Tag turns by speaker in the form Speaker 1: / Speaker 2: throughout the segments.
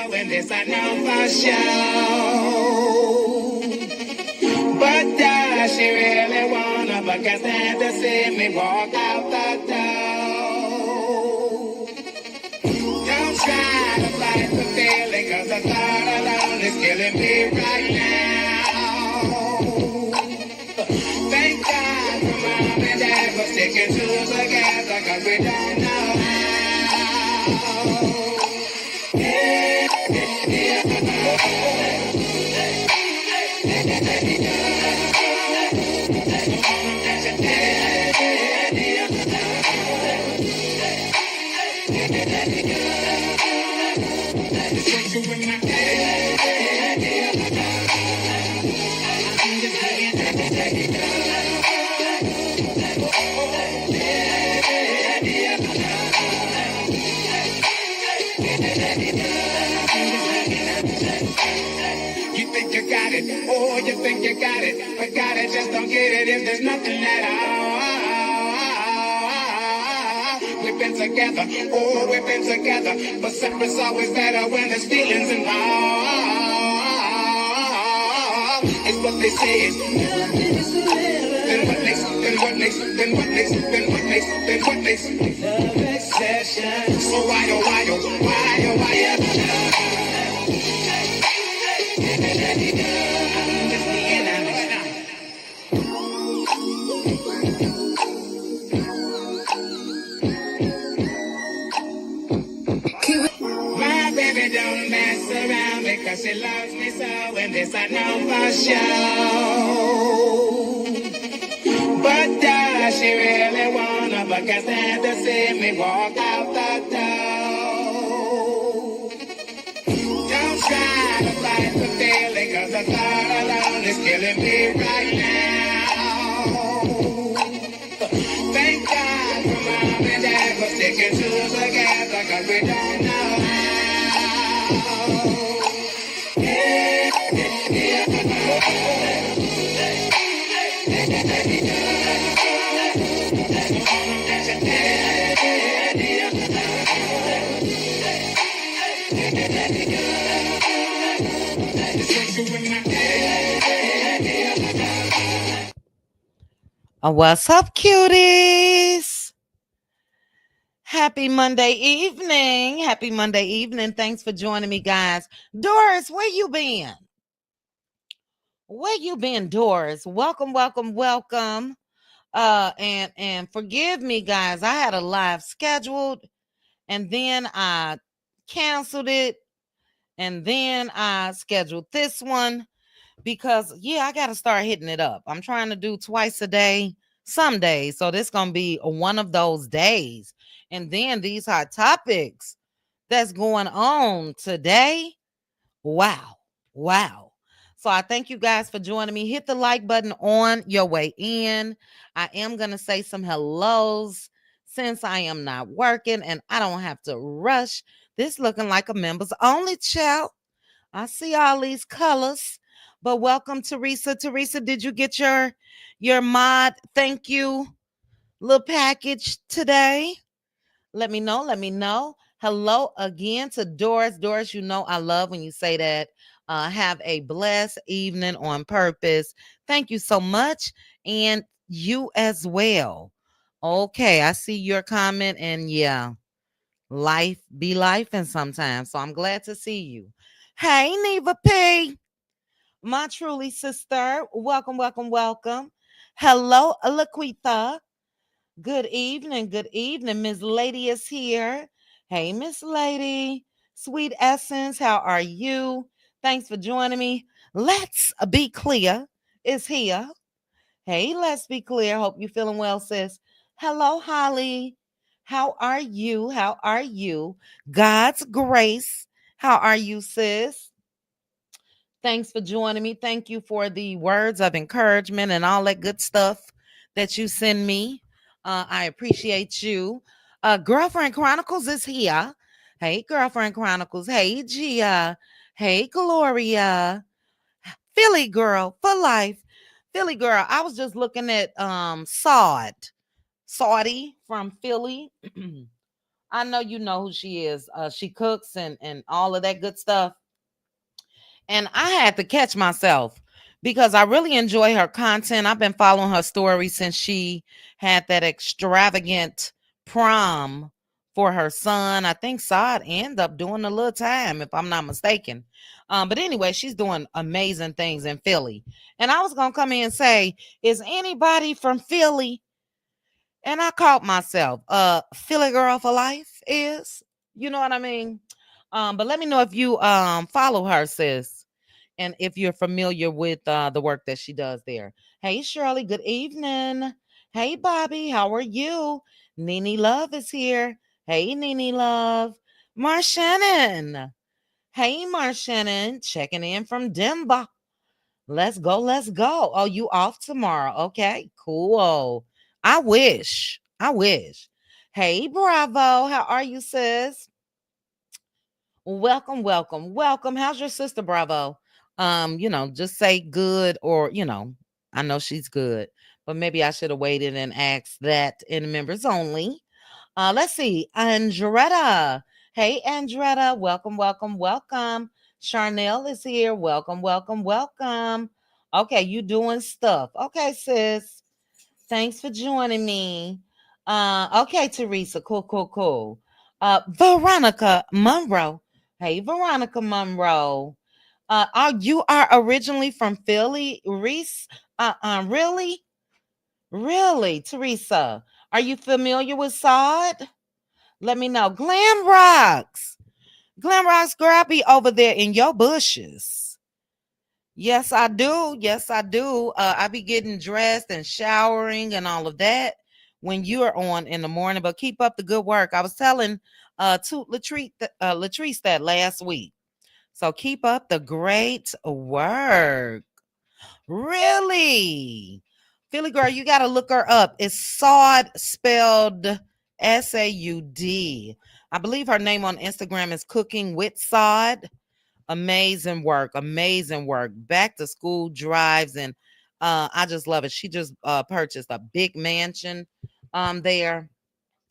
Speaker 1: so, and this I know for sure. But does she really wanna? But can't stand to see me walk out the door. Don't try to fight the feeling, 'cause the thought alone is killing me right now. Thank God for mom and dad for sticking together, 'cause we don't know how. You think you got it, oh, you think you got it, but got it, just don't get it if there's nothing at all. We've been together, oh, we've been together, but separate's always better when there's feelings involved. It's what they say is, then what makes, then what makes, then what makes, then what makes, then what makes love exception. So why, oh, why, oh, why, oh, why, my baby don't mess around because she loves me so, and this I know for sure. But does she really wanna? But can't stand to see me walk out the door. Don't try to fight the feeling, 'cause the thought alone is killing me right now. Thank God for mom and dad for sticking together, 'cause we don't know how.
Speaker 2: What's up, cuties? Happy Monday evening. Happy Monday evening. Thanks for joining me, guys. Doris, where you been? Where you been, Doris? Welcome, welcome, welcome. And forgive me, guys. I had a live scheduled, and then I canceled it, and then I scheduled this one because I got to start hitting it up. I'm trying to do twice a day, some days. So this going to be one of those days. And then these hot topics that's going on today. Wow. So I thank you guys for joining me. Hit the like button on your way in. I am going to say some hellos since I am not working and I don't have to rush. This looking like a members only chat. I see all these colors. But welcome, Teresa. Teresa, did you get your mod thank you little package today? Let me know. Hello again to Doris. Doris, you know I love when you say that. Have a blessed evening on purpose. Thank you so much. And you as well. Okay, I see your comment. And life be life and sometimes. So I'm glad to see you. Hey, Neva P. My truly sister. Welcome. Hello, Laquita. Good evening. Miss Lady is here. Hey, Miss Lady. Sweet Essence, how are you? Thanks for joining me. Let's be clear is here. Hey, let's be clear. Hope you're feeling well, sis. Hello, Holly. How are you? God's grace. How are you, sis? Thanks for joining me. Thank you for the words of encouragement and all that good stuff that you send me. I appreciate you. Girlfriend Chronicles is here. Hey, Girlfriend Chronicles. Hey, Gia. Hey, Gloria. Philly girl for life. Philly girl. I was just looking at Saudi from Philly. I know you know who she is. She cooks and all of that good stuff. And I had to catch myself because I really enjoy her content. I've been following her story since she had that extravagant prom for her son. I think Saad ended up doing a little time, if I'm not mistaken. But anyway, she's doing amazing things in Philly. And I was gonna come in and say, is anybody from Philly? And I caught myself, Philly girl for life is, you know what I mean? But let me know if you follow her, sis, and if you're familiar with the work that she does there. Hey, Shirley, good evening. Hey, Bobby, how are you? Nene Love is here. Hey, Nene Love. Marshannon. Hey, Marshannon, checking in from Denver. Let's go, let's go. Oh, you off tomorrow? Okay, cool. I wish. I wish. Hey, Bravo. How are you, sis? Welcome, welcome, welcome. How's your sister, Bravo? Just say good or, I know she's good, but maybe I should have waited and asked that in members only. Let's see. Andretta. Hey, Andretta. Welcome, welcome, welcome. Charnel is here. Welcome, welcome, welcome. Okay, you doing stuff. Okay, sis. Thanks for joining me. Okay, Teresa. Cool, cool, cool. Veronica Monroe. Hey, Veronica Monroe. You are originally from Philly, Reese? Really? Really, Teresa. Are you familiar with Sod? Let me know. Glam Rocks. Glam Rocks girl, I be over there in your bushes. Yes, I do. Yes, I do. I be getting dressed and showering and all of that when you are on in the morning. But keep up the good work. I was telling to Latrice that last week. So keep up the great work. Really? Philly girl, you got to look her up. It's Saud, spelled Saud. I believe her name on Instagram is Cooking with Saud. Amazing work. Amazing work. Back to school drives. And I just love it. She just purchased a big mansion there.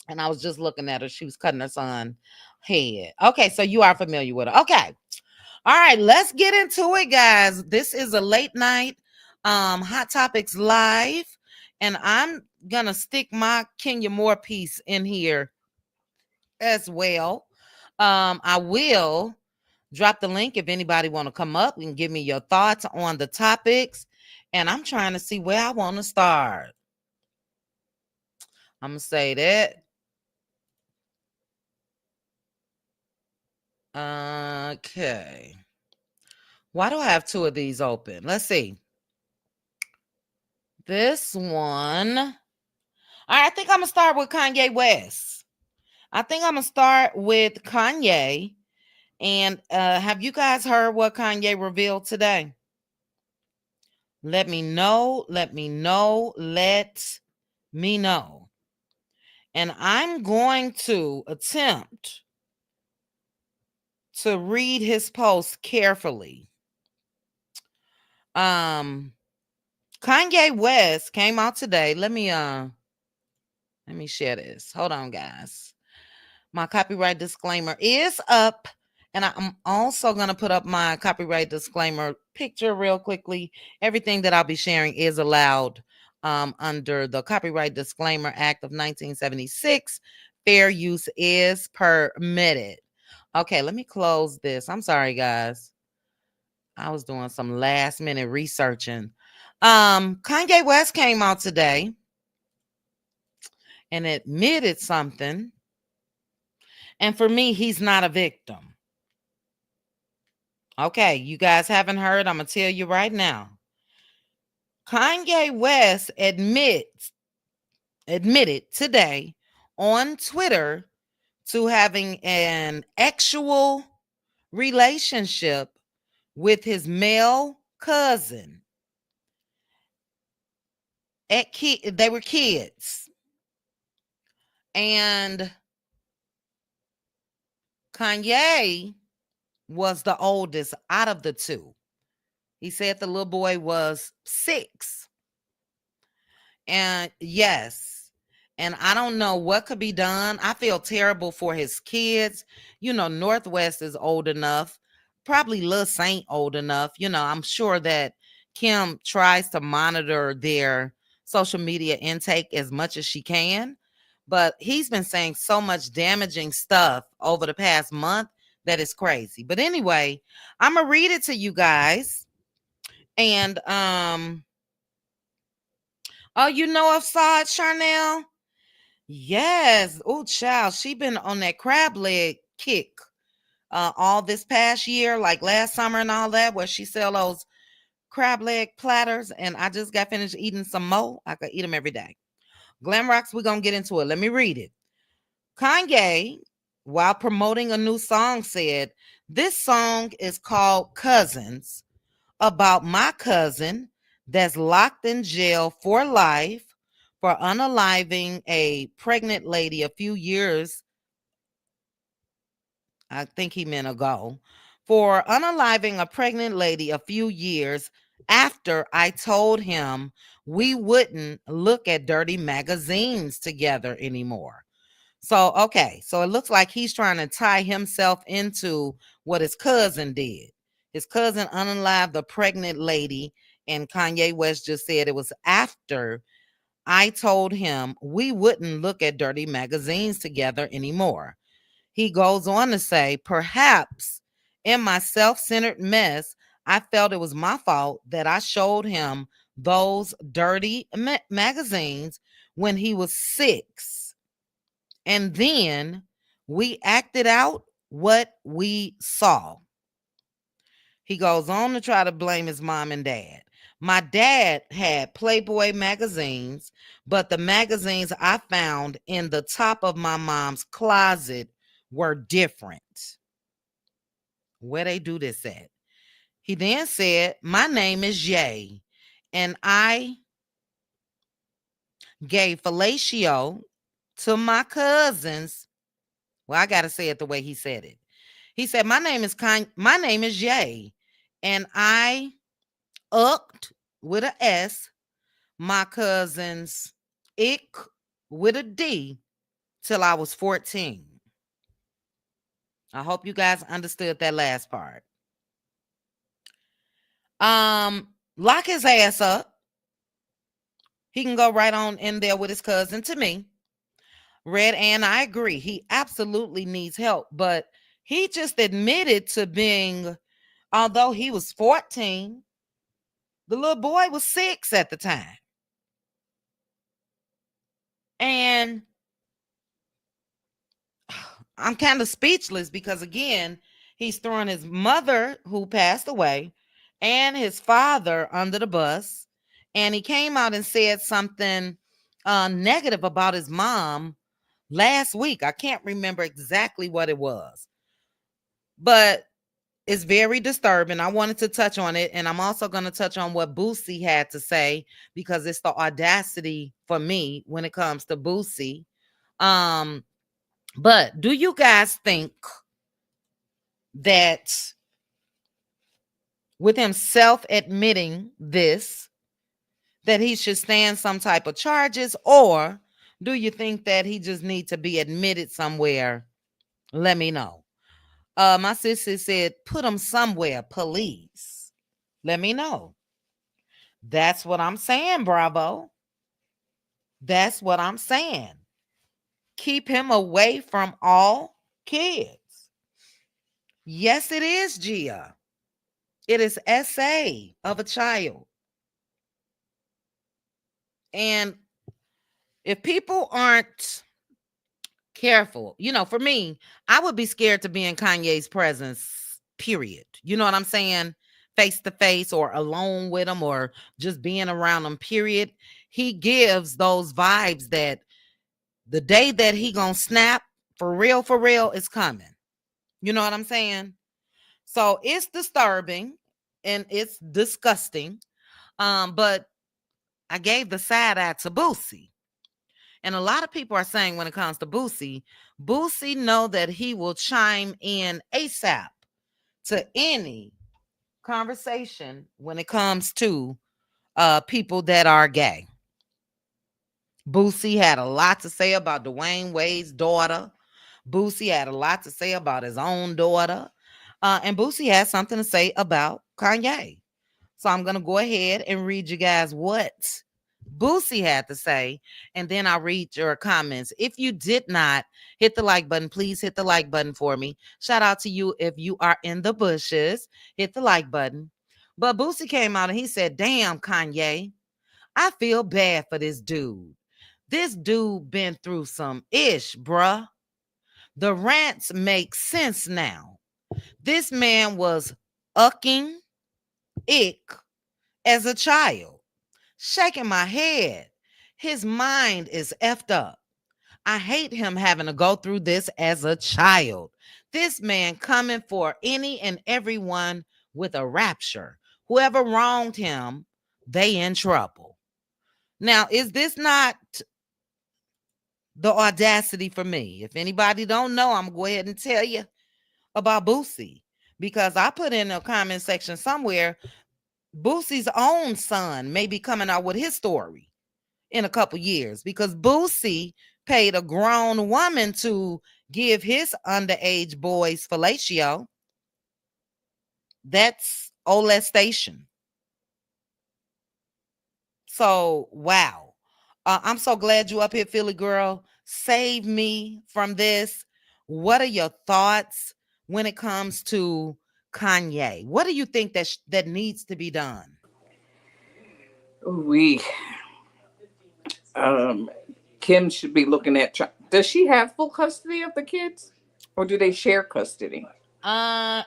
Speaker 2: And I was just looking at her. She was cutting her son head. Okay, so you are familiar with her. Okay. All right, let's get into it, guys. This is a late night Hot Topics live, and I'm gonna stick my Kenya Moore piece in here as well. I will drop the link if anybody want to come up and give me your thoughts on the topics. And I'm trying to see where I want to start. I'm gonna say that. Okay. Why do I have two of these open? Let's see. This one. All right, I think I'm gonna start with Kanye West. I think I'm gonna start with Kanye. And have you guys heard what Kanye revealed today? Let me know. Let me know. Let me know. And I'm going to attempt to read his post carefully. Kanye West came out today. Let me share this. Hold on, guys. My copyright disclaimer is up. And I'm also going to put up my copyright disclaimer picture real quickly. Everything that I'll be sharing is allowed under the Copyright Disclaimer Act of 1976. Fair use is permitted. Okay, let me close this. I'm sorry, guys. I was doing some last minute researching. Kanye West came out today and admitted something. And for me, he's not a victim. Okay, you guys haven't heard. I'm going to tell you right now. Kanye West admitted today on Twitter to having an actual relationship with his male cousin. They were kids. And Kanye was the oldest out of the two. He said the little boy was 6. And yes. And I don't know what could be done. I feel terrible for his kids. Northwest is old enough, probably Lil Saint old enough. I'm sure that Kim tries to monitor their social media intake as much as she can. But he's been saying so much damaging stuff over the past month that is crazy. But anyway, I'm gonna read it to you guys. And oh, I saw it, Charnel. Yes. Oh, child. She been on that crab leg kick all this past year, like last summer and all that, where she sell those crab leg platters. And I just got finished eating some more. I could eat them every day. Glam Rocks, we're going to get into it. Let me read it. Kanye, while promoting a new song, said, "This song is called Cousins, about my cousin that's locked in jail for life for unaliving a pregnant lady a few years, I think he meant ago, for unaliving a pregnant lady a few years after I told him we wouldn't look at dirty magazines together anymore." So, okay, so it looks like he's trying to tie himself into what his cousin did. His cousin unalived a pregnant lady, and Kanye West just said it was after I told him we wouldn't look at dirty magazines together anymore. He goes on to say, "Perhaps in my self centered mess, I felt it was my fault that I showed him those dirty magazines when he was 6. And then we acted out what we saw." He goes on to try to blame his mom and dad. "My dad had Playboy magazines, but the magazines I found in the top of my mom's closet were different." Where they do this at? He then said, "My name is Ye, and I gave fellatio to my cousins." Well, I got to say it the way he said it. He said, My name is Ye, and I ucked with a S my cousins ick with a D till I was 14. I hope you guys understood that last part. Lock his ass up. He can go right on in there with his cousin. To me, Red, and I agree. He absolutely needs help, but he just admitted to being, although he was 14, the little boy was 6 at the time. And I'm kind of speechless because, again, he's throwing his mother, who passed away, and his father under the bus. And he came out and said something negative about his mom last week. I can't remember exactly what it was, but it's very disturbing. I wanted to touch on it, and I'm also going to touch on what Boosie had to say, because it's the audacity for me when it comes to Boosie. But do you guys think that with him self-admitting this, that he should stand some type of charges, or do you think that he just need to be admitted somewhere? Let me know. My sister said, "Put him somewhere, police." Let me know. That's what I'm saying, Bravo. That's what I'm saying. Keep him away from all kids. Yes, it is, Gia. It is SA of a child. And if people aren't careful, for me, I would be scared to be in Kanye's presence, period. You know what I'm saying? Face to face or alone with him or just being around him, period. He gives those vibes that the day that he gonna snap for real is coming. You know what I'm saying? So it's disturbing and it's disgusting. But I gave the side eye to Boosie. And a lot of people are saying when it comes to Boosie, Boosie know that he will chime in ASAP to any conversation when it comes to people that are gay. Boosie had a lot to say about Dwayne Wade's daughter. Boosie had a lot to say about his own daughter. And Boosie had something to say about Kanye. So I'm going to go ahead and read you guys what Boosie had to say, and then I'll read your comments. If you did not hit the like button, please hit the like button for me. Shout out to you if you are in the bushes. Hit the like button. But Boosie came out and he said, "Damn, Kanye, I feel bad for this dude. This dude been through some ish, bruh. The rants make sense now. This man was ucking ick as a child, shaking my head. His mind is effed up. I hate him having to go through this as a child. This man coming for any and everyone with a rapture. Whoever wronged him, they in trouble." Now, is this not the audacity for me? If anybody don't know, I'm gonna go ahead and tell you about Boosie, because I put in a comment section somewhere Boosie's own son may be coming out with his story in a couple years, because Boosie paid a grown woman to give his underage boys fellatio. That's molestation. So, wow. I'm so glad you up here, Philly girl. Save me from this. What are your thoughts when it comes to Kanye? What do you think that needs to be done?
Speaker 3: We um Kim should be looking at. Does she have full custody of the kids, or do they share custody?
Speaker 2: I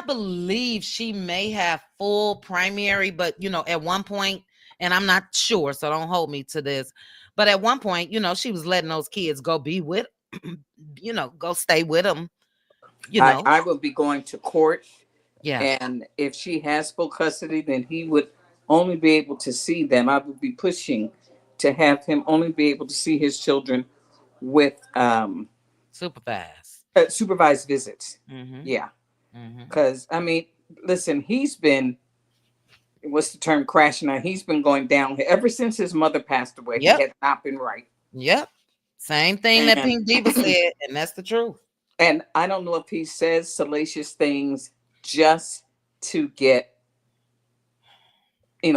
Speaker 2: believe she may have full primary, but at one point, and I'm not sure, so don't hold me to this. But at one point, she was letting those kids go be with, go stay with them.
Speaker 3: I will be going to court,
Speaker 2: Yeah,
Speaker 3: and if she has full custody, then he would only be able to see them. I would be pushing to have him only be able to see his children with
Speaker 2: supervise.
Speaker 3: supervised visits.
Speaker 2: Mm-hmm.
Speaker 3: Yeah,
Speaker 2: Mm-hmm.
Speaker 3: because I mean, listen, he's been, what's the term, crashing out. He's been going down ever since his mother passed away. He
Speaker 2: Yep.
Speaker 3: has not been right.
Speaker 2: Yep. Same thing that
Speaker 3: And
Speaker 2: Pink Diva said, and that's the truth.
Speaker 3: and I don't know if he says salacious things just to get,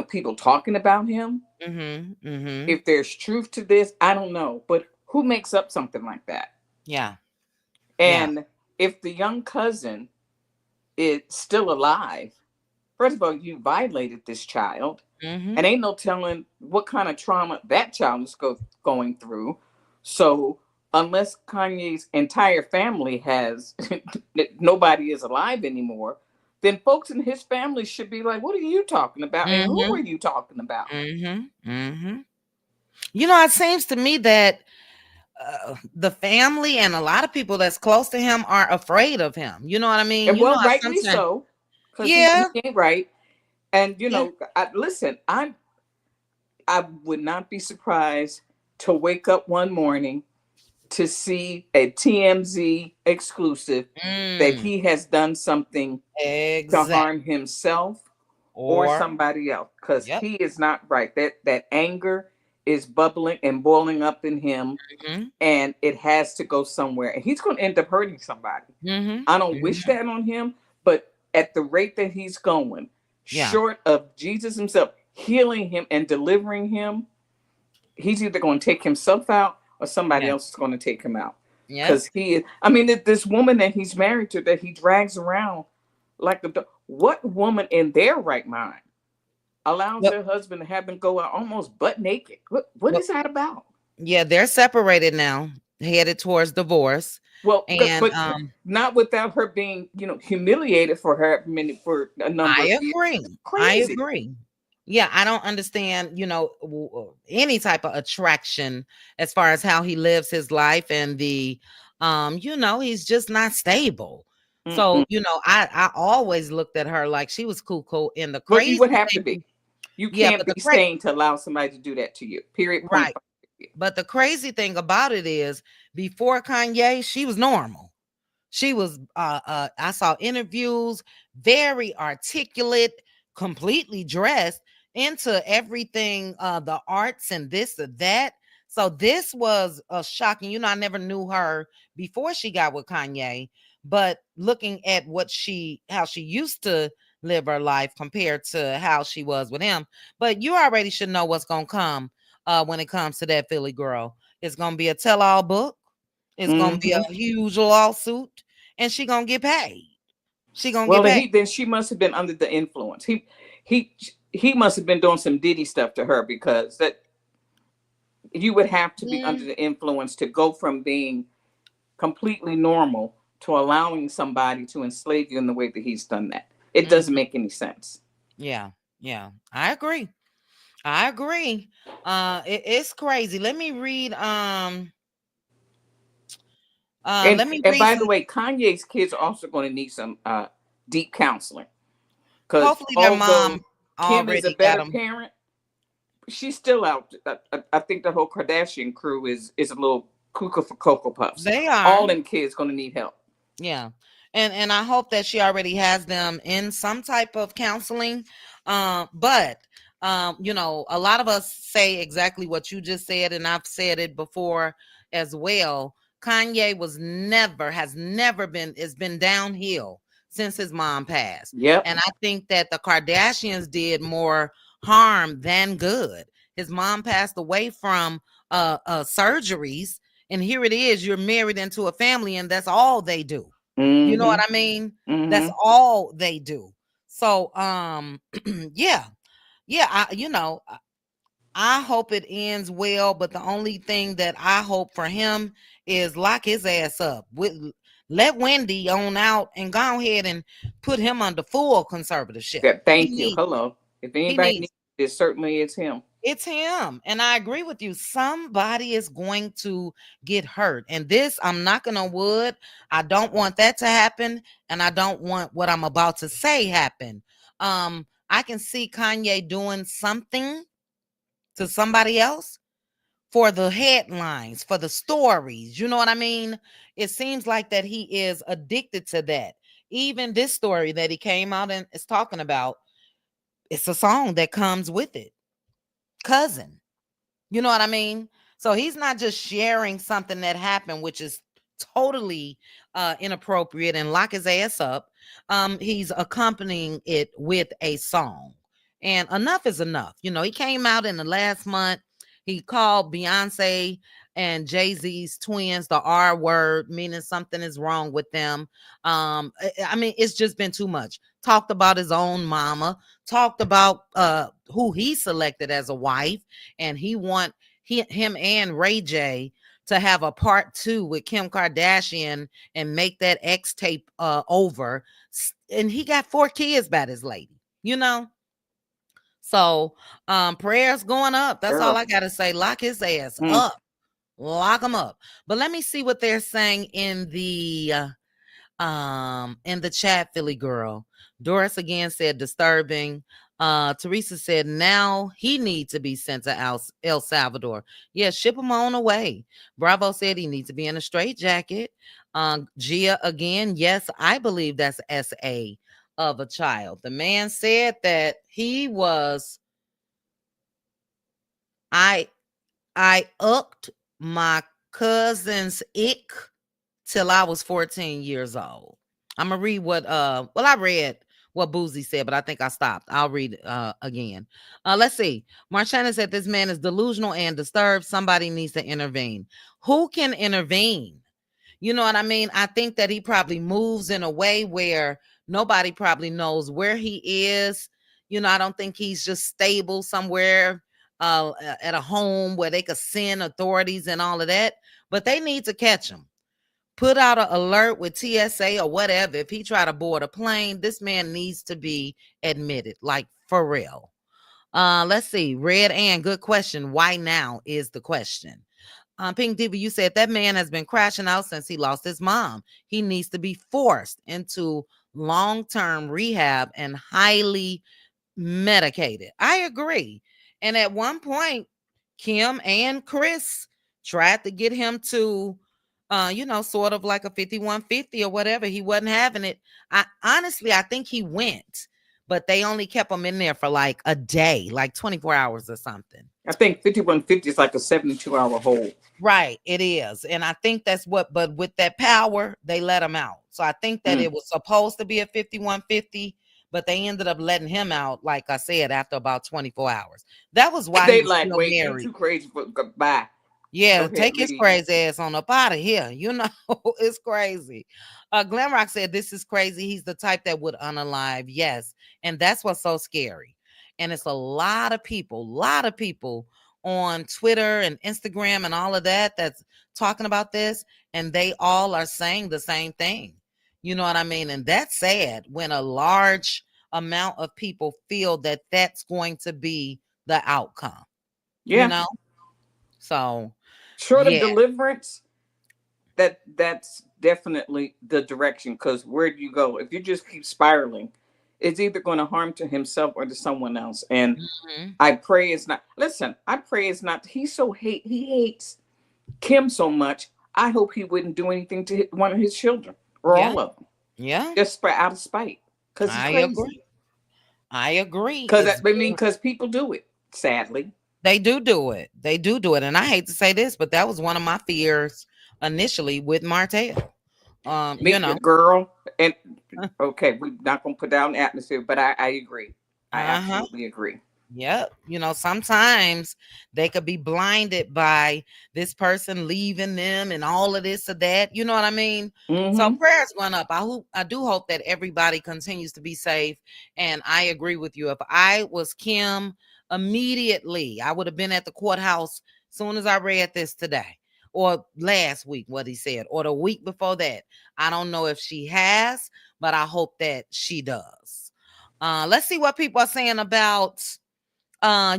Speaker 3: people talking about him.
Speaker 2: Mm-hmm. Mm-hmm.
Speaker 3: If there's truth to this, I don't know. But who makes up something like that?
Speaker 2: Yeah. Yeah.
Speaker 3: And if the young cousin is still alive, first of all, you violated this child.
Speaker 2: Mm-hmm.
Speaker 3: And ain't no telling what kind of trauma that child is going through. So unless Kanye's entire family has nobody is alive anymore, then folks in his family should be like, "What are you talking about? And who
Speaker 2: Mm-hmm.
Speaker 3: are you talking about?"
Speaker 2: Mm-hmm. Mm-hmm. It seems to me that the family and a lot of people that's close to him are afraid of him. You know what I mean?
Speaker 3: And well,
Speaker 2: I
Speaker 3: rightly
Speaker 2: sometimes,
Speaker 3: so, because
Speaker 2: yeah,
Speaker 3: he ain't right. And
Speaker 2: yeah,
Speaker 3: listen, I would not be surprised to wake up one morning to see a TMZ exclusive that
Speaker 2: mm,
Speaker 3: he has done something to
Speaker 2: exact,
Speaker 3: harm himself or
Speaker 2: or,
Speaker 3: somebody else, because
Speaker 2: yep,
Speaker 3: he is not right. That anger is bubbling and boiling up in him,
Speaker 2: mm-hmm,
Speaker 3: and it has to go somewhere, and he's going to end up hurting somebody.
Speaker 2: mm-hmm,
Speaker 3: I don't wish
Speaker 2: mm-hmm,
Speaker 3: that on him, but at the rate that he's going,
Speaker 2: yeah,
Speaker 3: short of Jesus himself healing him and delivering him, he's either going to take himself out or somebody
Speaker 2: yeah,
Speaker 3: else is going to take him out.
Speaker 2: yep.
Speaker 3: Because I mean, this woman that he's married to, that he drags around like what woman in their right mind allows
Speaker 2: Well,
Speaker 3: their husband to have them go out almost butt naked? What
Speaker 2: well,
Speaker 3: is that about?
Speaker 2: yeah, they're separated now, headed towards divorce,
Speaker 3: Well,
Speaker 2: and
Speaker 3: but not without her being, humiliated for her for a number of
Speaker 2: I
Speaker 3: years.
Speaker 2: agree.
Speaker 3: It's
Speaker 2: I
Speaker 3: crazy.
Speaker 2: agree. Yeah, I don't understand, any type of attraction as far as how he lives his life, and he's just not stable. So,
Speaker 3: Mm-mm.
Speaker 2: I always looked at her like she was cool. And the
Speaker 3: But you
Speaker 2: crazy
Speaker 3: would have to
Speaker 2: thing,
Speaker 3: be. You
Speaker 2: yeah,
Speaker 3: can't
Speaker 2: but
Speaker 3: be sane to allow somebody to do that to you. Period. Point
Speaker 2: right.
Speaker 3: five.
Speaker 2: But the crazy thing about it is before Kanye, she was normal. She was I saw interviews, very articulate, completely dressed into everything, the arts and this or that. So this was a shocking. I never knew her before she got with Kanye, but looking at how she used to live her life compared to how she was with him. But you already should know what's gonna come when it comes to that Philly girl. It's gonna be a tell-all book. It's gonna be a
Speaker 3: Hmm.
Speaker 2: huge lawsuit, and she gonna get paid. She gonna get
Speaker 3: Well,
Speaker 2: paid.
Speaker 3: then she must have been under the influence. He he must have been doing some Diddy stuff to her, because that you would have to be under
Speaker 2: Mm,
Speaker 3: the influence to go from being completely normal to allowing somebody to enslave you in the way that he's done that. It doesn't
Speaker 2: mhm.
Speaker 3: make any sense.
Speaker 2: Yeah, yeah, I agree. I agree. It's crazy.
Speaker 3: And
Speaker 2: Let me
Speaker 3: and
Speaker 2: read
Speaker 3: by
Speaker 2: some.
Speaker 3: the way, Kanye's kids are also going to need some deep counseling, because
Speaker 2: Hopefully, their mom
Speaker 3: although Kim is a
Speaker 2: already got
Speaker 3: better
Speaker 2: them.
Speaker 3: parent, she's still out. I think the whole Kardashian crew is a little cuckoo for cocoa puffs.
Speaker 2: They are.
Speaker 3: All them kids going to need help.
Speaker 2: Yeah. And I hope that she already has them in some type of counseling. But a lot of us say exactly what you just said, and I've said it before as well. Kanye has never been, it's been downhill since his mom passed.
Speaker 3: Yep.
Speaker 2: And I think that the Kardashians did more harm than good. His mom passed away from surgeries, and here it is, you're married into a family, and that's all they do. You know what
Speaker 3: Mm-hmm.
Speaker 2: I mean? That's
Speaker 3: Mm-hmm.
Speaker 2: all they do. So yeah. Yeah, I hope it ends well, but the only thing that I hope for him is lock his ass up. Let Wendy on out and go ahead and put him under full conservatorship.
Speaker 3: Yeah,
Speaker 2: He
Speaker 3: thank you.
Speaker 2: needs it.
Speaker 3: Hello. If
Speaker 2: He
Speaker 3: anybody
Speaker 2: needs
Speaker 3: needs it, certainly it's him.
Speaker 2: It's him. And I agree with you. Somebody is going to get hurt. And this, I'm knocking on wood. I don't want that to happen. And I don't want what I'm about to say happen. I can see Kanye doing something to somebody else for the headlines, for the stories. You know what I mean? It seems like that he is addicted to that. Even this story that he came out and is talking about, it's a song that comes with it. Cousin. You know what I mean? So he's not just sharing something that happened, which is totally inappropriate, and lock his ass up. He's accompanying it with a song. And enough is enough. He came out in the last month. He called Beyonce and Jay-Z's twins the R word, meaning something is wrong with them. I mean, it's just been too much. Talked about his own mama, talked about who he selected as a wife, and he want him and Ray J to have a part 2 with Kim Kardashian and make that X tape over. And he got 4 kids by this lady. So prayers going up. That's all
Speaker 3: Girl.
Speaker 2: I gotta say. Lock his ass
Speaker 3: Mm.
Speaker 2: up. Lock him up. But let me see what they're saying in the chat. Philly girl Doris again said disturbing. Teresa said now he needs to be sent to El Salvador. Yeah, ship him on away. Bravo said he needs to be in a straight jacket. Gia again, yes, I believe that's SA of a child. The man said that he was I I ucked my cousin's ick till I was 14 years old. I'm gonna read I read what Boozy said, but I think I stopped. I'll read it again. Let's see. Marchana said this man is delusional and disturbed. Somebody needs to intervene. Who can intervene? You know what I mean? I think that he probably moves in a way where nobody probably knows where he is. I don't think he's just stable somewhere at a home where they could send authorities and all of that. But they need to catch him. Put out an alert with TSA or whatever. If he try to board a plane, this man needs to be admitted, like for real. Let's see. Red Ann, good question. Why now is the question. Pink Diva, you said that man has been crashing out since he lost his mom. He needs to be forced into long-term rehab and highly medicated. I agree. And at one point, Kim and Chris tried to get him to sort of like a 5150 or whatever. He wasn't having it. I think he went, but they only kept him in there for like a day, like 24 hours or something.
Speaker 3: I think 5150 is like a 72-hour hold.
Speaker 2: Right, it is. And I think that's what, but with that power, they let him out. So I think that
Speaker 3: Mm.
Speaker 2: it was supposed to be a 5150, but they ended up letting him out, like I said, after about 24 hours. That was why he
Speaker 3: They
Speaker 2: was
Speaker 3: like,
Speaker 2: still
Speaker 3: wait, you
Speaker 2: married.
Speaker 3: too crazy for goodbye. Go
Speaker 2: Yeah,
Speaker 3: ahead,
Speaker 2: take his
Speaker 3: leave.
Speaker 2: crazy ass on up out of here. You know, it's crazy. Glamrock said, this is crazy. He's the type that would unalive. Yes. And that's what's so scary. And it's a lot of people on Twitter and Instagram and all of that that's talking about this. And they all are saying the same thing. You know what I mean? And that's sad when a large amount of people feel that that's going to be the outcome, you
Speaker 3: Yeah.
Speaker 2: know? So,
Speaker 3: Short of
Speaker 2: yeah.
Speaker 3: deliverance, that's definitely the direction. Because where do you go if you just keep spiraling? It's either going to harm to himself or to someone else. And
Speaker 2: Mhm.
Speaker 3: I pray it's not. Listen, I pray it's not. He hates Kim so much. I hope he wouldn't do anything to one of his children or
Speaker 2: Yeah,
Speaker 3: all of them,
Speaker 2: yeah,
Speaker 3: just for out of spite. Because he's
Speaker 2: I
Speaker 3: crazy.
Speaker 2: agree. I agree.
Speaker 3: Because
Speaker 2: It's
Speaker 3: I mean, because people do it. Sadly,
Speaker 2: they do it. They do it. And I hate to say this, but that was one of my fears initially with Martell. You
Speaker 3: meet
Speaker 2: know.
Speaker 3: the girl and okay, we're not gonna put down the atmosphere, but I agree. I
Speaker 2: Uh-huh.
Speaker 3: absolutely agree.
Speaker 2: Yep. You know, sometimes they could be blinded by this person leaving them and all of this or that. You know what I mean? So
Speaker 3: Mm-hmm.
Speaker 2: prayers going up. I do hope that everybody continues to be safe. And I agree with you. If I was Kim, immediately I would have been at the courthouse soon as I read this today. Or last week, what he said, or the week before that. I don't know if she has, but I hope that she does. Let's see what people are saying about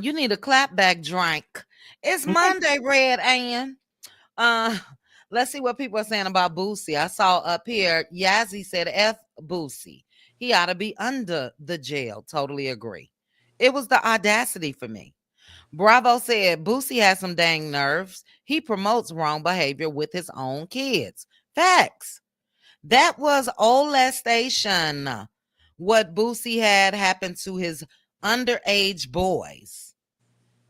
Speaker 2: you need a clapback drink. It's Monday, Red Ann. Uh, let's see what people are saying about Boosie. I saw up here, Yazzie said F Boosie. He ought to be under the jail. Totally agree. It was the audacity for me. Bravo said Boosie has some dang nerves. He promotes wrong behavior with his own kids. Facts. That was molestation. What Boosie had happened to his underage boys.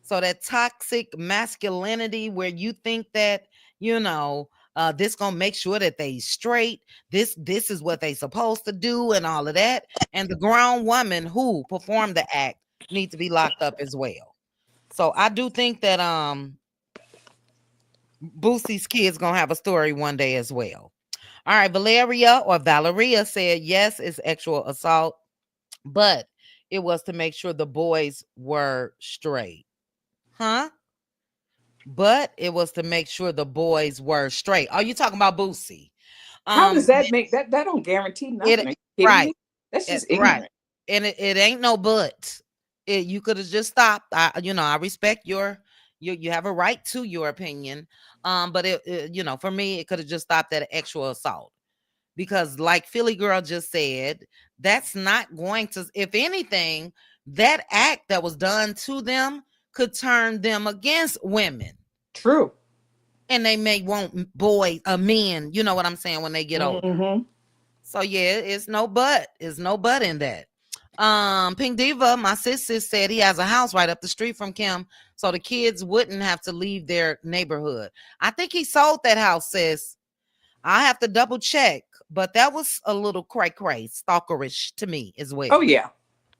Speaker 2: So that toxic masculinity where you think that, you know, this gonna make sure that they straight. This is what they supposed to do and all of that. And the grown woman who performed the act need to be locked up as well. So I do think that Boosie's kids gonna have a story one day as well. All right, Valeria said yes, it's sexual assault, but it was to make sure the boys were straight. Huh? But it was to make sure the boys were straight. Are you talking about Boosie?
Speaker 3: How does
Speaker 2: Um,
Speaker 3: that make that? That don't guarantee
Speaker 2: it
Speaker 3: nothing. Are you kidding
Speaker 2: right,
Speaker 3: me? That's just
Speaker 2: right,
Speaker 3: ignorant.
Speaker 2: and it ain't no but. You could have just stopped. I respect you have a right to your opinion. But for me, it could have just stopped at actual assault because, like Philly Girl just said, that's not going to. If anything, that act that was done to them could turn them against women.
Speaker 3: True.
Speaker 2: And they may want men, you know what I'm saying, when they get older.
Speaker 3: Mm-hmm.
Speaker 2: So yeah, it's no but. It's no but in that. Pink Diva, my sister said he has a house right up the street from Kim, so the kids wouldn't have to leave their neighborhood. I think he sold that house, sis. I have to double check, but that was a little cray stalkerish to me as
Speaker 3: Oh
Speaker 2: well.
Speaker 3: yeah,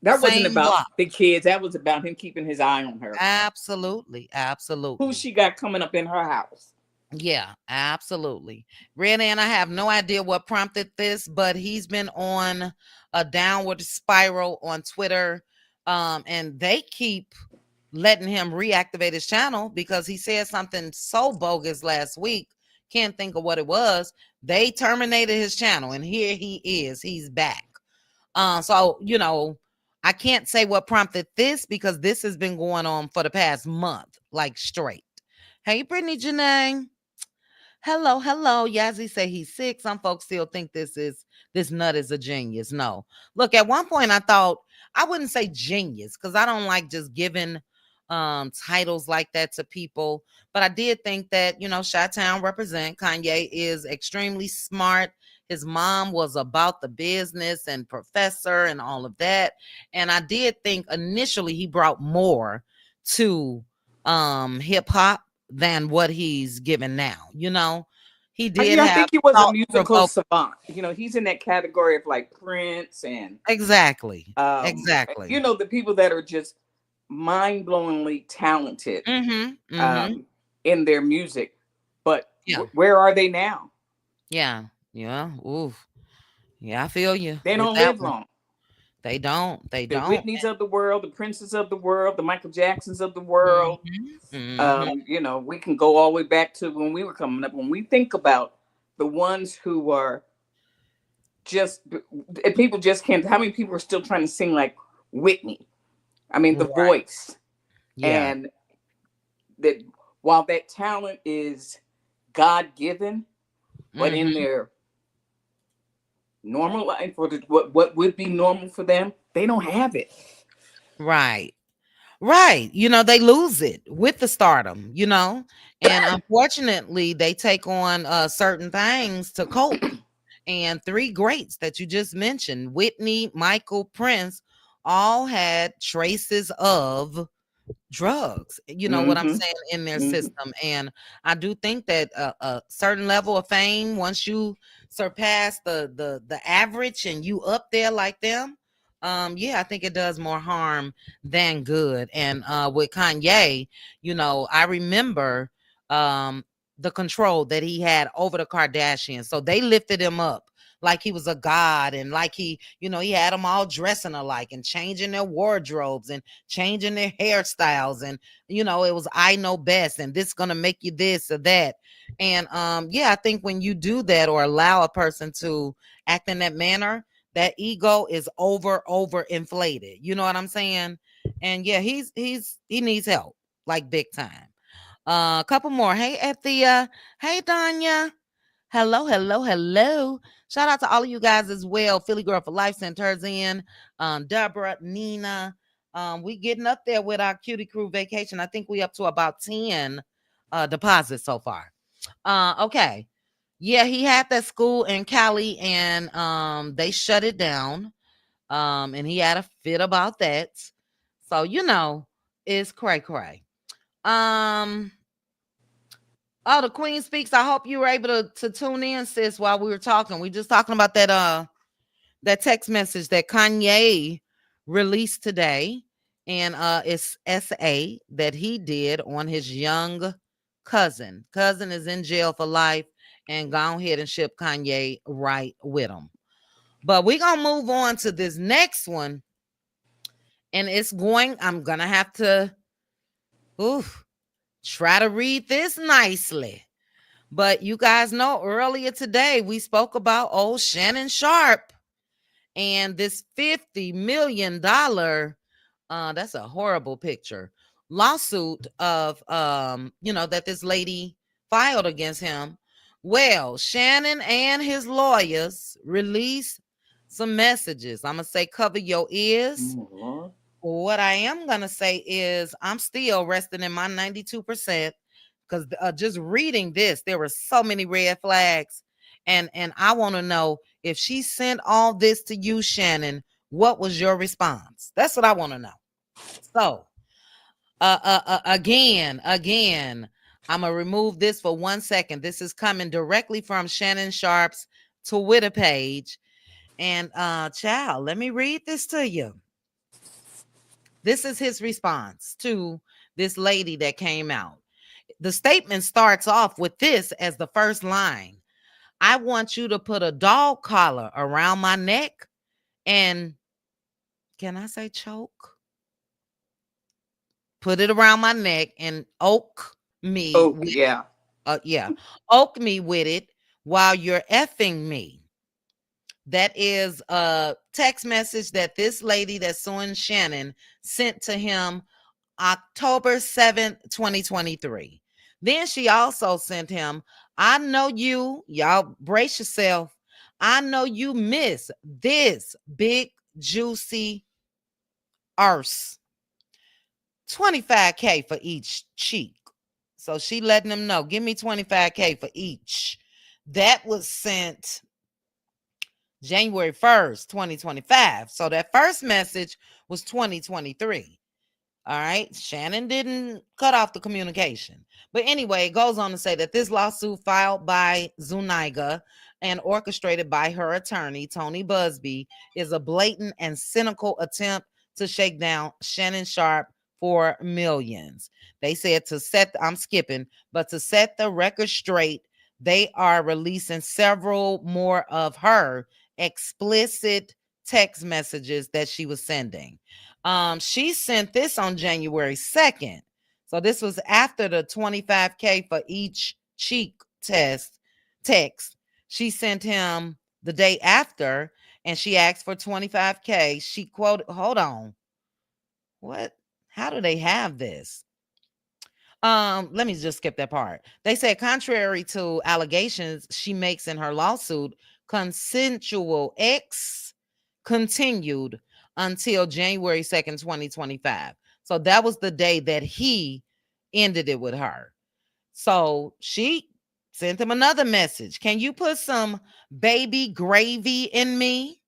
Speaker 3: that wasn't
Speaker 2: Same
Speaker 3: about
Speaker 2: block.
Speaker 3: the kids. That was about him keeping his eye on her.
Speaker 2: Absolutely,
Speaker 3: Who
Speaker 2: absolutely.
Speaker 3: she got coming up in her house?
Speaker 2: Yeah, absolutely. Red Ann, I have no idea what prompted this, but he's been on a downward spiral on Twitter. And they keep letting him reactivate his channel because he said something so bogus last week. Can't think of what it was. They terminated his channel, and here he is. He's back. So I can't say what prompted this because this has been going on for the past month, like straight. Hey, Brittany Janae. Hello, hello. Yazzie say he's sick. Some folks still think this nut is a genius. No. Look, at one point I thought I wouldn't say genius because I don't like just giving titles like that to people. But I did think that, Chi-Town represent Kanye is extremely smart. His mom was about the business and professor and all of that. And I did think initially he brought more to hip hop than what he's given now. He did
Speaker 3: Yeah, I
Speaker 2: have
Speaker 3: think he was a
Speaker 2: thought
Speaker 3: musical
Speaker 2: provoking.
Speaker 3: savant. He's in that category of like Prince and
Speaker 2: Exactly. Exactly.
Speaker 3: the people that are just mind-blowingly talented
Speaker 2: Mhm. Mhm.
Speaker 3: um, in their music. But
Speaker 2: Yeah.
Speaker 3: where are they now?
Speaker 2: Yeah. Yeah. Ooh. Yeah, I feel you
Speaker 3: They
Speaker 2: with
Speaker 3: don't
Speaker 2: that
Speaker 3: live
Speaker 2: one.
Speaker 3: long.
Speaker 2: They don't. They
Speaker 3: The
Speaker 2: don't.
Speaker 3: Whitneys of the world, the Princes of the world, the Michael Jacksons of the world.
Speaker 2: Mhm. Mhm.
Speaker 3: We can go all the way back to when we were coming up. When we think about the ones who are just, people just can't. How many people are still trying to sing like Whitney? I mean, the
Speaker 2: Right.
Speaker 3: voice.
Speaker 2: Yeah.
Speaker 3: And that while that talent is God given, but in
Speaker 2: Mhm.
Speaker 3: their normal life, or what would be normal for them, they don't have it.
Speaker 2: Right. Right. They lose it with the stardom. And unfortunately, they take on certain things to cope. And three greats that you just mentioned, Whitney, Michael, Prince, all had traces of drugs, you know what I'm
Speaker 3: Mm-hmm.
Speaker 2: saying, in their
Speaker 3: Mm-hmm.
Speaker 2: system. And I do think that a certain level of fame, once you surpass the average and you up there like them, yeah, I think it does more harm than good. And with Kanye, I remember the control that he had over the Kardashians. So they lifted him up like he was a god, and like he had them all dressing alike and changing their wardrobes and changing their hairstyles. And it was I know best, and this gonna make you this or that. And yeah, I think when you do that or allow a person to act in that manner, that ego is over inflated. You know what I'm saying? And yeah, he needs help, like big time. A couple more. Hey, Ethia. Hey, Danya. Hello, hello, hello. Shout out to all of you guys as well. Philly Girl for Life sent hers in. Deborah, Nina. We getting up there with our cutie crew vacation. I think we up to about 10 deposits so far. Okay. Yeah, he had that school in Cali, and they shut it down. And he had a fit about that. So it's cray cray. Um Oh, the Queen speaks. I hope you were able to tune in, sis, while we were talking. We just talking about that text message that Kanye released today. And it's SA that he did on his young cousin. Cousin is in jail for life, and go ahead and ship Kanye right with him. But we're gonna move on to this next one. And I'm gonna have to try to read this nicely. But you guys know earlier today we spoke about old Shannon Sharpe and this $50 million that's a horrible picture, lawsuit of that this lady filed against him. Well, Shannon and his lawyers released some messages. I'm gonna say cover your ears.
Speaker 3: Mm-hmm.
Speaker 2: What I am gonna say is I'm still resting in my 92%, because just reading this, there were so many red flags, and I want to know, if she sent all this to you, Shannon, what was your response? That's what I want to know. So, again, I'm gonna remove this for 1 second. This is coming directly from Shannon Sharpe's Twitter page, and child, let me read this to you. This is his response to this lady that came out. The statement starts off with this as the first line: I want you to put a dog collar around my neck and, can I say choke? Put it around my neck and oak me
Speaker 3: Oh,
Speaker 2: with
Speaker 3: yeah.
Speaker 2: yeah, oak me with it while you're effing me. That is a text message that this lady that's suing Shannon sent to him October 7th, 2023. Then she also sent him, I know y'all brace yourself. I know you miss this big, juicy arse. 25K for each cheek. So she letting them know, give me 25K for each. That was sent January 1st, 2025. So that first message was 2023. All right. Shannon didn't cut off the communication. But anyway, it goes on to say that this lawsuit filed by Zuniga and orchestrated by her attorney, Tony Busby, is a blatant and cynical attempt to shake down Shannon Sharpe for millions. They said I'm skipping, but to set the record straight, they are releasing several more of her explicit text messages that she was sending. She sent this on January 2nd. So this was after the 25K for each cheek text. She sent him the day after and she asked for 25K. She quoted, hold on. What? How do they have this? Let me just skip that part. They said, contrary to allegations she makes in her lawsuit, consensual X continued until January 2nd, 2025. So that was the day that he ended it with her. So she sent him another message. Can you put some baby gravy in me?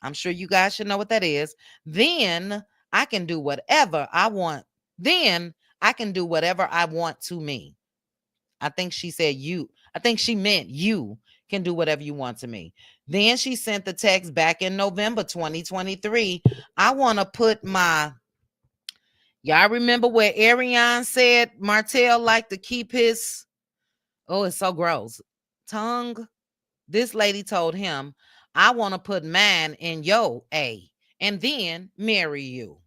Speaker 2: I'm sure you guys should know what that is. Then I can do whatever I want. Then I can do whatever I want to me. I think she said you. I think she meant you can do whatever you want to me. Then she sent the text back in November 2023. I want to put my, y'all remember where Ariane said Martell liked to keep his, oh, it's so gross, tongue? This lady told him, I want to put mine in your A and then marry you.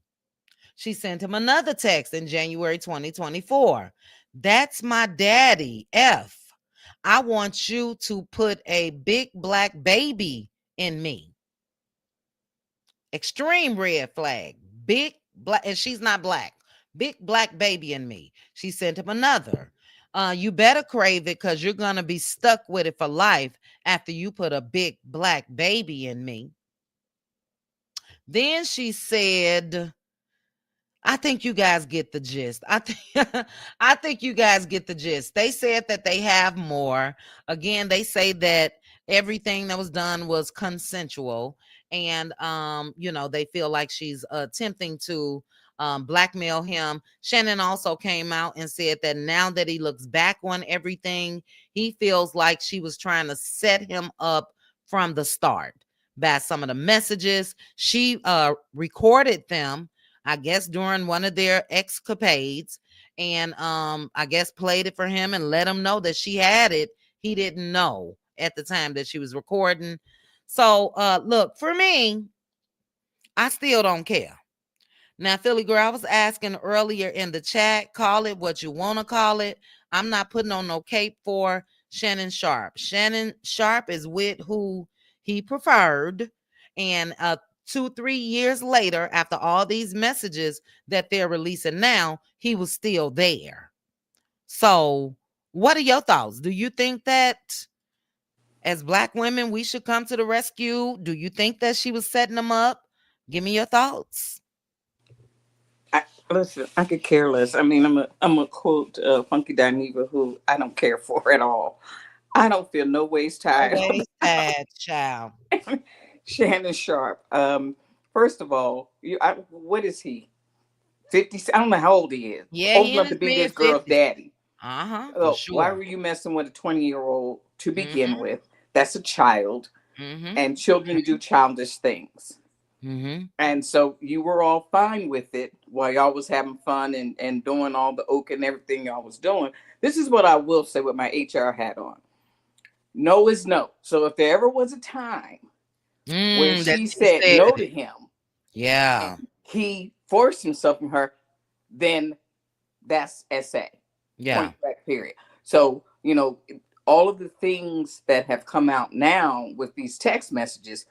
Speaker 2: She sent him another text in January 2024. That's my daddy, F. I want you to put a big black baby in me. Extreme red flag. Big black, and she's not black. Big black baby in me. She sent him another. You better crave it because you're going to be stuck with it for life after you put a big black baby in me. Then she said, I think you guys get the gist. I think you guys get the gist. They said that they have more. Again, they say that everything that was done was consensual, and they feel like she's attempting to blackmail him. Shannon also came out and said that now that he looks back on everything, he feels like she was trying to set him up from the start by some of the messages. She recorded them, I guess, during one of their escapades, and I guess played it for him and let him know that she had it. He didn't know at the time that she was recording. So look, for me, I still don't care. Now, Philly girl, I was asking earlier in the chat, call it what you want to call it. I'm not putting on no cape for Shannon Sharpe. Shannon Sharpe is with who he preferred, and 2-3 years later, after all these messages that they're releasing now, he was still there. So what are your thoughts? Do you think that as Black women, we should come to the rescue? Do you think that she was setting them up? Give me your thoughts.
Speaker 3: Listen, I could care less. I mean, I'm a quote Funky Dineva, who I don't care for at all. I don't feel no ways tired.
Speaker 2: Always sad, child.
Speaker 3: Shannon Sharpe. First of all, what is he? 50? I don't know how old he is.
Speaker 2: Yeah,
Speaker 3: Old
Speaker 2: he in
Speaker 3: enough to
Speaker 2: his
Speaker 3: be this
Speaker 2: mid
Speaker 3: girl's
Speaker 2: 50s.
Speaker 3: daddy.
Speaker 2: For
Speaker 3: Why
Speaker 2: sure.
Speaker 3: were you messing with a 20-year-old to begin with? That's a child, and children do childish things. And so you were all fine with it while y'all was having fun and doing all the oak and everything y'all was doing. This is what I will say with my HR hat on. No is no. So if there ever was a time when she said no to him,
Speaker 2: yeah,
Speaker 3: he forced himself from her, then that's SA.
Speaker 2: Yeah.
Speaker 3: Point blank, period. So, all of the things that have come out now with these text messages,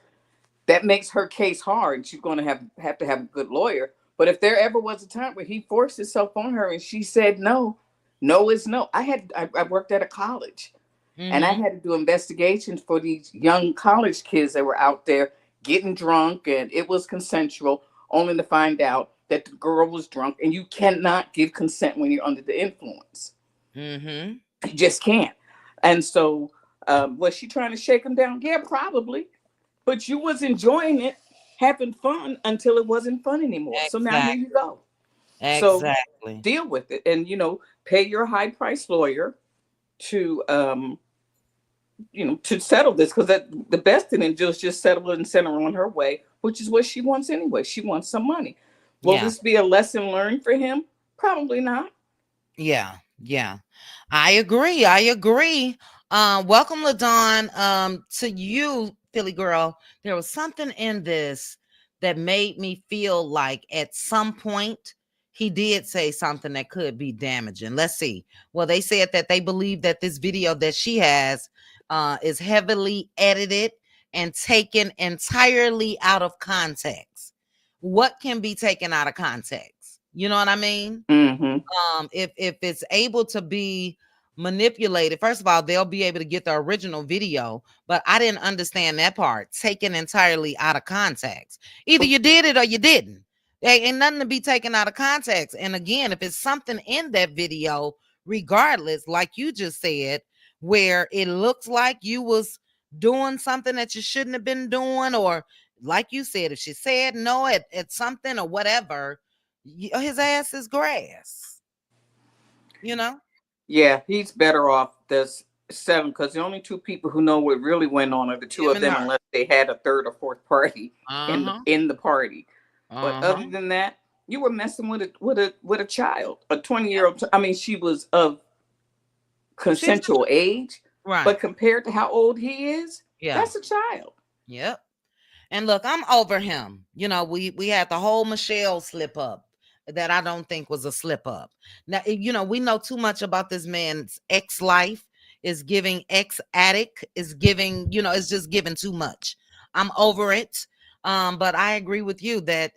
Speaker 3: that makes her case hard. She's going to have to have a good lawyer. But if there ever was a time where he forced himself on her and she said no, no is no. I worked at a college, and I had to do investigations for these young college kids that were out there getting drunk, and it was consensual, only to find out that the girl was drunk, and you cannot give consent when you're under the influence. You just can't. And so was she trying to shake him down? Yeah, probably. But you was enjoying it, having fun until it wasn't fun anymore.
Speaker 2: Exactly.
Speaker 3: So now here you go. So
Speaker 2: Exactly.
Speaker 3: deal with it, and pay your high price lawyer to to settle this, because the best thing to do is just settle it and send her on her way, which is what she wants anyway. She wants some money. Will
Speaker 2: Yeah.
Speaker 3: this be a lesson learned for him? Probably not.
Speaker 2: Yeah. Yeah. I agree. I agree. Welcome, LaDon. To you, Philly girl. There was something in this that made me feel like at some point he did say something that could be damaging. Let's see. Well, they said that they believe that this video that she has is heavily edited and taken entirely out of context. What can be taken out of context? You know what I mean?
Speaker 3: Mm-hmm.
Speaker 2: If it's able to be manipulated, first of all, they'll be able to get the original video, but I didn't understand that part, taken entirely out of context. Either you did it or you didn't. There ain't nothing to be taken out of context. And again, if it's something in that video, regardless, like you just said, where it looks like you was doing something that you shouldn't have been doing, or like you said, if she said no at something or whatever, his ass is grass. You know?
Speaker 3: Yeah, he's better off this seven, because the only two people who know what really went on are the two
Speaker 2: Him
Speaker 3: of
Speaker 2: and
Speaker 3: them,
Speaker 2: her.
Speaker 3: unless they had a third or fourth party in the
Speaker 2: Uh-huh.
Speaker 3: in the party. But
Speaker 2: Uh-huh.
Speaker 3: other than that, you were messing with a child, a 20-year-old
Speaker 2: Yeah.
Speaker 3: year old. I mean, she was of
Speaker 2: She's
Speaker 3: consensual age,
Speaker 2: right.
Speaker 3: but compared to how old he is,
Speaker 2: Yeah.
Speaker 3: that's a child.
Speaker 2: Yep. And look, I'm over him. You know, we had the whole Michelle slip up that I don't think was a slip up. Now, we know too much about this man's ex life, is giving ex addict, is giving, it's just giving too much. I'm over it. But I agree with you that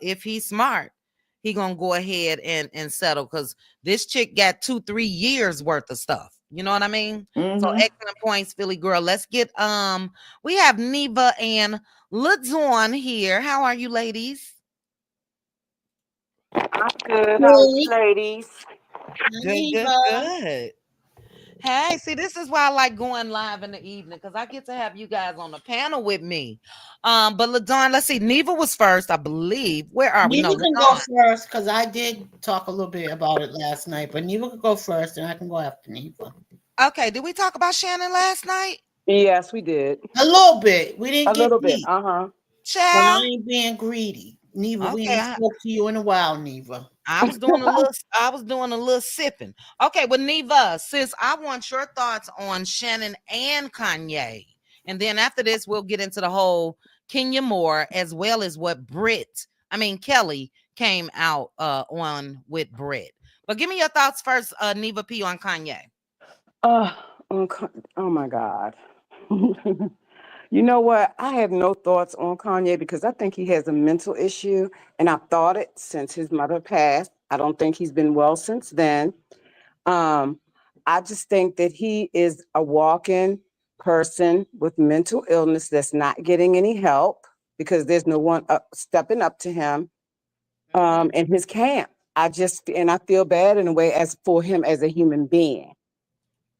Speaker 2: if he's smart, he gonna go ahead and settle, because this chick got 2-3 years worth of stuff. You know what I mean? So
Speaker 3: Mm-hmm.
Speaker 2: excellent points, Philly girl. Let's get we have Neva and LaDawn here. How are you, ladies?
Speaker 4: I'm good. How are you
Speaker 1: Hey,
Speaker 4: ladies?
Speaker 2: Good, good,
Speaker 1: Neva.
Speaker 2: good. Hey, see, this is why I like going live in the evening, because I get to have you guys on the panel with me. But LaDawn, let's see, Neva was first, I believe. Where are we? No,
Speaker 1: Neva can go
Speaker 2: LaDawn.
Speaker 1: first because I did talk a little bit about it last night, but Neva can go first and I can go after Neva.
Speaker 2: Okay, did we talk about Shannon last night?
Speaker 4: Yes, we did.
Speaker 1: A little bit. We
Speaker 4: A
Speaker 1: didn't get
Speaker 4: little bit.
Speaker 1: deep.
Speaker 4: Uh-huh.
Speaker 1: Well, I
Speaker 2: Child.
Speaker 1: ain't being greedy. Neva, we
Speaker 2: Okay,
Speaker 1: ain't spoke to you in a while, Neva.
Speaker 2: I was doing a little sipping. Okay, well, Neva, sis, I want your thoughts on Shannon and Kanye. And then after this, we'll get into the whole Kenya Moore, as well as what Kelly came out on with Britt. But give me your thoughts first, Neva P, on Kanye.
Speaker 4: Uh, oh my God. You know what? I have no thoughts on Kanye because I think he has a mental issue, and I've thought it since his mother passed. I don't think he's been well since then. Um, I just think that he is a walk-in person with mental illness that's not getting any help because there's no one stepping up to him
Speaker 2: Mm-hmm.
Speaker 4: in his camp. I feel bad in a way as for him as a human being.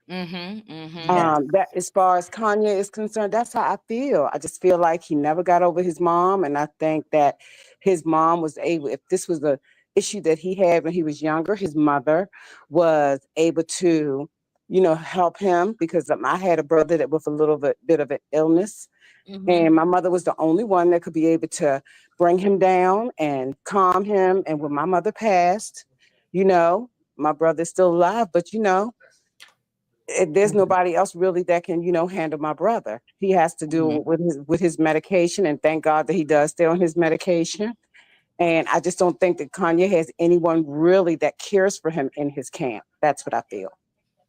Speaker 2: Mm-hmm. Mm-hmm.
Speaker 4: That as far as Kanye is concerned, that's how I feel. I just feel like he never got over his mom, and I think that his mom was able. If this was a issue that he had when he was younger, his mother was able to, help him because I had a brother that with a little bit of an illness,
Speaker 2: Mm-hmm.
Speaker 4: and my mother was the only one that could be able to bring him down and calm him. And when my mother passed, you know, my brother's still alive, but there's nobody else really that can, handle my brother. He has to do
Speaker 2: Mm-hmm.
Speaker 4: it with his medication, and thank God that he does stay on his medication. And I just don't think that Kanye has anyone really that cares for him in his camp. That's what I feel.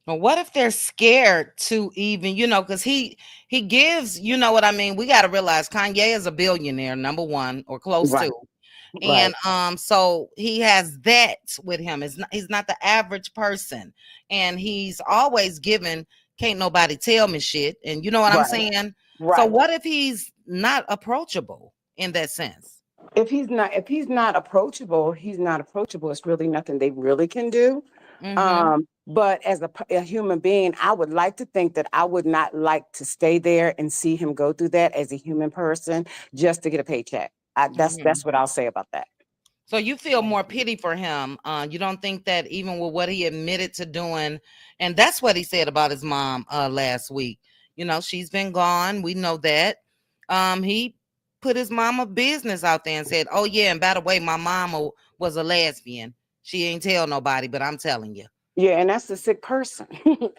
Speaker 2: Well, what if they're scared to even, because he gives, you know what I mean? We got to realize Kanye is a billionaire, number one, or close
Speaker 4: Right,
Speaker 2: to. And
Speaker 4: right,
Speaker 2: so he has that with him. He's not the average person. And he's always given, can't nobody tell me shit. And you know what I'm
Speaker 4: right,
Speaker 2: saying? So
Speaker 4: right.
Speaker 2: what if he's not approachable in that sense?
Speaker 4: If he's not approachable, he's not approachable. It's really nothing they really can do.
Speaker 2: Mm-hmm.
Speaker 4: But as a human being, I would like to think that I would not like to stay there and see him go through that as a human person just to get a paycheck. That's
Speaker 2: Mm-hmm.
Speaker 4: what I'll say about that.
Speaker 2: So you feel more pity for him. You don't think that even with what he admitted to doing, and that's what he said about his mom last week. You know, she's been gone. We know that. He put his mama business out there and said, "Oh yeah, and by the way, my mama was a lesbian. She ain't tell nobody, but I'm telling you."
Speaker 4: Yeah, and that's a sick person.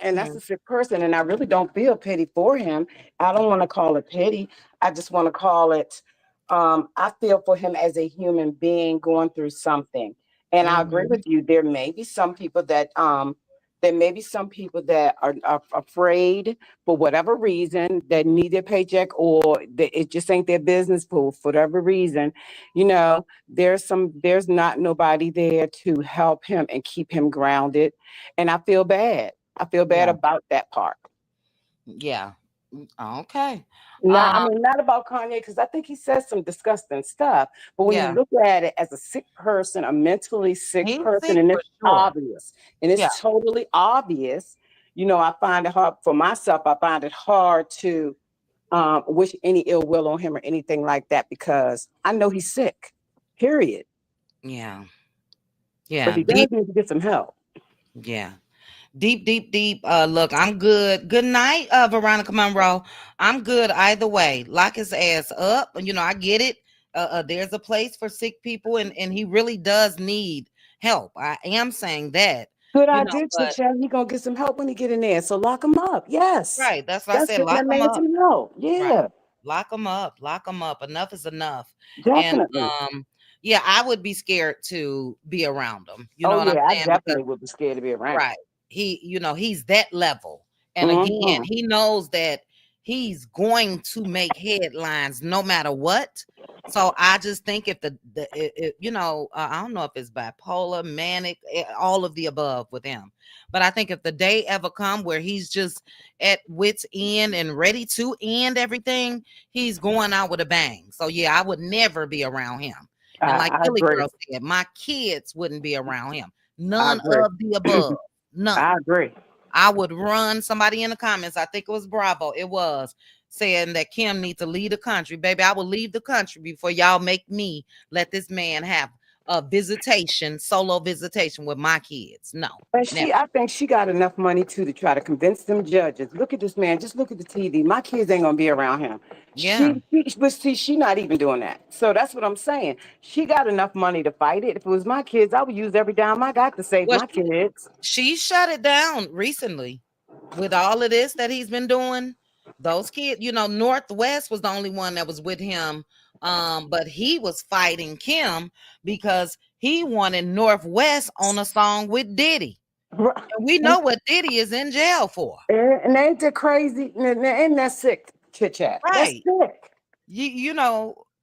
Speaker 4: And that's
Speaker 2: Mhm.
Speaker 4: a sick person. And I really don't feel pity for him. I don't want to call it pity. I just want to call it, I feel for him as a human being going through something. And I agree with
Speaker 2: Mhm.
Speaker 4: you. There may be some people that are afraid for whatever reason that need their paycheck or it just ain't their business for whatever reason. You know, there's not nobody there to help him and keep him grounded, and I feel bad. I feel bad
Speaker 2: Yeah.
Speaker 4: about that part.
Speaker 2: Yeah. Okay.
Speaker 4: Not, I
Speaker 2: Um.
Speaker 4: mean, not about Kanye because I think he says some disgusting stuff. But when you
Speaker 2: Yeah.
Speaker 4: look at it as a sick person, a mentally sick
Speaker 2: He's
Speaker 4: person,
Speaker 2: sick
Speaker 4: and
Speaker 2: for
Speaker 4: it's
Speaker 2: sure.
Speaker 4: obvious, and
Speaker 2: Yeah.
Speaker 4: it's totally obvious, I find it hard for myself. I find it hard to wish any ill will on him or anything like that because I know he's sick. Period.
Speaker 2: Yeah.
Speaker 4: But
Speaker 2: Yeah.
Speaker 4: he does
Speaker 2: Deep.
Speaker 4: need to get some help.
Speaker 2: Yeah. Deep, deep, deep. Look, I'm good. Good night, Veronica Monroe. I'm good either way. Lock his ass up. You know, I get it. There's a place for sick people, and he really does need help. I am saying that.
Speaker 4: Good
Speaker 2: You know,
Speaker 4: idea, Chit
Speaker 2: but
Speaker 4: Chat. He gonna get some help when he get in there. So lock him up. Yes.
Speaker 2: right, that's what I
Speaker 4: That's
Speaker 2: said.
Speaker 4: giving
Speaker 2: Lock
Speaker 4: that
Speaker 2: him
Speaker 4: man
Speaker 2: up.
Speaker 4: some help.
Speaker 2: Right.
Speaker 4: Yeah,
Speaker 2: Lock them up. Lock them up. Enough is enough. And
Speaker 4: definitely.
Speaker 2: yeah, I would be scared to be around him. You know
Speaker 4: Oh
Speaker 2: what I'm
Speaker 4: yeah, I
Speaker 2: saying? Because
Speaker 4: definitely would be scared to be around.
Speaker 2: right. He's that level. And again,
Speaker 4: Mm-hmm.
Speaker 2: he knows that he's going to make headlines no matter what. So I just think if I don't know if it's bipolar, manic, all of the above with him. But I think if the day ever come where he's just at wit's end and ready to end everything, he's going out with a bang. So yeah, I would never be around him. And like
Speaker 4: I
Speaker 2: Billy
Speaker 4: agree.
Speaker 2: Girl said, my kids wouldn't be around him.
Speaker 4: I
Speaker 2: None
Speaker 4: agree.
Speaker 2: of the above. None.
Speaker 4: I agree.
Speaker 2: I would run somebody in the comments. I think it was Bravo. It was saying that Kim needs to leave the country. Baby, I will leave the country before y'all make me let this man have a visitation, solo visitation with my kids. No,
Speaker 4: And
Speaker 2: never.
Speaker 4: I think she got enough money too to try to convince them judges. Look at this man. Just look at the TV. My kids ain't gonna be around him.
Speaker 2: Yeah.
Speaker 4: But see, she not even doing that. So that's what I'm saying. She got enough money to fight it. If it was my kids, I would use every dime I got to save
Speaker 2: Well,
Speaker 4: my kids.
Speaker 2: she shut it down recently with all of this that he's been doing. Those kids, Northwest was the only one that was with him. But he was fighting Kim because he wanted Northwest on a song with Diddy. And we know what Diddy is in jail for.
Speaker 4: And ain't that crazy? Ain't that sick, Chit Chat? That's
Speaker 2: Right.
Speaker 4: sick.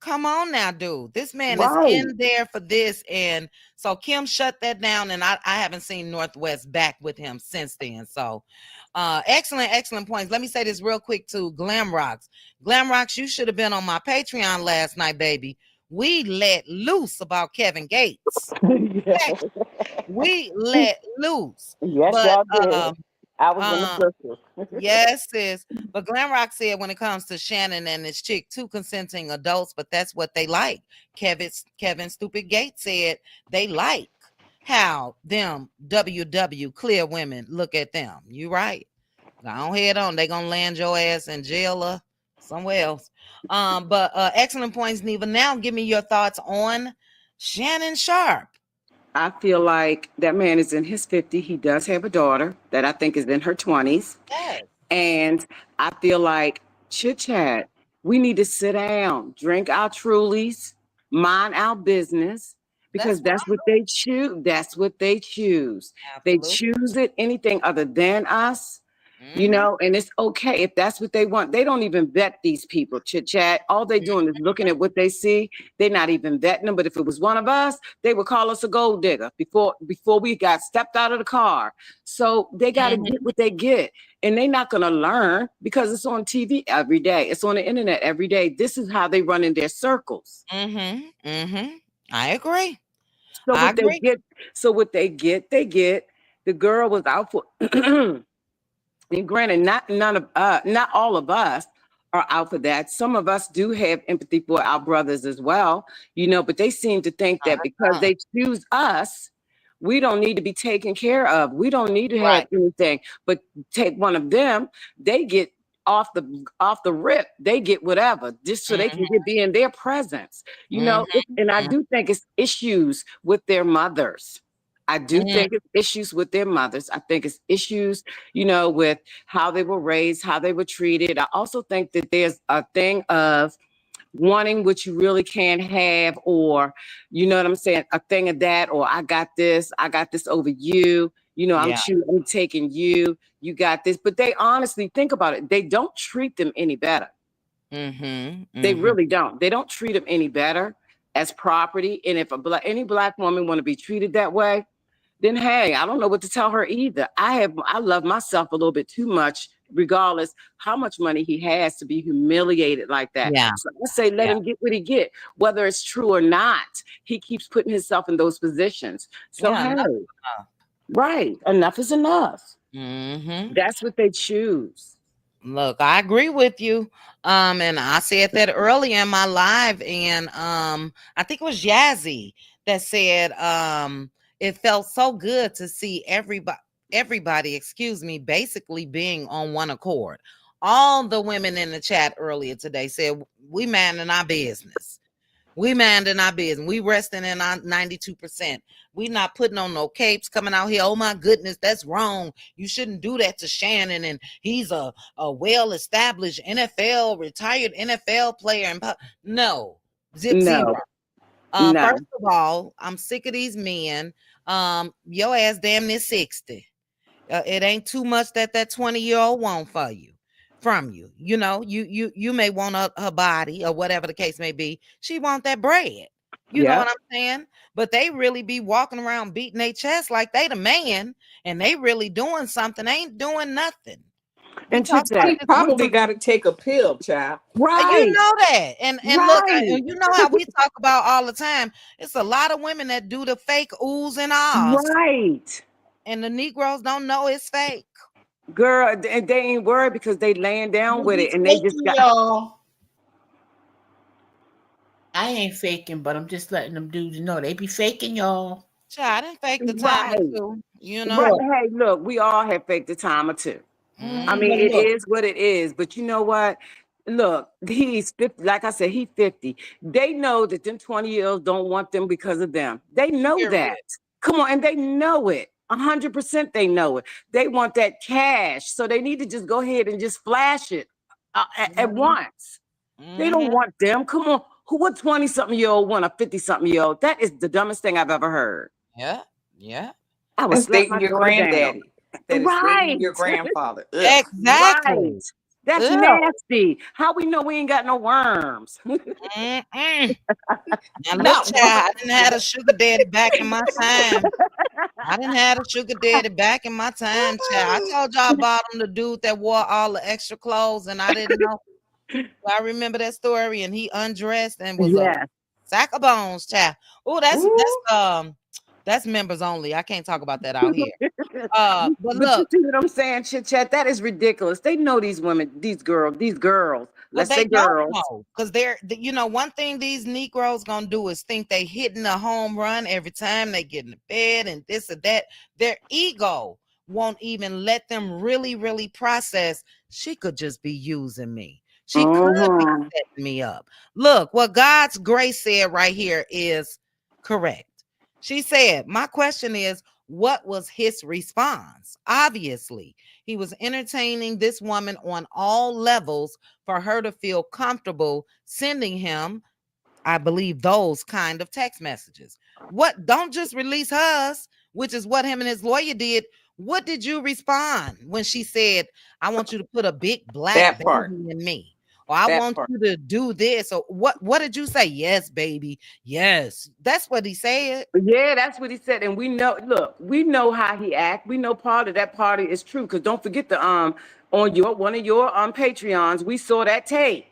Speaker 2: Come on now, dude. This man is
Speaker 4: Right.
Speaker 2: in there for this. And so Kim shut that down. And I haven't seen Northwest back with him since then. So excellent, excellent points. Let me say this real quick to Glam Rocks. Glam Rocks, you should have been on my Patreon last night, baby. We let loose about Kevin Gates. Okay?
Speaker 4: Yeah.
Speaker 2: We let loose.
Speaker 4: Yes,
Speaker 2: But
Speaker 4: y'all did. I was in the
Speaker 2: uh
Speaker 4: circle.
Speaker 2: yes, sis. But Glamrock said when it comes to Shannon and his chick, two consenting adults, but that's what they like. Kevin Stupid Gates said they like how them WW clear women look at them. You right. Go on head on. They gonna land your ass in jail or somewhere else. But excellent points, Neva. Now give me your thoughts on Shannon Sharpe.
Speaker 4: I feel like that man is in his 50s. He does have a daughter that I think is in her 20s.
Speaker 2: Yes,
Speaker 4: And I feel like chit chat, we need to sit down, drink our Trulies, mind our business,
Speaker 2: that's
Speaker 4: because
Speaker 2: what
Speaker 4: that's what they choose. That's what they choose. They
Speaker 2: absolutely.
Speaker 4: choose it, anything other than us.
Speaker 2: Mm-hmm.
Speaker 4: And it's okay if that's what they want. They don't even vet these people, chit chat. All they doing is looking at what they see. They're not even vetting them. But if it was one of us, they would call us a gold digger before we got stepped out of the car. So they got to
Speaker 2: Mm-hmm.
Speaker 4: get what they get. And they're not going to learn because it's on TV every day. It's on the internet every day. This is how they run in their circles.
Speaker 2: Mm-hmm. Mm-hmm. I agree.
Speaker 4: So
Speaker 2: I
Speaker 4: what they
Speaker 2: agree.
Speaker 4: get, they get. The girl was out for and granted, not all of us are out for that. Some of us do have empathy for our brothers as well, but they seem to think that because
Speaker 2: Uh-huh.
Speaker 4: they choose us, we don't need to be taken care of. We don't need to have
Speaker 2: Right.
Speaker 4: anything. But take one of them, they get off the rip. They get whatever just so they
Speaker 2: Mhm,
Speaker 4: can be in their presence.
Speaker 2: mhm,
Speaker 4: And I
Speaker 2: mhm,
Speaker 4: do think it's issues with their mothers. I do
Speaker 2: mhm.
Speaker 4: think it's issues with their mothers. I think it's issues, with how they were raised, how they were treated. I also think that there's a thing of wanting what you really can't have, or you know what I'm saying, a thing of that, or I got this over you.
Speaker 2: Yeah.
Speaker 4: I'm taking you. You got this. But they honestly think about it. They don't treat them any better.
Speaker 2: Mhm,
Speaker 4: They
Speaker 2: mhm.
Speaker 4: really don't. They don't treat them any better as property. And if any black woman want to be treated that way, then hey, I don't know what to tell her either. I love myself a little bit too much, regardless how much money he has, to be humiliated like that.
Speaker 2: Yeah,
Speaker 4: So I say let
Speaker 2: yeah,
Speaker 4: him get what he get, whether it's true or not. He keeps putting himself in those positions. So
Speaker 2: yeah,
Speaker 4: hey,
Speaker 2: enough enough.
Speaker 4: right, enough is enough.
Speaker 2: Mhm.
Speaker 4: That's what they choose.
Speaker 2: Look, I agree with you. And I said that earlier in my live, and I think it was Yazzie that said, it felt so good to see everybody, excuse me, basically being on one accord. All the women in the chat earlier today said we man in our business. We minding our business. We resting in our 92%. We not putting on no capes coming out here. Oh my goodness, that's wrong. You shouldn't do that to Shannon. And he's a well-established NFL, retired NFL player. And no, zip zero.
Speaker 4: No, no,
Speaker 2: First of all, I'm sick of these men. Your ass damn near 60. It ain't too much that 20-year-old want from you. You may want her body or whatever the case may be. She want that bread. You know
Speaker 4: yeah.
Speaker 2: what I'm saying? But they really be walking around beating their chest like they the man, and they really doing something. They ain't doing nothing. We
Speaker 4: And
Speaker 2: talk
Speaker 4: to
Speaker 2: about
Speaker 3: He
Speaker 4: that,
Speaker 2: this.
Speaker 3: probably got to take a pill, child.
Speaker 2: You
Speaker 4: right,
Speaker 2: know that, and look,
Speaker 4: right,
Speaker 2: and you know how we talk about all the time. It's a lot of women that do the fake oohs and ahs,
Speaker 4: right.
Speaker 2: and the Negroes don't know it's fake.
Speaker 4: Girl, they ain't worried because they laying down
Speaker 5: They
Speaker 4: with
Speaker 5: be
Speaker 4: it, and they just
Speaker 5: faking,
Speaker 4: got
Speaker 5: y'all. I ain't faking, but I'm just letting them dudes know they be faking, y'all.
Speaker 2: Child, I didn't fake the time or
Speaker 4: right.
Speaker 2: two, you
Speaker 4: Right.
Speaker 2: know?
Speaker 5: Look,
Speaker 4: Hey, look, we all have faked a time or two. I
Speaker 2: Mhm.
Speaker 4: mean,
Speaker 5: but
Speaker 4: it
Speaker 5: look,
Speaker 4: is what it is. But you know what? Look, he's 50. Like I said, he's 50. They know that them 20-year-olds don't want them because of them. They know that.
Speaker 2: Period.
Speaker 4: Come on, and they know it. 100% they know it. They want that cash. So they need to just go ahead and just flash it at
Speaker 2: Mhm.
Speaker 4: once. They don't
Speaker 2: Mhm.
Speaker 4: want them. Come on. What 20-something-year-old want a 50-something-year-old? That is the dumbest thing I've ever heard.
Speaker 2: Yeah. Yeah.
Speaker 4: I would
Speaker 3: That's
Speaker 4: slap
Speaker 3: dating
Speaker 4: my
Speaker 3: your
Speaker 4: daughter down.
Speaker 3: granddaddy. That is dating
Speaker 4: Right.
Speaker 3: your grandfather. Ugh.
Speaker 4: Right.
Speaker 2: Exactly.
Speaker 4: That's
Speaker 2: Ew.
Speaker 4: nasty. How we know we ain't got no worms?
Speaker 2: Mm-mm. Now look,
Speaker 3: Not
Speaker 2: child, I didn't have a
Speaker 3: once.
Speaker 2: sugar daddy back in my time. I didn't have a sugar daddy back in my time, child. I told y'all about him, the dude that wore all the extra clothes, and I didn't know. I remember that story, and he undressed and was a
Speaker 4: Yes.
Speaker 2: sack of bones, child. Oh,
Speaker 3: Ooh.
Speaker 2: that's members only. I can't talk about that out here. But
Speaker 4: But you
Speaker 2: look,
Speaker 4: see what I'm saying, chit chat? That is ridiculous. They know these women, these girls.
Speaker 2: but
Speaker 4: Let's
Speaker 2: they
Speaker 4: say
Speaker 2: don't
Speaker 4: girls.
Speaker 2: know because one thing these Negroes gonna do is think they hitting a home run every time they get in the bed and this or that. Their ego won't even let them really, really process. She could just be using me. She could be
Speaker 4: Uh-huh.
Speaker 2: setting me up. Look, what God's grace said right here is correct. She said, my question is, what was his response? Obviously, he was entertaining this woman on all levels for her to feel comfortable sending him, I believe, those kind of text messages. What, don't just release hers, which is what him and his lawyer did. What did you respond when she said, I want you to put a big black
Speaker 3: That part.
Speaker 2: baby in me? Or I
Speaker 3: That
Speaker 2: want
Speaker 3: part.
Speaker 2: you to do this. Or what did you say? Yes, baby. Yes. That's what he said.
Speaker 4: Yeah, that's what he said. And we know, look, we know how he act. We know part of that party is true. Cause don't forget the on your one of your Patreons, we saw that tape.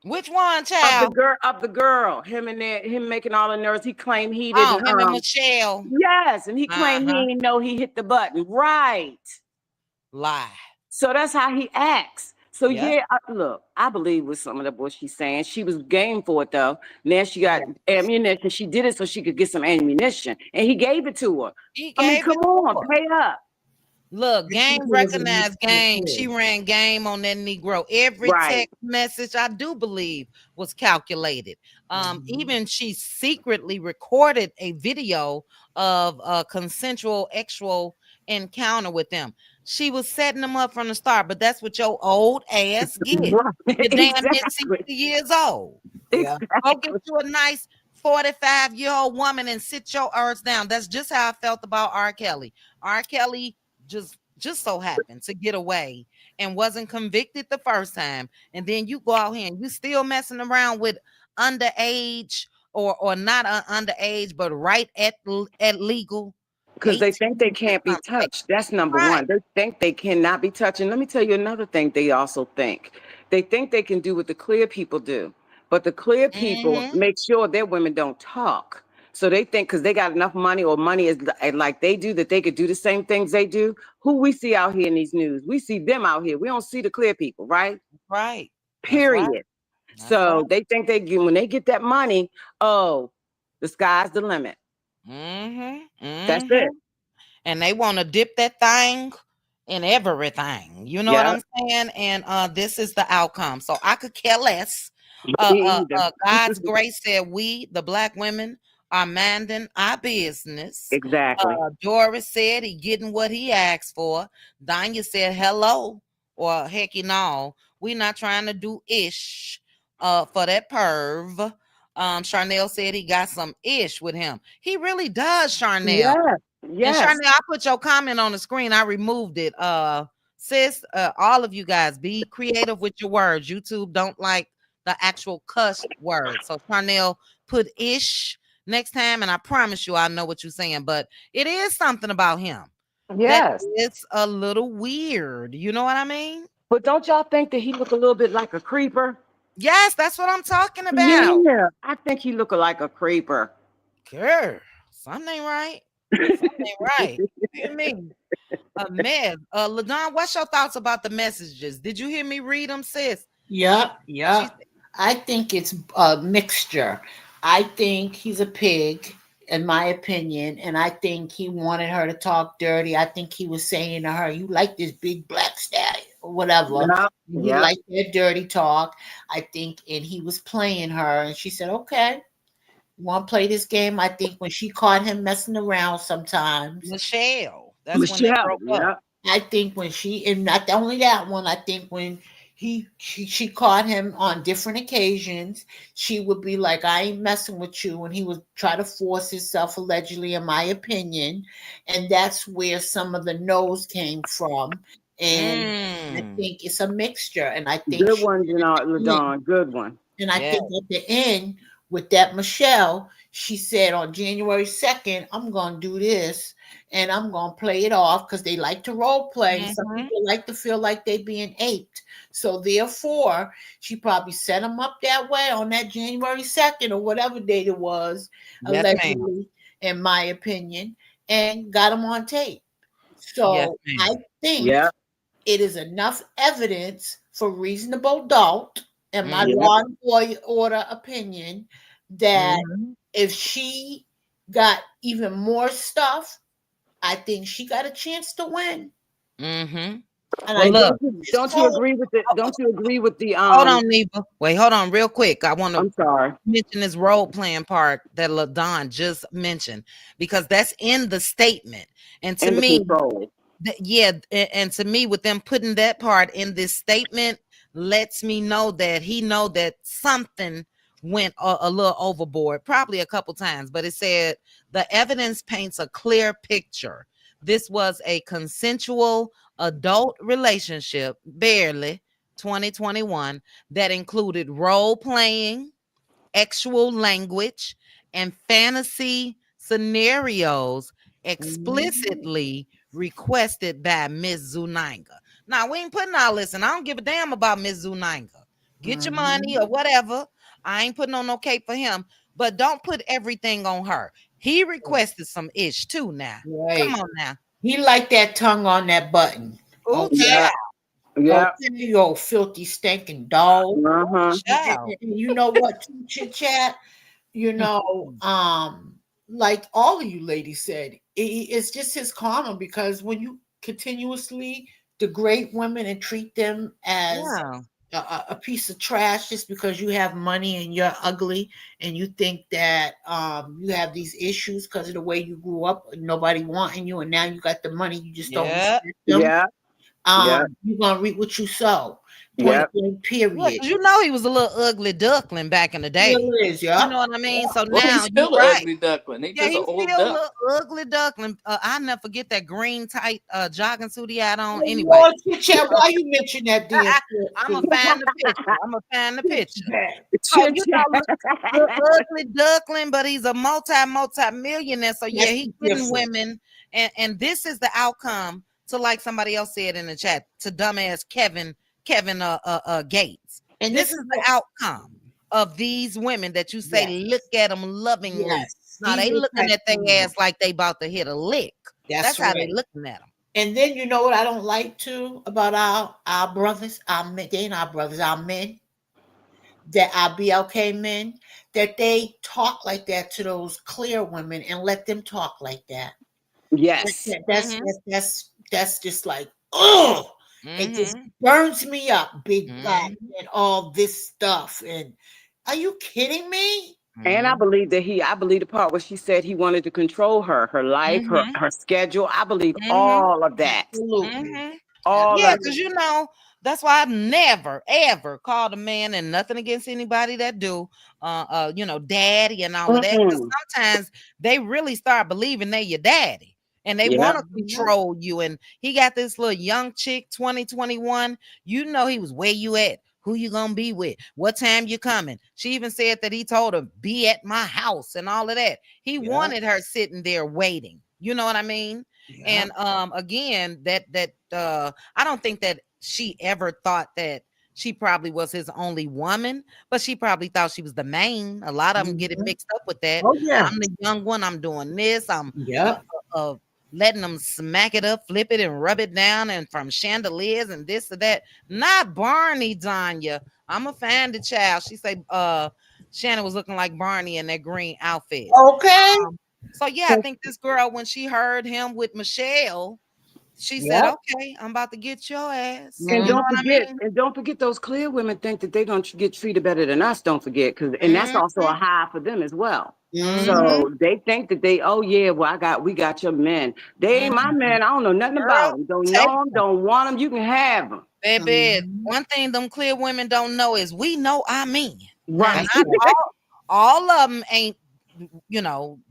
Speaker 2: Which one,
Speaker 4: Of the
Speaker 2: child?
Speaker 4: girl, him making all the nerves. He claimed he
Speaker 2: Oh,
Speaker 4: didn't.
Speaker 2: him and Michelle.
Speaker 4: Yes, and he claimed
Speaker 2: Uh-huh.
Speaker 4: he didn't know he hit the button. Right.
Speaker 2: Lie.
Speaker 4: So that's how he acts. So
Speaker 2: Yep.
Speaker 4: yeah, look, I believe with some of the what she's saying. She was game for it though. Now she got
Speaker 2: Yes.
Speaker 4: ammunition. She did it so she could get some ammunition, and he gave it to her.
Speaker 2: He
Speaker 4: I mean,
Speaker 2: gave
Speaker 4: come
Speaker 2: it to
Speaker 4: on,
Speaker 2: her.
Speaker 4: pay up.
Speaker 2: Look,
Speaker 5: I think
Speaker 2: game
Speaker 5: it was a
Speaker 2: recognized
Speaker 5: mixture
Speaker 2: game. She
Speaker 5: too.
Speaker 2: ran game on that Negro. Every
Speaker 4: Right.
Speaker 2: text message, I do believe, was calculated.
Speaker 5: Mhm.
Speaker 2: Even she secretly recorded a video of a consensual actual encounter with them. She was setting them up from the start, but that's what your old ass get.
Speaker 4: Right.
Speaker 2: You're damn near 60
Speaker 4: Exactly.
Speaker 2: years old.
Speaker 5: Yeah.
Speaker 2: Go get
Speaker 4: Exactly.
Speaker 2: you a nice 45-year-old woman and sit your earth down. That's just how I felt about R. Kelly. R. Kelly just so happened to get away and wasn't convicted the first time. And then you go out here and you still messing around with underage or not underage, but right at legal
Speaker 4: Because they
Speaker 2: 18
Speaker 4: think they
Speaker 2: is
Speaker 4: can't be
Speaker 2: something.
Speaker 4: touched. That's number
Speaker 2: Right.
Speaker 4: one. They think they cannot be touched. And let me tell you another thing they also think. They think they can do what the clear people do. But the clear people
Speaker 2: Mm-hmm.
Speaker 4: make sure their women don't talk. So they think because they got enough money or money is like they do that they could do the same things they do. Who we see out here in these news, we see them out here. We don't see the clear people, right?
Speaker 2: Right. That's right.
Speaker 4: Period.
Speaker 2: That's right.
Speaker 4: So they think when they get that money, oh, the sky's the limit.
Speaker 2: Mm-hmm.
Speaker 4: That's
Speaker 2: Mm-hmm.
Speaker 4: it.
Speaker 2: And they want to dip that thing in everything. You know what
Speaker 4: Yeah.
Speaker 2: I'm saying? And this is the outcome. So I could care less.
Speaker 4: Me either.
Speaker 2: God's grace said we, the black women, are minding our business.
Speaker 4: Exactly.
Speaker 2: Doris said he getting what he asked for. Danya said hello, or hecky no. We not trying to do ish for that perv. Charnel said he got some ish with him. He really does, Charnel.
Speaker 4: Yes.
Speaker 2: And
Speaker 4: Yes.
Speaker 2: Charnel, I put your comment on the screen. I removed it. Sis, all of you guys, be creative with your words. YouTube don't like the actual cuss words. So Charnel, put ish next time, and I promise you I know what you're saying. But it is something about him that
Speaker 4: Yes.
Speaker 2: it's a little weird. You know what I mean?
Speaker 4: But don't y'all think that he look a little bit like a creeper?
Speaker 2: Yes, that's what I'm talking about.
Speaker 4: Yeah. I think he look like a creeper.
Speaker 2: Girl, something ain't right. Something ain't right. You hear me? A mess. LaDon, what's your thoughts about the messages? Did you hear me read them, sis?
Speaker 5: Yep.
Speaker 2: She
Speaker 5: Yep. I think it's a mixture. I think he's a pig, in my opinion, and I think he wanted her to talk dirty. I think he was saying to her, "You like this big black stallion or whatever."
Speaker 4: Yeah.
Speaker 5: He
Speaker 4: Yeah.
Speaker 5: liked that dirty talk. I think, and he was playing her, and she said, "Okay, you want to play this game?" I think when she caught him messing around sometimes,
Speaker 2: Michelle. That's when they
Speaker 4: Michelle.
Speaker 2: broke up.
Speaker 4: Yeah.
Speaker 5: I think when she, and not only that one, I think when she caught him on different occasions, she would be like, "I ain't messing with you," and he would try to force himself, allegedly, in my opinion, and that's where some of the no's came from. And I
Speaker 2: Mm.
Speaker 5: think it's a mixture, and I think
Speaker 4: Good
Speaker 5: she
Speaker 4: one, you know, Ladon. Good one.
Speaker 5: and I
Speaker 2: Yeah.
Speaker 5: think at the end, with that Michelle, she said on January 2nd, I'm going to do this and I'm going to play it off because they like to role play. And some
Speaker 2: Mm-hmm.
Speaker 5: people like to feel like they being aped. So therefore, she probably set them up that way on that January 2nd or whatever date it was,
Speaker 2: Yes, ma'am.
Speaker 5: allegedly, in my opinion, and got them on tape.
Speaker 2: Yes,
Speaker 5: So I
Speaker 2: ma'am.
Speaker 5: think
Speaker 4: Yeah.
Speaker 5: it is enough evidence for reasonable doubt, in my
Speaker 2: Mm-hmm.
Speaker 4: Yeah.
Speaker 5: law and order opinion, that
Speaker 2: Mm-hmm.
Speaker 5: if she got even more stuff, I think she got a chance to win.
Speaker 2: Mm-hmm.
Speaker 5: And
Speaker 2: Well,
Speaker 5: I
Speaker 4: And
Speaker 2: look.
Speaker 5: think
Speaker 4: don't
Speaker 5: this
Speaker 4: don't you
Speaker 5: whole
Speaker 4: agree with the
Speaker 2: ho-
Speaker 4: don't you agree with the
Speaker 2: Hold on, Neva. Wait, hold on, real quick. I want to
Speaker 4: I'm sorry,
Speaker 2: mention this role playing part that LaDon just mentioned because that's in the statement. And to
Speaker 4: and the
Speaker 2: me,
Speaker 4: control.
Speaker 2: yeah, and to me, with them putting that part in this statement, lets me know that he know that something went a little overboard, probably a couple times. But it said the evidence paints a clear picture. This was a consensual adult relationship, barely 2021, that included role playing, actual language, and fantasy scenarios
Speaker 5: Mhm.
Speaker 2: explicitly requested by Miss Zunanga. Now, we ain't putting all this, and I don't give a damn about Miss Zunanga. Get your money or
Speaker 5: Mhm.
Speaker 2: whatever. I ain't putting on no cape for him, but don't put everything on her. He requested some ish too now. Come
Speaker 5: Right.
Speaker 2: on now.
Speaker 5: He liked that tongue on that button.
Speaker 2: Ooh,
Speaker 5: Okay.
Speaker 4: Yeah.
Speaker 2: child.
Speaker 4: Yeah.
Speaker 5: Okay, you old filthy stinking dog.
Speaker 4: Uh-huh.
Speaker 2: Child.
Speaker 5: And you know what, too, chit chat? You know, like all of you ladies said, it's just his karma because when you continuously degrade women and treat them as
Speaker 2: Yeah.
Speaker 5: a piece of trash just because you have money and you're ugly and you think that you have these issues because of the way you grew up, nobody wanting you, and now you got the money, you just don't
Speaker 2: Yeah.
Speaker 5: respect them.
Speaker 4: Yeah. Yeah.
Speaker 5: You're gonna reap what you sow. Point
Speaker 4: Yeah.
Speaker 5: blank,
Speaker 2: Yeah,
Speaker 5: period.
Speaker 2: because you know he was a little ugly duckling back in the day.
Speaker 5: Still is,
Speaker 2: You
Speaker 5: yeah.
Speaker 2: know what I mean? So
Speaker 3: Well,
Speaker 2: now
Speaker 3: he's
Speaker 2: you're
Speaker 3: still an
Speaker 2: right.
Speaker 3: ugly duckling. He's
Speaker 2: Yeah,
Speaker 3: just an
Speaker 2: he's
Speaker 3: old
Speaker 2: still a
Speaker 3: duck.
Speaker 2: little ugly duckling. I'll never forget that green tight jogging suit he had on.
Speaker 5: Oh,
Speaker 2: Anyway,
Speaker 5: Lord, chit chat, why you mention that damn
Speaker 2: I'm gonna
Speaker 5: shit?
Speaker 2: find the picture. I'm gonna find the picture. So
Speaker 4: Chit
Speaker 2: you
Speaker 4: chat.
Speaker 2: know, little ugly duckling, but he's a multi millionaire. So yeah,
Speaker 5: That's
Speaker 2: he
Speaker 5: the
Speaker 2: getting
Speaker 5: difference.
Speaker 2: women, and this is the outcome to, like somebody else said in the chat, to dumbass Kevin Gates.
Speaker 5: And
Speaker 2: This
Speaker 5: this
Speaker 2: is
Speaker 5: is
Speaker 2: the
Speaker 5: what,
Speaker 2: outcome of these women that you say
Speaker 5: yes,
Speaker 2: look at them lovingly.
Speaker 5: yes.
Speaker 2: Now
Speaker 5: These
Speaker 2: they
Speaker 5: are the
Speaker 2: looking
Speaker 5: type
Speaker 2: at
Speaker 5: of
Speaker 2: their
Speaker 5: women.
Speaker 2: ass like they about to hit a lick.
Speaker 5: That's
Speaker 2: That's how they
Speaker 5: right.
Speaker 2: looking at them.
Speaker 5: And then you know what I don't like too about our brothers, our men, they ain't our brothers, our men, that our BLK men, that they talk like that to those clear women and let them talk like that. That-
Speaker 4: Yes.
Speaker 5: that- That's
Speaker 2: Mm-hmm.
Speaker 5: that's that's that's just like, oh, it just
Speaker 2: Mm-hmm.
Speaker 5: burns me up, big back
Speaker 2: Mm-hmm.
Speaker 5: and all this stuff. And are you kidding me?
Speaker 4: And I
Speaker 2: Mm-hmm.
Speaker 4: believe I believe the part where she said he wanted to control her life,
Speaker 2: Mm-hmm.
Speaker 4: her schedule. I believe
Speaker 2: Mm-hmm.
Speaker 4: all of that.
Speaker 5: Absolutely.
Speaker 2: Mm-hmm.
Speaker 4: All
Speaker 2: Yeah,
Speaker 4: of
Speaker 2: because
Speaker 4: it.
Speaker 5: Absolutely.
Speaker 2: you know, that's why I've never ever called a man, and nothing against anybody that do, daddy and all of that. Because
Speaker 4: Mm-mm.
Speaker 2: sometimes they really start believing they your daddy and they
Speaker 4: Yeah.
Speaker 2: want to
Speaker 5: Mhm.
Speaker 2: control you. And he got this little young chick, 2021. You know, he was where you at, who you gonna be with, what time you coming. She even said that he told her be at my house and all of that. He
Speaker 5: Yeah.
Speaker 2: wanted her sitting there waiting. You know what I mean?
Speaker 5: Yeah.
Speaker 2: And again, that I don't think that she ever thought that she probably was his only woman, but she probably thought she was the main. A lot of them get it
Speaker 5: Mhm.
Speaker 2: mixed up with that.
Speaker 5: Oh yeah.
Speaker 2: I'm the young one. I'm doing this. I'm uh,
Speaker 5: Yep.
Speaker 2: letting them smack it up, flip it, and rub it down, and from chandeliers and this or that. Not Barney, Danya. I'm a fan the child. She say, Shannon was looking like Barney in that green outfit.
Speaker 5: Okay.
Speaker 2: So yeah, I think this girl, when she heard him with Michelle, she said,
Speaker 5: Yep.
Speaker 2: "Okay, I'm about to get your ass."
Speaker 4: And
Speaker 2: You know
Speaker 5: Mhm.
Speaker 2: what I mean?
Speaker 4: don't forget those clear women think that they don't get treated better than us. Don't forget, and that's also a
Speaker 2: Mhm,
Speaker 4: high for them as well.
Speaker 5: Mhm.
Speaker 2: mhm,
Speaker 4: So they think that oh yeah, well we got your men. They ain't my
Speaker 2: mhm.
Speaker 4: man. I don't know nothing about
Speaker 2: Girl,
Speaker 4: them. Don't
Speaker 2: take
Speaker 4: know them.
Speaker 2: 'em,
Speaker 4: Don't want them. You can have them.
Speaker 2: baby.
Speaker 5: Mhm.
Speaker 2: One thing them clear women don't know is we know our men. Now,
Speaker 4: Right.
Speaker 5: That's
Speaker 2: not
Speaker 5: right.
Speaker 2: all of them ain't,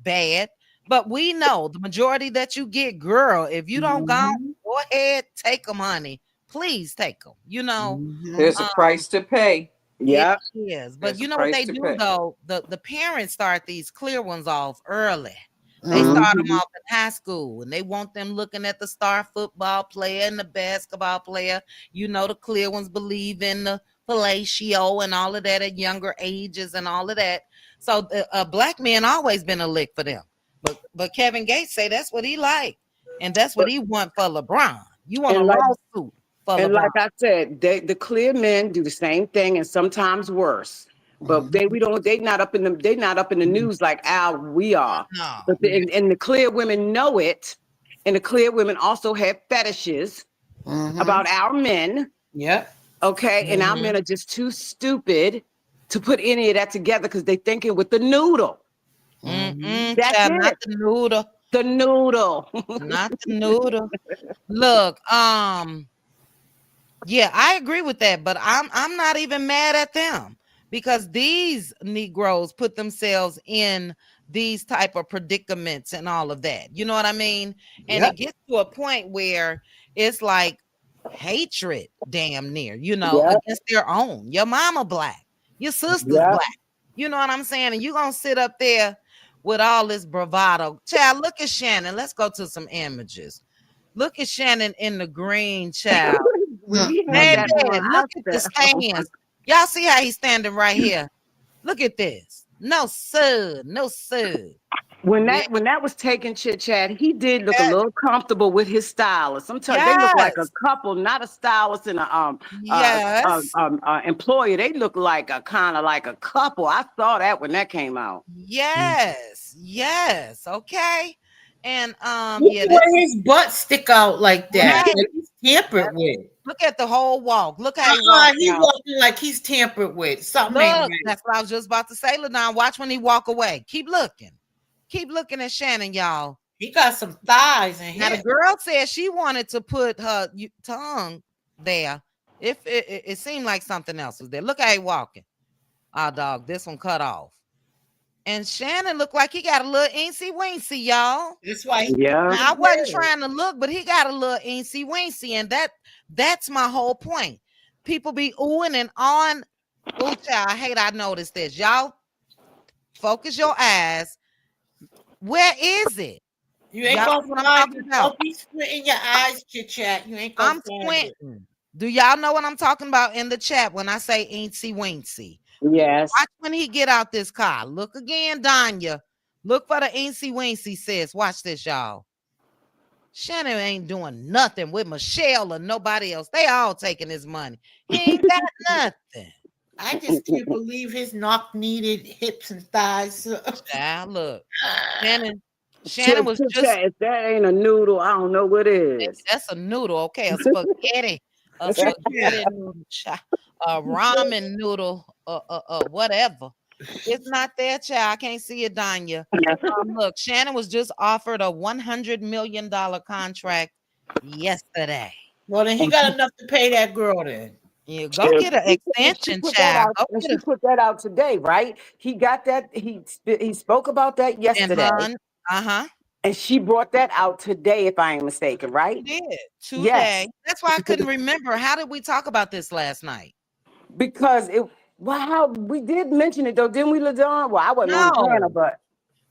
Speaker 2: bad, but we know the majority that you get, girl. If you don't
Speaker 5: Mhm.
Speaker 2: go ahead, take them, honey. Please take them.
Speaker 5: Mhm.
Speaker 3: There's a price to pay.
Speaker 2: It
Speaker 4: Yep.
Speaker 2: is. But
Speaker 3: There's a
Speaker 2: you know what
Speaker 3: price
Speaker 2: they
Speaker 3: to
Speaker 2: do
Speaker 3: pay.
Speaker 2: though? The parents start these clear ones off early. They
Speaker 5: Mhm.
Speaker 2: start them
Speaker 4: Hmm.
Speaker 2: off in high school and they want them looking at the star football player and the basketball player. The clear ones believe in the fellatio and all of that at younger ages and all of that. So black men always been a lick for them. But Kevin Gates say that's what he like. And that's what
Speaker 4: But
Speaker 2: he want for LeBron. You want a
Speaker 4: and like
Speaker 2: lawsuit for
Speaker 4: and
Speaker 2: LeBron.
Speaker 4: like I said, the clear men do the same thing and sometimes worse. But
Speaker 5: Mhm.
Speaker 4: they not up in the news like we are. But
Speaker 2: No.
Speaker 4: the clear women know it, and the clear women also have fetishes
Speaker 5: Mhm.
Speaker 4: about our men.
Speaker 5: Yep.
Speaker 4: Okay, and our men
Speaker 2: Mhm.
Speaker 4: are just too stupid to put any of that together because they thinking with the noodle.
Speaker 5: Mhm.
Speaker 4: That's
Speaker 2: Child, not
Speaker 4: it.
Speaker 2: the noodle.
Speaker 4: The noodle.
Speaker 2: Not the noodle. Look, yeah, I agree with that, but I'm not even mad at them because these Negroes put themselves in these type of predicaments and all of that. You know what I mean? And it
Speaker 5: Yep.
Speaker 2: gets to a point where it's like hatred, damn near,
Speaker 4: Yeah,
Speaker 2: against their own. Your mama black, your sister's
Speaker 4: yeah.
Speaker 2: black. You know what I'm saying? And you gonna sit up there with all this bravado. Child, look at Shannon. Let's go to some images. Look at Shannon in the green, child.
Speaker 4: We had
Speaker 2: Baby,
Speaker 4: that on.
Speaker 2: look
Speaker 4: I
Speaker 2: at the
Speaker 4: said,
Speaker 2: stands. Y'all see how he's standing right here? Look at this. No, sir. No, sir. Yeah.
Speaker 4: When that was taking chit chat, he did look a little comfortable with his stylist. Sometimes they look like a
Speaker 2: Yes.
Speaker 4: couple, not a stylist and a
Speaker 2: Yes.
Speaker 4: employer. They look like a kind of like a couple. I saw that when that came out.
Speaker 2: Yes. Yes. Okay. And
Speaker 5: Look
Speaker 2: yeah,
Speaker 5: at
Speaker 2: this
Speaker 5: where his butt stick out like that.
Speaker 2: right.
Speaker 5: Like he's tampered with.
Speaker 2: Look at the whole walk. Look how he walked,
Speaker 5: He
Speaker 2: y'all.
Speaker 5: walking like he's tampered with. Something ain't
Speaker 2: Look,
Speaker 5: right.
Speaker 2: that's what I was just about to say, Ladon. Watch when he walk away. Keep looking. Keep looking at Shannon, y'all.
Speaker 5: He got some thighs and
Speaker 2: Now the
Speaker 5: hips.
Speaker 2: girl said she wanted to put her tongue there. If it seemed like something else was there. Look how he walking. Oh, dog, this one cut off. And Shannon looked like he got a little eensy weensy, y'all.
Speaker 5: That's why he
Speaker 4: Yeah.
Speaker 2: Now, I wasn't trying to look, but he got a little eensy weensy, and that's my whole point. People be oohing and on. Ooh, child, I hate I noticed this. Y'all focus your eyes. Where is it?
Speaker 5: You ain't
Speaker 2: Y'all
Speaker 5: gonna
Speaker 2: know what I'm
Speaker 5: find
Speaker 2: talking
Speaker 5: it.
Speaker 2: about.
Speaker 5: Don't be squinting your eyes, chit chat. You ain't gonna
Speaker 2: I'm
Speaker 5: find it.
Speaker 2: squinting. Do y'all know what I'm talking about in the chat when I say eensy weensy?
Speaker 4: Yes.
Speaker 2: Watch when he get out this car. Look again, Danya. Look for the eensy weensy, sis. Watch this, y'all. Shannon ain't doing nothing with Michelle or nobody else. They all taking his money. He ain't got nothing.
Speaker 5: I just can't believe his knock-kneaded hips and thighs.
Speaker 2: Child, look. Shannon
Speaker 4: Chit
Speaker 2: was
Speaker 4: chit
Speaker 2: just
Speaker 4: chat. If that ain't a noodle, I don't know what is.
Speaker 2: that's a noodle, okay? A spaghetti. A spaghetti noodle, a ramen noodle, whatever. It's not there, child. I can't see it, Danya. Look, Shannon was just offered a $100 million contract yesterday.
Speaker 5: Well, then he got enough to pay that girl then.
Speaker 2: Yeah, go get an
Speaker 4: She
Speaker 2: extension,
Speaker 4: put that
Speaker 2: child.
Speaker 4: out,
Speaker 2: Go
Speaker 4: and
Speaker 2: get
Speaker 4: she
Speaker 2: a
Speaker 4: put that out today, right? He got that. He spoke about that
Speaker 2: and
Speaker 4: yesterday,
Speaker 2: hun. Uh-huh.
Speaker 4: and she brought that out today, if I ain't mistaken,
Speaker 2: She
Speaker 4: right?
Speaker 2: did
Speaker 4: Yes,
Speaker 2: today. That's why I couldn't remember. How did we talk about this last night?
Speaker 4: because it. Wow, we did mention it though, didn't we, Ladon? Well, I wasn't on the panel,
Speaker 2: No,
Speaker 4: but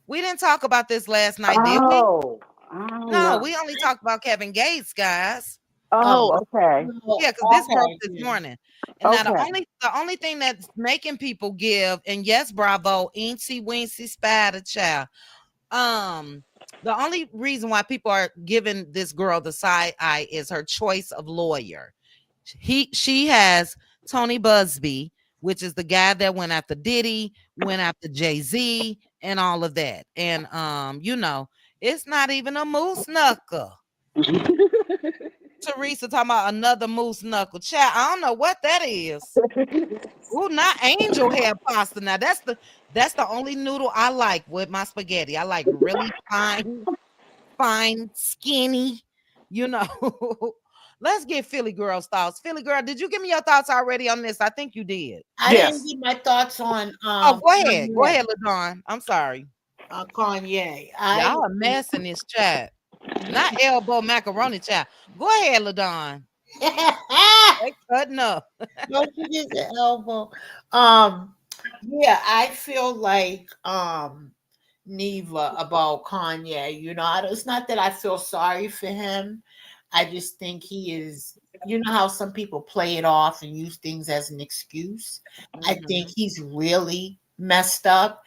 Speaker 2: we didn't talk about this last night, did we?
Speaker 4: oh, I don't
Speaker 2: No,
Speaker 4: know.
Speaker 2: we only talked about Kevin Gates, guys.
Speaker 5: Oh,
Speaker 4: Oh, okay,
Speaker 5: well,
Speaker 2: Yeah, because this broke
Speaker 5: okay.
Speaker 2: this
Speaker 5: Then.
Speaker 2: morning. And now
Speaker 4: okay.
Speaker 2: the only thing that's making people give, and yes, bravo, eensy weensy spider child. The only reason why people are giving this girl the side eye is her choice of lawyer. She has Tony Busby, which is the guy that went after Diddy, went after Jay-Z, and all of that. And it's not even a moose knuckle. Teresa talking about another moose knuckle. Chat. I don't know what that is. Ooh, not angel hair pasta. Now that's the only noodle I like with my spaghetti. I like really fine, skinny. You know. Let's get Philly girl's thoughts. Philly girl, did you give me your thoughts already on this? I think you did.
Speaker 5: I didn't
Speaker 4: Yes.
Speaker 5: give my thoughts on
Speaker 2: Oh, go ahead. Go
Speaker 5: Kanye.
Speaker 2: ahead, LaDawn. I'm sorry.
Speaker 5: Kanye.
Speaker 2: Y'all a mess in this chat. Not elbow macaroni chat. Go ahead, LaDawn. They cutting up.
Speaker 5: Don't you get the elbow? Yeah, I feel like Neva about Kanye. It's not that I feel sorry for him. I just think he is. You know how some people play it off and use things as an excuse. I think
Speaker 2: Mhm.
Speaker 5: he's really messed up.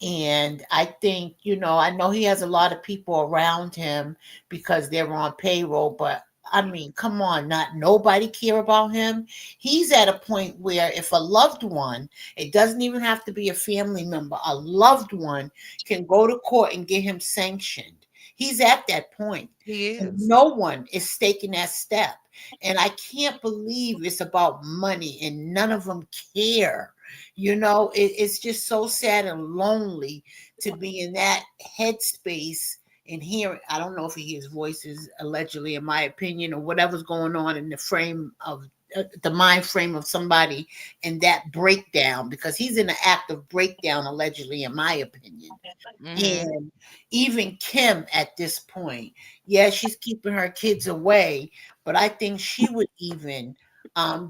Speaker 5: And I think, I know he has a lot of people around him because they're on payroll, but I mean, come on, not nobody care about him. He's at a point where if a loved one, it doesn't even have to be a family member, a loved one can go to court and get him sanctioned. He's at that point.
Speaker 2: He
Speaker 5: And
Speaker 2: is.
Speaker 5: no one is taking that step. And I can't believe it's about money and none of them care. It's just so sad and lonely to be in that headspace and hearing. I don't know if he hears voices, allegedly, in my opinion, or whatever's going on in the frame of the mind frame of somebody in that breakdown, because he's in an act of breakdown, allegedly, in my opinion.
Speaker 2: Mhm.
Speaker 5: And even Kim at this point, yeah, she's keeping her kids away, but I think she would even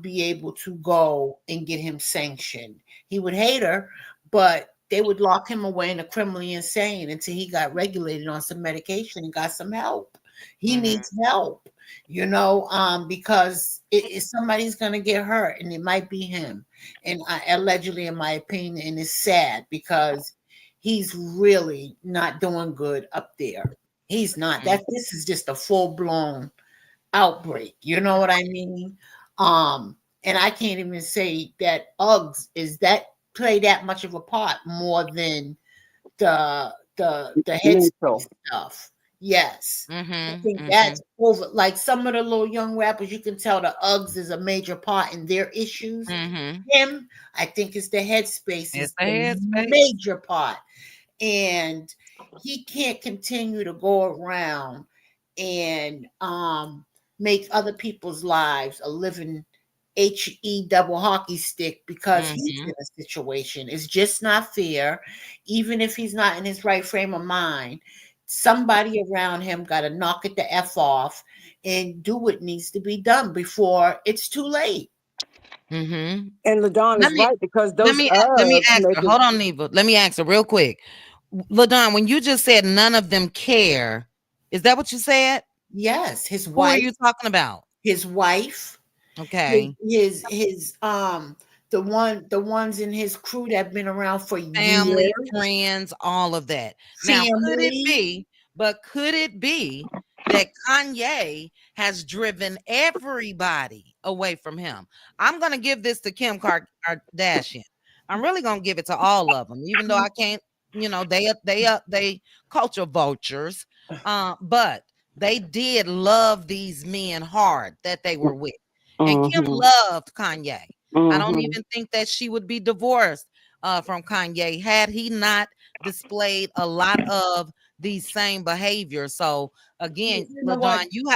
Speaker 5: be able to go and get him sanctioned. He would hate her, but they would lock him away in a criminally insane until he got regulated on some medication and got some help. He
Speaker 2: Mhm.
Speaker 5: needs help, because somebody's going to get hurt and it might be him. And allegedly, in my opinion, and it's sad because he's really not doing good up there. He's not.
Speaker 2: Mhm.
Speaker 5: This is just a full blown outbreak. You know what I mean? And I can't even say that Uggs is that play that much of a part more than the headspace
Speaker 4: Mental.
Speaker 5: stuff. Yes. I
Speaker 2: Mhm.
Speaker 5: think
Speaker 2: Mhm.
Speaker 5: that's over. Like some of the little young rappers, you can tell the Uggs is a major part in their issues.
Speaker 2: Mhm.
Speaker 5: Him, I think it's the headspace
Speaker 2: It's
Speaker 5: is
Speaker 2: the
Speaker 5: the
Speaker 2: headspace.
Speaker 5: major part. And he can't continue to go around and make other people's lives a living HE double hockey stick because he's in
Speaker 2: Mhm.
Speaker 5: a situation. It's just not fair. Even if he's not in his right frame of mind, somebody around him got to knock it the F off and do what needs to be done before it's too late.
Speaker 2: Mhm.
Speaker 4: And LaDon
Speaker 2: Let
Speaker 4: is
Speaker 2: me
Speaker 4: right because
Speaker 2: let
Speaker 4: those
Speaker 2: me let me ask
Speaker 4: make
Speaker 2: her.
Speaker 4: it.
Speaker 2: Hold on, Neva. Let me ask her real quick. LaDon, when you just said none of them care, is that what you said?
Speaker 5: Yes,
Speaker 2: Who are you talking about?
Speaker 5: his wife,
Speaker 2: Okay.
Speaker 5: the ones in his crew that have been around for
Speaker 2: Family,
Speaker 5: years,
Speaker 2: friends, all of that. Now,
Speaker 5: family.
Speaker 2: could it be that Kanye has driven everybody away from him? I'm going to give this to Kardashian. I'm really going to give it to all of them, even though I can't, they culture vultures. But they did love these men hard that they were with. And Kim
Speaker 4: Mm-hmm.
Speaker 2: loved Kanye. I don't
Speaker 4: Mm-hmm.
Speaker 2: even think that she would be divorced from Kanye had he not displayed a lot of these same behaviors. So again,
Speaker 5: You know what?
Speaker 2: LaDon, you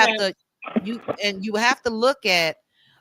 Speaker 2: have to look at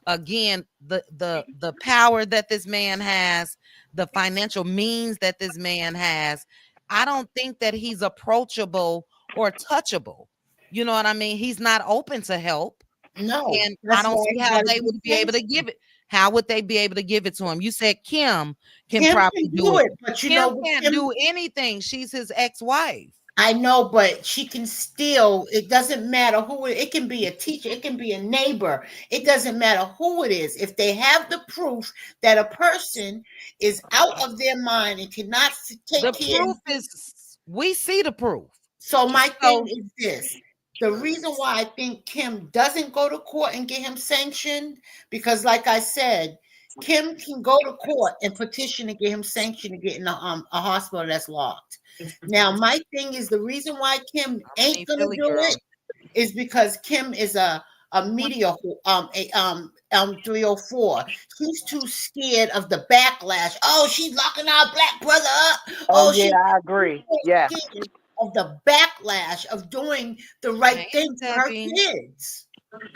Speaker 2: again the power that this man has, the financial means that this man has. I don't think that he's approachable or touchable. You know what I mean? He's not open to help.
Speaker 5: No,
Speaker 2: And I
Speaker 5: that's
Speaker 2: don't
Speaker 5: why
Speaker 2: see
Speaker 5: he
Speaker 2: how
Speaker 5: got to
Speaker 2: they
Speaker 5: be
Speaker 2: would be able to
Speaker 5: sanctioned.
Speaker 2: give it. How would they be able to give it to him? You said Kim can
Speaker 5: Kim
Speaker 2: probably
Speaker 5: can
Speaker 2: do
Speaker 5: do
Speaker 2: it.
Speaker 5: it, but you know
Speaker 2: Kim
Speaker 5: what,
Speaker 2: can't
Speaker 5: Kim?
Speaker 2: do anything. She's his ex-wife.
Speaker 5: I know, but she can still. It doesn't matter who it can be a teacher, it can be a neighbor. It doesn't matter who it is. If they have the proof that a person is out of their mind and cannot take
Speaker 2: The
Speaker 5: care.
Speaker 2: proof is we see the proof.
Speaker 5: So my thing
Speaker 2: So
Speaker 5: is this. The reason why I think Kim doesn't go to court and get him sanctioned, because like I said, Kim can go to court and petition to get him sanctioned to get in a hospital that's locked. Now, my thing is the reason why Kim
Speaker 2: I'm gonna
Speaker 5: ain't
Speaker 2: need
Speaker 5: gonna
Speaker 2: Philly
Speaker 5: do
Speaker 2: girl.
Speaker 5: it is because Kim is a media 304. She's too scared of the backlash. Oh, she's locking our black brother up.
Speaker 4: Oh
Speaker 5: Oh,
Speaker 4: yeah,
Speaker 5: she's
Speaker 4: I agree. Yeah.
Speaker 5: scared of the backlash of doing the right
Speaker 2: Hey,
Speaker 5: thing for her
Speaker 2: Debbie.
Speaker 5: kids,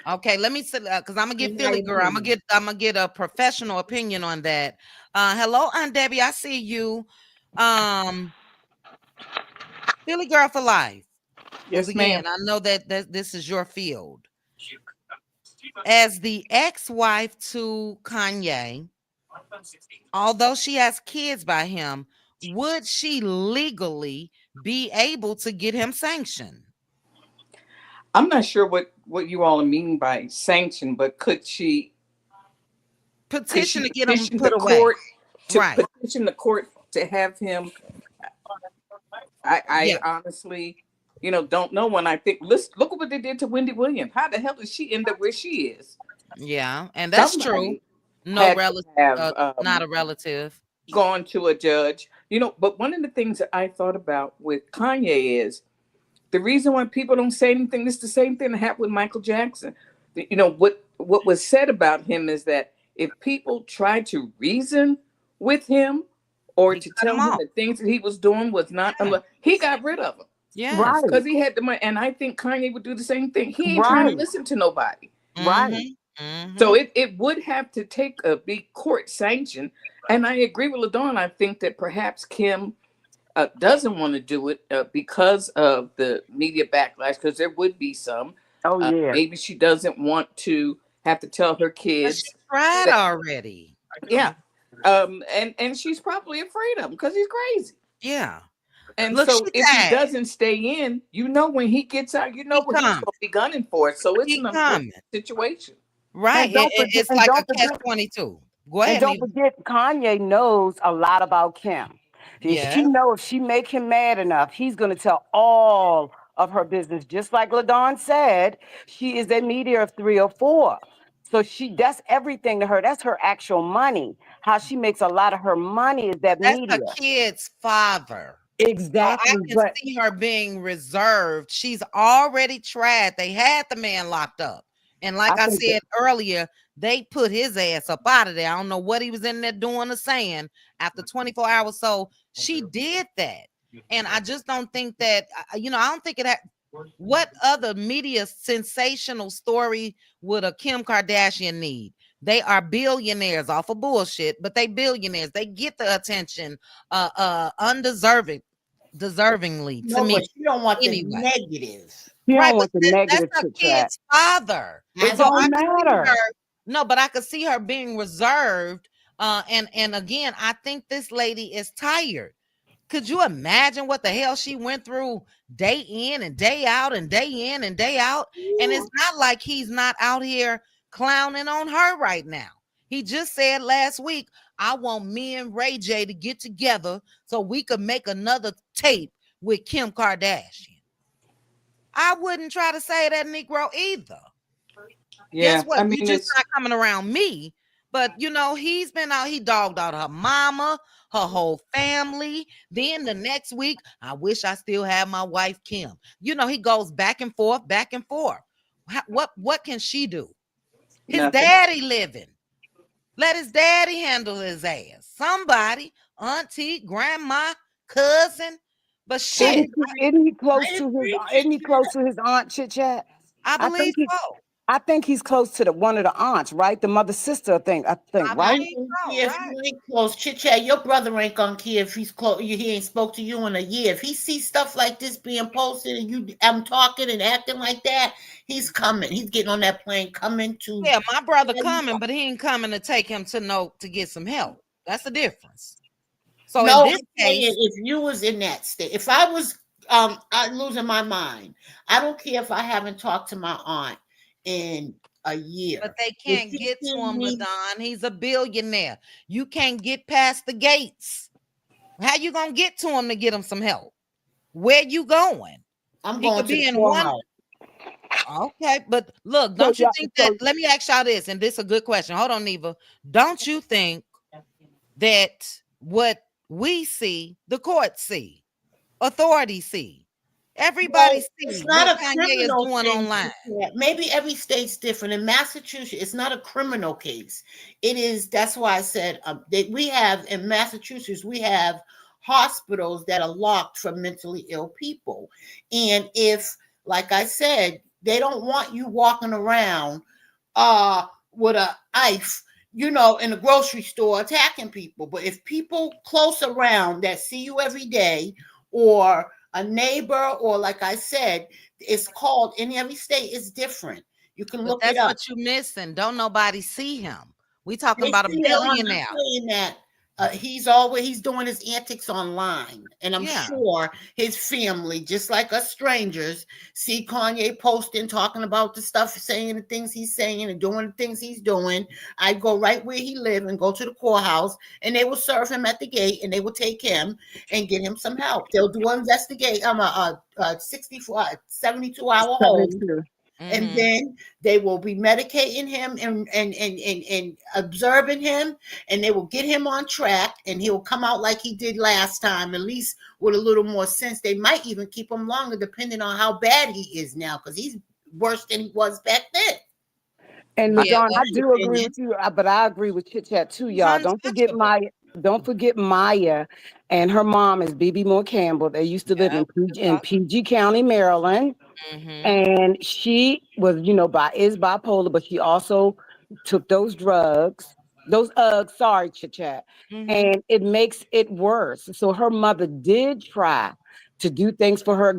Speaker 2: Okay, let me sit because I'm gonna
Speaker 5: in
Speaker 2: get
Speaker 5: my
Speaker 2: Philly girl.
Speaker 5: opinion.
Speaker 2: I'm gonna get a professional opinion on that. Hello, Aunt Debbie. I see you. Um, Philly girl for life. Because
Speaker 3: Yes,
Speaker 2: again,
Speaker 3: ma'am.
Speaker 2: I know that this is your field. As the ex-wife to Kanye, although she has kids by him, would she legally be able to get him sanctioned?
Speaker 3: I'm not sure what you all mean by sanction, but could
Speaker 2: Petition
Speaker 3: she
Speaker 2: to get him
Speaker 3: petition the
Speaker 2: put away.
Speaker 3: court to
Speaker 2: Right.
Speaker 3: petition the court to have him? I
Speaker 2: Yeah.
Speaker 3: honestly, don't know. When I think, look at what they did to Wendy Williams. How the hell did she end up where she is?
Speaker 2: Yeah. And that's true.
Speaker 3: Somebody
Speaker 2: No
Speaker 3: had to
Speaker 2: relative,
Speaker 3: have
Speaker 2: not a relative.
Speaker 3: gone to a judge. But one of the things that I thought about with Kanye is the reason why people don't say anything. This is the same thing that happened with Michael Jackson. What was said about him is that if people tried to reason with him or
Speaker 2: He
Speaker 3: to
Speaker 2: cut
Speaker 3: tell
Speaker 2: him
Speaker 3: him
Speaker 2: off.
Speaker 3: the things that he was doing was not,
Speaker 2: Yeah.
Speaker 3: he got rid of them
Speaker 2: Yes.
Speaker 4: Right.
Speaker 3: because he had the money. And I think Kanye would do the same thing. He ain't trying to
Speaker 4: Right.
Speaker 3: listen to nobody.
Speaker 4: Right.
Speaker 2: Mhm.
Speaker 3: So
Speaker 2: Mhm.
Speaker 3: it would have to take a big court sanction. And I agree with LaDawn. I think that perhaps Kim doesn't want to do it because of the media backlash, because there would be some.
Speaker 4: Oh yeah.
Speaker 3: Maybe she doesn't want to have to tell her
Speaker 2: But she
Speaker 3: kids
Speaker 2: tried
Speaker 3: that,
Speaker 2: already.
Speaker 3: yeah. And she's probably afraid of him because he's crazy.
Speaker 2: Yeah.
Speaker 3: And
Speaker 2: Look, she
Speaker 3: so if he
Speaker 2: tagged.
Speaker 3: doesn't stay in, when he gets out,
Speaker 2: He
Speaker 3: what he's
Speaker 2: coming.
Speaker 3: going to be gunning for. So it's
Speaker 2: He
Speaker 3: an unfortunate
Speaker 2: coming.
Speaker 3: situation.
Speaker 2: Right.
Speaker 4: And don't forget.
Speaker 2: It's
Speaker 4: And
Speaker 2: like a
Speaker 4: don't
Speaker 2: catch
Speaker 4: forget.
Speaker 2: 22. Go
Speaker 4: And
Speaker 2: ahead,
Speaker 4: don't
Speaker 2: Neva.
Speaker 4: forget. Kanye knows a lot about Kim.
Speaker 2: Yeah.
Speaker 4: She know if she make him mad enough, he's going to tell all of her business. Just like LaDawn said, she is a media of 3 or 4. So that's everything to her. That's her actual money. How she makes a lot of her money is that
Speaker 2: That's
Speaker 4: media.
Speaker 2: her kid's father. So I
Speaker 4: Exactly.
Speaker 2: can
Speaker 4: But
Speaker 2: see her being reserved. She's already tried. They had the man locked up. And
Speaker 4: I
Speaker 2: like I
Speaker 4: think that
Speaker 2: said earlier, they put his ass up out of there. I don't know what he was in there doing or saying after 24 hours. So she did that. And I just don't think that, I don't think it had. What other media sensational story would a Kim Kardashian need? They are billionaires off of bullshit, but they billionaires. They get the attention deservingly to
Speaker 5: No, but
Speaker 2: me
Speaker 5: you don't want the
Speaker 2: anyway.
Speaker 5: negative.
Speaker 4: she
Speaker 2: Right,
Speaker 4: don't
Speaker 2: but
Speaker 4: want the
Speaker 2: that's
Speaker 4: negative
Speaker 2: her
Speaker 4: chit chat.
Speaker 2: kid's father.
Speaker 5: I
Speaker 4: It
Speaker 2: So I
Speaker 4: don't
Speaker 2: could see
Speaker 4: matter.
Speaker 2: her. No, but I could see her being reserved. And again, I think this lady is tired. Could you imagine what the hell she went through day in and day out and day in and day out? And it's not like he's not out here clowning on her right now. He just said last week, I want me and Ray J to get together so we could make another tape with Kim Kardashian. I wouldn't try to say that Negro either. Guess
Speaker 3: Yeah,
Speaker 2: what?
Speaker 3: I mean
Speaker 2: You just
Speaker 3: it's
Speaker 2: not coming around me. But he's been out, he dogged out her mama, her whole family. Then the next week, I wish I still had my wife Kim. He goes back and forth, back and forth. What can she do? His
Speaker 3: nothing.
Speaker 2: daddy living. Let his daddy handle his ass. Somebody, auntie, grandma, cousin. But
Speaker 5: I
Speaker 2: shit,
Speaker 4: Isn't he close
Speaker 5: I
Speaker 4: to his?
Speaker 5: agree.
Speaker 4: Isn't he close to his aunt chit chat?
Speaker 2: I
Speaker 4: I
Speaker 2: believe
Speaker 4: think he.
Speaker 2: so.
Speaker 4: I think he's close to one of the aunts, right? The mother sister thing. I think,
Speaker 2: I
Speaker 5: I
Speaker 4: right?
Speaker 2: believe
Speaker 5: don't
Speaker 2: so,
Speaker 5: care if
Speaker 2: right?
Speaker 5: you ain't close. Chit chat, your brother ain't gonna care if he's close. He ain't spoke to you in a year. If he sees stuff like this being posted and I'm talking and acting like that, he's coming. He's getting on that plane, coming to.
Speaker 2: Yeah, my brother coming, but he ain't coming to take him to get some help. That's the difference. So in
Speaker 5: No,
Speaker 2: this
Speaker 5: I'm saying
Speaker 2: case,
Speaker 5: if you was in that state, if I was I losing my mind, I don't care if I haven't talked to my aunt in a
Speaker 2: but
Speaker 5: year.
Speaker 2: they
Speaker 5: If
Speaker 2: can't
Speaker 5: she
Speaker 2: get to
Speaker 5: sees
Speaker 2: him,
Speaker 5: me,
Speaker 2: LaDon. He's a billionaire. You can't get past the gates. How you gonna get to him to get him some help? Where you going?
Speaker 5: I'm
Speaker 2: He
Speaker 5: going
Speaker 2: could
Speaker 5: to the
Speaker 2: be in one.
Speaker 5: courthouse.
Speaker 2: Okay, but look,
Speaker 4: So
Speaker 2: don't you
Speaker 4: yeah.
Speaker 2: think that?
Speaker 4: So
Speaker 2: Let me ask y'all this, and this is a good question. Hold on, Neva. Don't you think that what we see, the courts see, authorities see, everybody
Speaker 5: Well, it's
Speaker 2: see what
Speaker 5: not a
Speaker 2: Kanye is
Speaker 5: criminal
Speaker 2: doing
Speaker 5: thing.
Speaker 2: online?
Speaker 5: Yeah, maybe every state's different. In Massachusetts, it's not a criminal case. It is. That's why I said that we have in Massachusetts we have hospitals that are locked for mentally ill people, and if, like I said, they don't want you walking around with a knife, in the grocery store attacking people. But if people close around that see you every day, or a neighbor, or like I said, it's called in every state is different. You can
Speaker 2: But
Speaker 5: look it
Speaker 2: that's
Speaker 5: up.
Speaker 2: what you missing. Don't nobody see him. We talking
Speaker 5: They
Speaker 2: about a
Speaker 5: see him. I'm not
Speaker 2: billionaire.
Speaker 5: saying that he's doing his antics online, and I'm
Speaker 2: Yeah.
Speaker 5: sure his family, just like us strangers, see Kanye posting, talking about the stuff, saying the things he's saying, and doing the things he's doing. I go right where he live and go to the courthouse, and they will serve him at the gate, and they will take him and get him some help. They'll do an investigate. A 64, 72-hour hold,
Speaker 4: 72.
Speaker 5: and
Speaker 2: Mm-hmm.
Speaker 5: then they will be medicating him and observing him, and they will get him on track, and he will come out like he did last time, at least with a little more sense. They might even keep him longer depending on how bad he is now, because he's worse than he was back then.
Speaker 4: And
Speaker 5: My
Speaker 2: Yeah,
Speaker 4: LaDon,
Speaker 2: well,
Speaker 4: I do agree
Speaker 5: opinion.
Speaker 4: with you, but I agree with Chit Chat too,
Speaker 2: he's
Speaker 4: y'all. Don't forget
Speaker 2: untouchable.
Speaker 4: Maya. Don't forget Maya and her mom is BB Moore Campbell. They used to live
Speaker 2: Yeah,
Speaker 4: in
Speaker 2: we could
Speaker 4: in
Speaker 2: talk.
Speaker 4: PG County, Maryland.
Speaker 2: Mm-hmm.
Speaker 4: And she was, is bipolar, but she also took those drugs, those sorry, chit chat,
Speaker 2: Mm-hmm.
Speaker 4: and it makes it worse. So her mother did try to do things for her.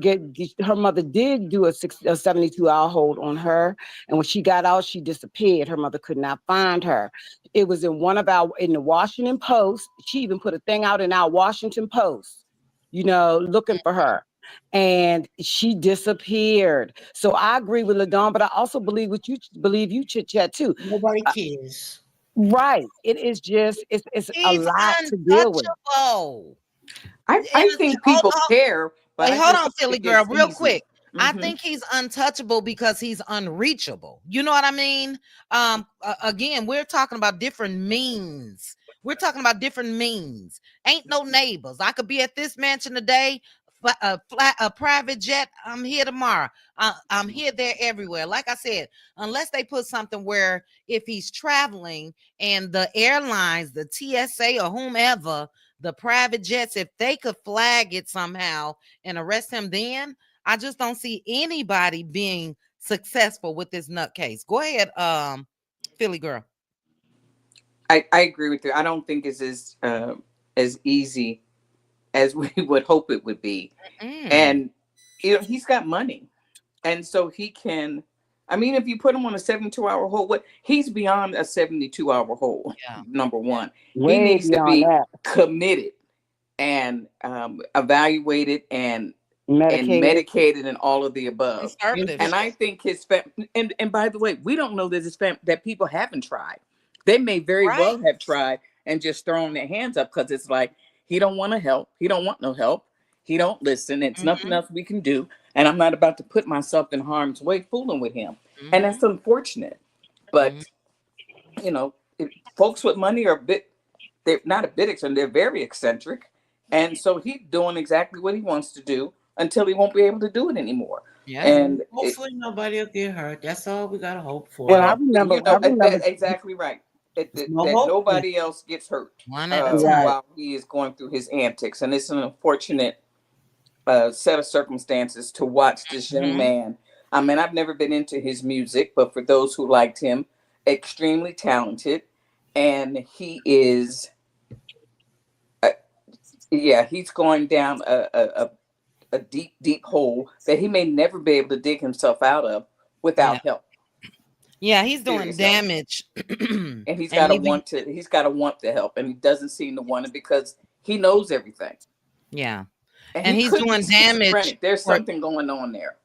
Speaker 4: Her mother did do a 72-hour hold on her, and when she got out, she disappeared. Her mother could not find her. It was in the Washington Post. She even put a thing out in our Washington Post, looking for her, and she disappeared. So I agree with LaDon, but I also believe you chit chat too.
Speaker 5: Nobody
Speaker 4: Uh,
Speaker 5: cares.
Speaker 4: right. It is just it's a
Speaker 2: He's
Speaker 4: lot to deal with.
Speaker 2: untouchable.
Speaker 3: I think people care, but
Speaker 2: Wait,
Speaker 3: I
Speaker 2: hold
Speaker 3: just
Speaker 2: on,
Speaker 3: don't
Speaker 2: silly
Speaker 3: think
Speaker 2: girl,
Speaker 3: it's
Speaker 2: real
Speaker 3: easy.
Speaker 2: quick. I think he's untouchable because he's unreachable. You know what I mean? Again, we're talking about different means. We're talking about different means. Ain't no neighbors. I could be at this mansion today, a private jet. I'm here tomorrow. I'm here, there, everywhere. Like I said, unless they put something where if he's traveling and the airlines, the TSA or whomever, the private jets, if they could flag it somehow and arrest him, then I just don't see anybody being successful with this nutcase. Go ahead, Philly girl.
Speaker 3: I agree with you. I don't think it's as easy as we would hope it would be.
Speaker 2: Mm,
Speaker 3: And he's got money, and so he can. I mean, if you put him on a 72-hour hold, what he's beyond a 72-hour hold.
Speaker 2: yeah,
Speaker 3: Number one, he
Speaker 4: Way
Speaker 3: needs to
Speaker 4: beyond
Speaker 3: be
Speaker 4: that.
Speaker 3: committed and evaluated and
Speaker 4: Medicated.
Speaker 3: medicated and all of the above.
Speaker 2: conservative
Speaker 3: And I
Speaker 2: shit.
Speaker 3: think his and by the way, we don't know that that people haven't tried. They may very
Speaker 2: Right.
Speaker 3: well have tried and just thrown their hands up because it's like he don't want to help. He don't want no help. He don't listen. It's nothing
Speaker 2: Mm-hmm,
Speaker 3: else we can do. And I'm not about to put myself in harm's way fooling with him. And
Speaker 2: mm-hmm,
Speaker 3: that's unfortunate.
Speaker 2: mm-hmm.
Speaker 3: But you know, folks with money are a bit, they're not a bit eccentric, they're very eccentric. And so he's doing exactly what he wants to do until he won't be able to do it anymore.
Speaker 2: Yeah.
Speaker 3: And
Speaker 5: Hopefully nobody will get hurt. That's all we gotta hope for.
Speaker 4: And I
Speaker 3: well,
Speaker 4: remember, I remember,
Speaker 3: that exactly right.
Speaker 5: No
Speaker 3: That
Speaker 5: hope.
Speaker 3: nobody else gets hurt
Speaker 2: One at a time.
Speaker 4: right.
Speaker 3: while he is going through his antics. And it's an unfortunate set of circumstances to watch this young
Speaker 2: Mm-hmm.
Speaker 3: man. I mean, I've never been into his music, but for those who liked him, extremely talented. And he is uh, yeah, he's going down a deep, deep hole that he may never be able to dig himself out of
Speaker 2: Yeah.
Speaker 3: without help,
Speaker 2: Yeah, he's doing
Speaker 3: serious help.
Speaker 2: damage.
Speaker 3: And
Speaker 2: And leaving.
Speaker 3: he's got to want the help, and he doesn't seem to want it because he knows everything.
Speaker 2: Yeah.
Speaker 3: And
Speaker 2: And
Speaker 3: he
Speaker 2: he's
Speaker 3: could be
Speaker 2: doing damage
Speaker 3: schizophrenic. There's
Speaker 2: for,
Speaker 3: something going on there.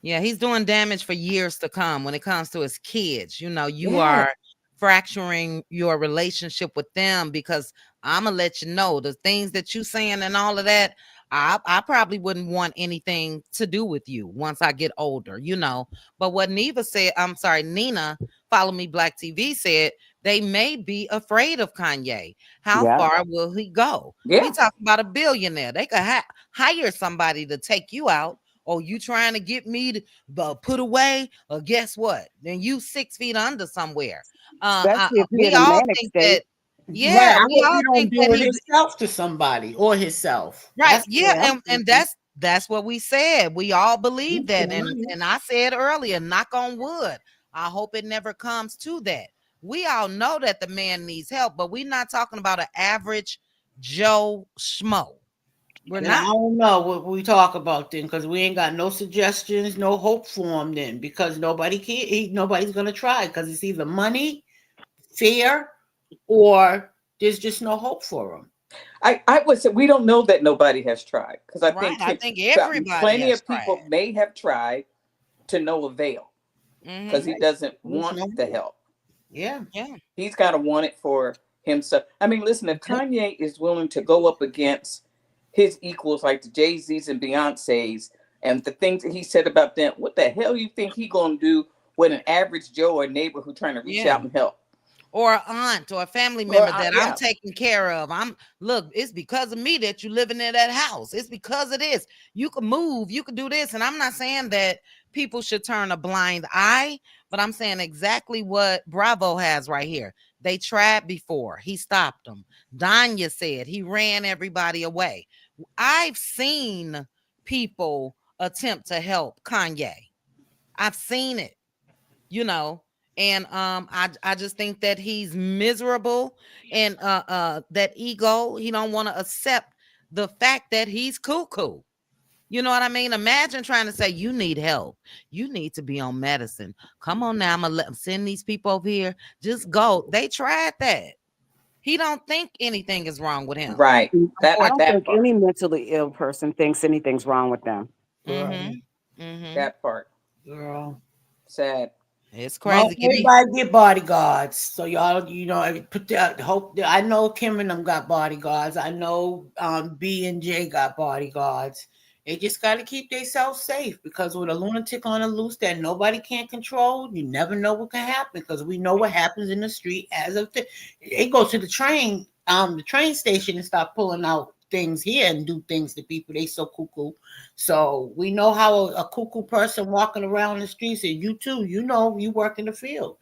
Speaker 2: yeah, he's doing damage for years to come when it comes to his kids. You know, you
Speaker 3: Yeah,
Speaker 2: are fracturing your relationship with them because I'm gonna let you know the things that you saying and all of that. I probably wouldn't want anything to do with you once I get older, you know. But what Neva said, I'm sorry, Nina, Follow Me Black TV said they may be afraid of Kanye. How
Speaker 4: Yeah.
Speaker 2: far will he go? We
Speaker 3: yeah.
Speaker 2: talking about a billionaire. They could hire somebody to take you out. Oh, you trying to get me to put away? Or guess what? Then you 6 feet under somewhere.
Speaker 4: Especially if you're
Speaker 2: We
Speaker 4: in a
Speaker 2: all
Speaker 4: manic
Speaker 2: think
Speaker 4: state.
Speaker 2: that,
Speaker 5: Right.
Speaker 2: yeah,
Speaker 5: I
Speaker 2: we
Speaker 5: hope
Speaker 2: all
Speaker 5: you don't
Speaker 2: think that
Speaker 5: do it
Speaker 2: he's
Speaker 5: himself to somebody or himself.
Speaker 2: right.
Speaker 5: That's the
Speaker 2: Yeah,
Speaker 5: way I'm
Speaker 2: and
Speaker 5: thinking.
Speaker 2: that's what we said. We all believe
Speaker 5: He's the
Speaker 2: that.
Speaker 5: one.
Speaker 2: And I said earlier, knock on wood. I hope it never comes to that. We all know that the man needs help, but we're not talking about an average Joe Schmo. We're
Speaker 5: Then I
Speaker 2: not.
Speaker 5: don't know what we talk about then, because we ain't got no suggestions, no hope for him then, because nobody's gonna try because it's either money, fear, or there's just no hope for him.
Speaker 3: I would say we don't know that nobody has tried because I
Speaker 2: Right.
Speaker 3: think
Speaker 2: I think everybody
Speaker 3: plenty
Speaker 2: has
Speaker 3: of people
Speaker 2: tried.
Speaker 3: may have tried to no avail because he
Speaker 2: Mm-hmm.
Speaker 5: Right.
Speaker 3: doesn't
Speaker 5: There's
Speaker 3: want
Speaker 5: no
Speaker 3: the
Speaker 5: hope.
Speaker 3: help.
Speaker 5: Yeah.
Speaker 2: Yeah.
Speaker 3: He's got to want it for himself. I mean, listen, if Kanye is willing to go up against his equals like the Jay-Z's and Beyonce's and the things that he said about them, what the hell you think he gonna do with an average Joe or neighbor who trying to reach
Speaker 2: Yeah.
Speaker 3: out and help?
Speaker 2: Or an aunt or a family
Speaker 3: Or
Speaker 2: member that I'm
Speaker 3: yeah,
Speaker 2: taking care of. Look, it's because of me that you living in that house. It's because of this. You can move, you can do this. And I'm not saying that people should turn a blind eye, but I'm saying exactly what Bravo has right here. They tried before. He stopped them. Danya said he ran everybody away. I've seen people attempt to help Kanye. I've seen it, you know. And I just think that he's miserable and that ego, he don't want to accept the fact that he's cuckoo. You know what I mean? Imagine trying to say you need help. You need to be on medicine. Come on now, I'm gonna let them send these people over here. Just go. They tried that. He don't think anything is wrong with him.
Speaker 3: right.
Speaker 4: I don't
Speaker 3: That
Speaker 4: think
Speaker 3: part.
Speaker 4: any mentally ill person thinks anything's wrong with them.
Speaker 5: Girl.
Speaker 2: Mm-hmm. Mm-hmm.
Speaker 3: That part.
Speaker 5: Girl.
Speaker 3: Sad.
Speaker 2: It's
Speaker 5: Well,
Speaker 2: crazy. Give me.
Speaker 5: everybody get bodyguards. So y'all, put that hope. I know Kim and them got bodyguards. I know B and J got bodyguards. They just got to keep themselves safe because with a lunatic on the loose that nobody can control, you never know what can happen because we know what happens in the street as of they go to the train station and start pulling out things here and do things to people. They so cuckoo. So we know how a cuckoo person walking around the streets, and you too, you work in the field.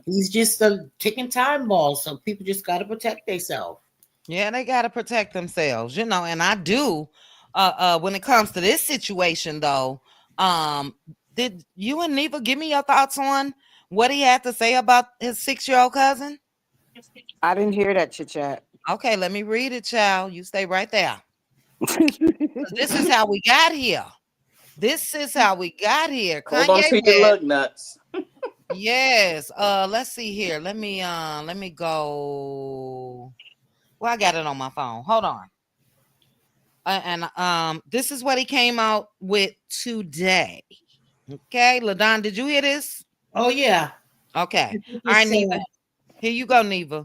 Speaker 5: He's just a ticking time bomb. So people just got to protect themselves.
Speaker 2: Yeah, they got to protect themselves, and I do. When it comes to this situation, though, did you and Neva give me your thoughts on what he had to say about his 6-year-old cousin?
Speaker 4: I didn't hear that chit chat.
Speaker 2: Okay, let me read it, child. You stay right there. 'Cause this is how we got here. This is how we got here.
Speaker 3: Hold on
Speaker 2: Kanye
Speaker 3: to your
Speaker 2: West.
Speaker 3: lug nuts.
Speaker 2: Yes. Let's see here. Let me go. Well, I got it on my phone. Hold on. And this is what he came out with today. Okay, Ladon, did you hear this?
Speaker 5: Oh yeah.
Speaker 2: Okay. All right,
Speaker 5: Just
Speaker 2: Neva. Here you go, Neva.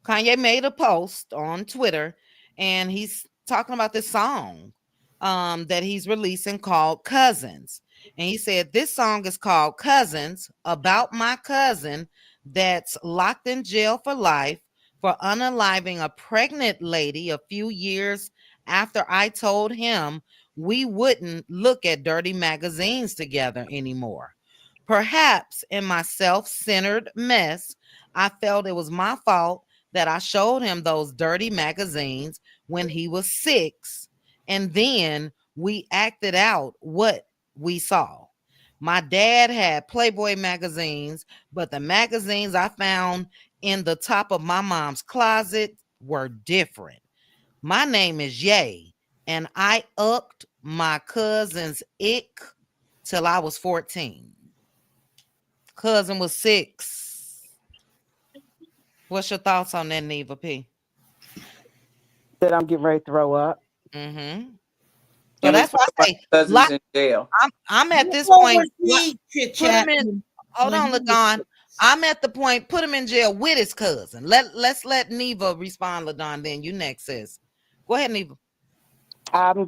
Speaker 2: Kanye made a post on Twitter and he's talking about this song that he's releasing called Cousins. And he said, this song is called Cousins, about my cousin that's locked in jail for life for unaliving a pregnant lady a few years after I told him we wouldn't look at dirty magazines together anymore. Perhaps in my self centered mess, I felt it was my fault that I showed him those dirty magazines when he was 6, and then we acted out what we saw. My dad had Playboy magazines, but the magazines I found in the top of my mom's closet were different. My name is Ye, and I upped my cousin's ick till I was 14. Cousin was 6. What's your thoughts on that, Neva P?
Speaker 4: That I'm getting ready to throw up.
Speaker 2: Mm-hmm. So
Speaker 3: And we
Speaker 2: that's why
Speaker 3: talk
Speaker 2: I
Speaker 3: about
Speaker 2: say,
Speaker 3: cousins in jail.
Speaker 2: I'm at
Speaker 5: you
Speaker 2: this
Speaker 5: know
Speaker 2: point.
Speaker 5: what he chit
Speaker 2: Put him
Speaker 5: chat
Speaker 2: in. Hold
Speaker 5: when
Speaker 2: on,
Speaker 5: he
Speaker 2: Ladon. I'm at the point. Put him in jail with his cousin. Let's let Neva respond, Ladon. Then you next, sis. Go ahead, Neva.
Speaker 4: I'm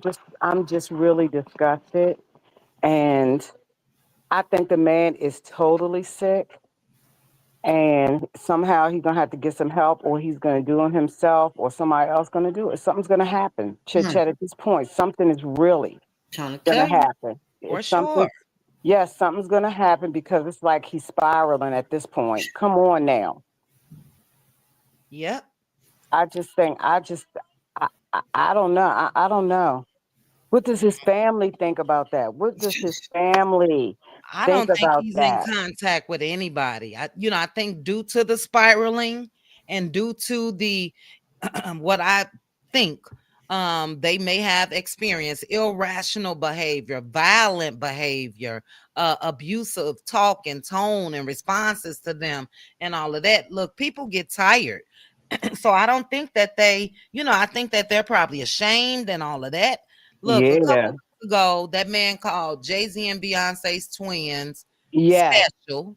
Speaker 4: just really disgusted, and I think the man is totally sick, and somehow he's gonna have to get some help, or he's gonna do it himself, or somebody else gonna do it. Something's gonna happen. Chit
Speaker 5: was
Speaker 4: chat at this point. Something is really
Speaker 5: trying to
Speaker 4: gonna
Speaker 5: tell you.
Speaker 4: happen.
Speaker 2: For
Speaker 4: It's something.
Speaker 2: sure.
Speaker 4: Yes, something's gonna happen because it's like he's spiraling at this point. Come on now.
Speaker 2: Yep.
Speaker 4: I just think I don't know. I don't know. What does his family think about that? What does his family
Speaker 2: I
Speaker 4: think
Speaker 2: don't think
Speaker 4: about
Speaker 2: he's in
Speaker 4: that?
Speaker 2: contact with anybody. I think due to the spiraling and due to the what I think they may have experienced irrational behavior, violent behavior, abusive talk and tone and responses to them and all of that. Look, people get tired. So I don't think that I think that they're probably ashamed and all of that. Look, a couple
Speaker 4: Yeah.
Speaker 2: weeks ago, that man called Jay-Z and Beyonce's twins
Speaker 4: Yes.
Speaker 2: special.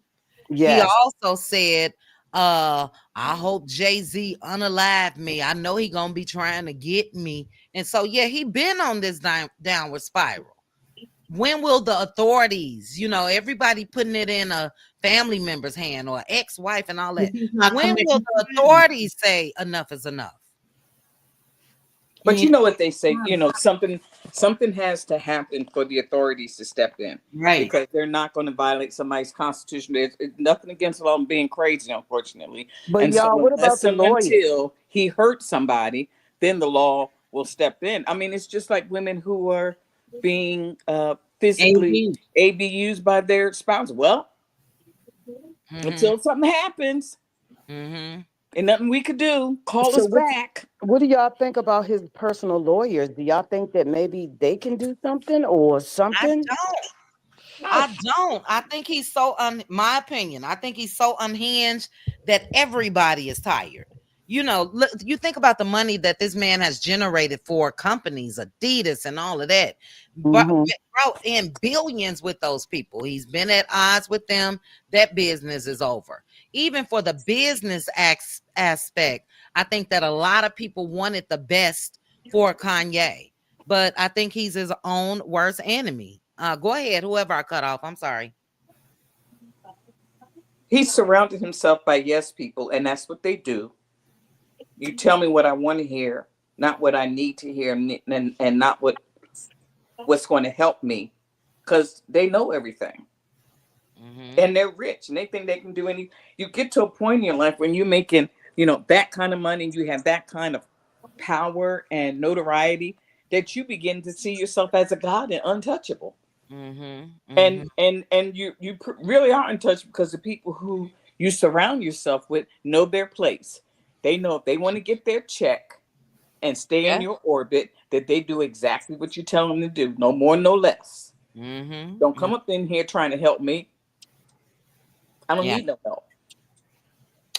Speaker 2: He
Speaker 4: Yes.
Speaker 2: also said, I hope Jay-Z unalive me. I know he gonna be trying to get me. And so yeah, he been on this downward spiral. When will the authorities, everybody putting it in a family member's hand or ex-wife and all that?
Speaker 5: He's not
Speaker 2: When will
Speaker 5: committing
Speaker 2: the
Speaker 5: crime.
Speaker 2: authorities say enough is enough?
Speaker 3: But
Speaker 5: He
Speaker 3: you
Speaker 5: ain't
Speaker 3: know what they say,
Speaker 5: crime.
Speaker 3: something has to happen for the authorities to step in
Speaker 5: Right.
Speaker 3: because they're not going to violate somebody's constitution. There's nothing against the law being crazy, unfortunately.
Speaker 4: But
Speaker 3: And so
Speaker 4: y'all, what about
Speaker 3: unless
Speaker 4: the
Speaker 3: and
Speaker 4: lawyers?
Speaker 3: until he hurts somebody, then the law will step in. I mean, it's just like women who are being physically
Speaker 5: AB.
Speaker 3: ABUs by their spouse. Well,
Speaker 2: Mm-hmm.
Speaker 3: until something happens,
Speaker 2: Mm-hmm.
Speaker 3: and nothing we could do, call
Speaker 4: So
Speaker 3: us back.
Speaker 4: what do y'all think about his personal lawyers? Do y'all think that maybe they can do something or
Speaker 2: I
Speaker 4: something?
Speaker 2: don't.
Speaker 3: No.
Speaker 2: I don't. I think he's so my opinion. I think he's so unhinged that everybody is tired. Look, you think about the money that this man has generated for companies, Adidas and all of that, but
Speaker 4: Mm-hmm.
Speaker 2: brought in billions with those people. He's been at odds with them. That business is over. Even for the business aspect, I think that a lot of people wanted the best for Kanye, but I think he's his own worst enemy. Go ahead, whoever I cut off. I'm sorry.
Speaker 3: He surrounded himself by yes people, and that's what they do. You tell me what I want to hear, not what I need to hear, and not what's going to help me, because they know everything
Speaker 2: Mm-hmm.
Speaker 3: and they're rich and they think they can do any. You get to a point in your life when you're making, that kind of money, you have that kind of power and notoriety that you begin to see yourself as a god and untouchable.
Speaker 2: Mm-hmm. Mm-hmm.
Speaker 3: And really are untouchable because the people who you surround yourself with know their place. They know if they want to get their check and stay in
Speaker 2: Yeah.
Speaker 3: your orbit, that they do exactly what you tell them to do, no more, no less. Don't
Speaker 2: Mm-hmm.
Speaker 3: come up in here trying to help me. I don't
Speaker 2: Yeah.
Speaker 3: need no help.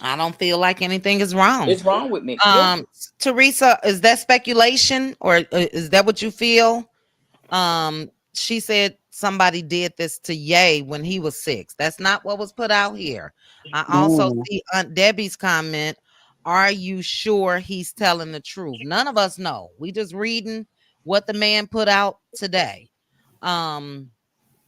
Speaker 2: I don't feel like anything is wrong.
Speaker 3: It's wrong with me. Yeah.
Speaker 2: Teresa, is that speculation or is that what you feel? She said somebody did this to Ye when he was 6. That's not what was put out here. I also
Speaker 4: Mm.
Speaker 2: see Aunt Debbie's comment. Are you sure he's telling the truth? None of us know. We just reading what the man put out today. Um,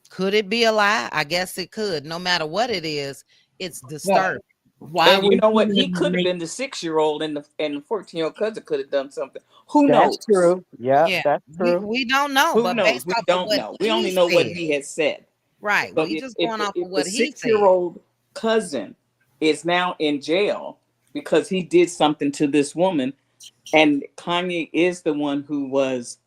Speaker 2: could it be a lie? I guess it could. No matter what it is, it's
Speaker 5: Right.
Speaker 2: disturbing.
Speaker 5: Why
Speaker 3: And you
Speaker 5: would
Speaker 3: know what? He
Speaker 5: he
Speaker 3: could have
Speaker 5: make
Speaker 3: been the 6-year-old, and the 14-year-old cousin could have done something. Who
Speaker 4: That's
Speaker 3: knows?
Speaker 4: true. Yep,
Speaker 2: Yeah,
Speaker 4: that's
Speaker 2: we,
Speaker 4: true.
Speaker 2: we don't know,
Speaker 3: Who
Speaker 2: but
Speaker 3: knows?
Speaker 2: based
Speaker 3: We
Speaker 2: off of
Speaker 3: don't
Speaker 2: what
Speaker 3: know. We
Speaker 2: he
Speaker 3: only know what
Speaker 2: said,
Speaker 3: he has said.
Speaker 2: right?
Speaker 3: But
Speaker 2: We
Speaker 3: if
Speaker 2: just
Speaker 3: if
Speaker 2: going off of
Speaker 3: if the
Speaker 2: what he
Speaker 3: six
Speaker 2: said.
Speaker 3: year old cousin is now in jail because he did something to this woman, and Kanye is the one who was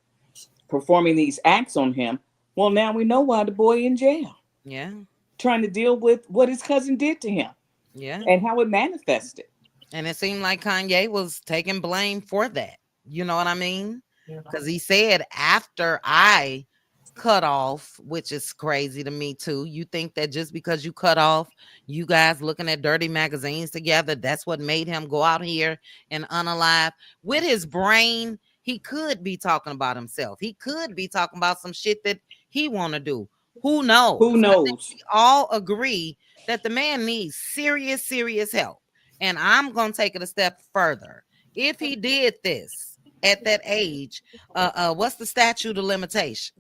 Speaker 3: performing these acts on him, well, now we know why the boy in jail,
Speaker 2: Yeah,
Speaker 3: trying to deal with what his cousin did to him
Speaker 2: yeah.
Speaker 3: and how it manifested.
Speaker 2: And it seemed like Kanye was taking blame for that. You know what I mean?
Speaker 5: Yeah.
Speaker 2: Because he said after I cut off, which is crazy to me too. You think that just because you cut off, you guys looking at dirty magazines together, that's what made him go out here and unalive with his brain. He could be talking about himself. He could be talking about some shit that he want to do. Who
Speaker 3: Who
Speaker 2: knows? I think
Speaker 3: knows?
Speaker 2: we all agree that the man needs serious, serious help. And I'm gonna take it a step further. If he did this at that age, what's the statute of limitation?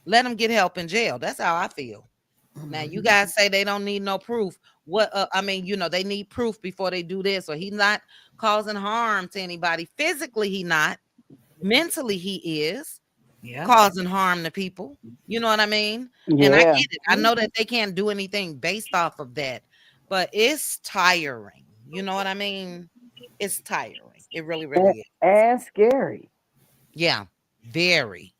Speaker 2: Let him get help in jail. That's how I feel. Now you
Speaker 5: Mhm.
Speaker 2: guys say they don't need no proof. What I mean, they need proof before they do this, or he's not causing harm to anybody. Physically, he not. Mentally, he is
Speaker 5: Yeah.
Speaker 2: causing harm to people. You know what I mean? And I
Speaker 4: Yeah.
Speaker 2: get it. I know that they can't do anything based off of that, but it's tiring. You know what I mean? It's tiring. It really,
Speaker 4: And,
Speaker 2: really is.
Speaker 4: and scary.
Speaker 2: Yeah, very.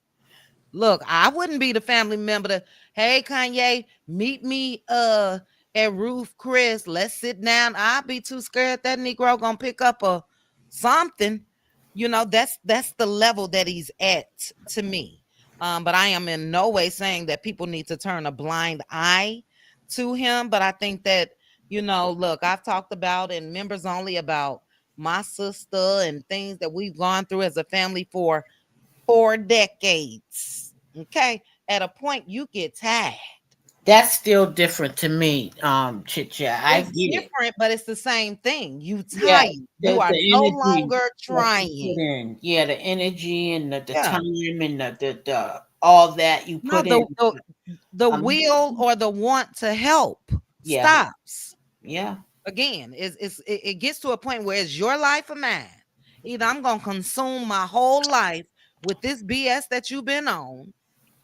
Speaker 2: Look, I wouldn't be the family member to, hey Kanye, meet me at Roof Chris. Let's sit down. I'd be too scared that Negro gonna pick up a something. That's the level that he's at to me. But I am in no way saying that people need to turn a blind eye to him. But I think that, look, I've talked about in members only about my sister and things that we've gone through as a family for 4 decades. Okay. At a point, you get tired.
Speaker 5: That's still different to me, Chit Chat. I
Speaker 2: It's
Speaker 5: get it.
Speaker 2: different, but it's the same thing. You
Speaker 5: Yeah,
Speaker 2: tired. You are
Speaker 5: the
Speaker 2: no
Speaker 5: energy
Speaker 2: longer
Speaker 5: that you
Speaker 2: trying.
Speaker 5: put in. Yeah, the energy and the
Speaker 2: Yeah.
Speaker 5: time and the all that you
Speaker 2: No,
Speaker 5: put in.
Speaker 2: the
Speaker 5: Um,
Speaker 2: will or the want to help
Speaker 5: yeah,
Speaker 2: stops.
Speaker 5: yeah.
Speaker 2: Again, it gets to a point where it's your life or mine. Either I'm gonna consume my whole life with this BS that you've been on,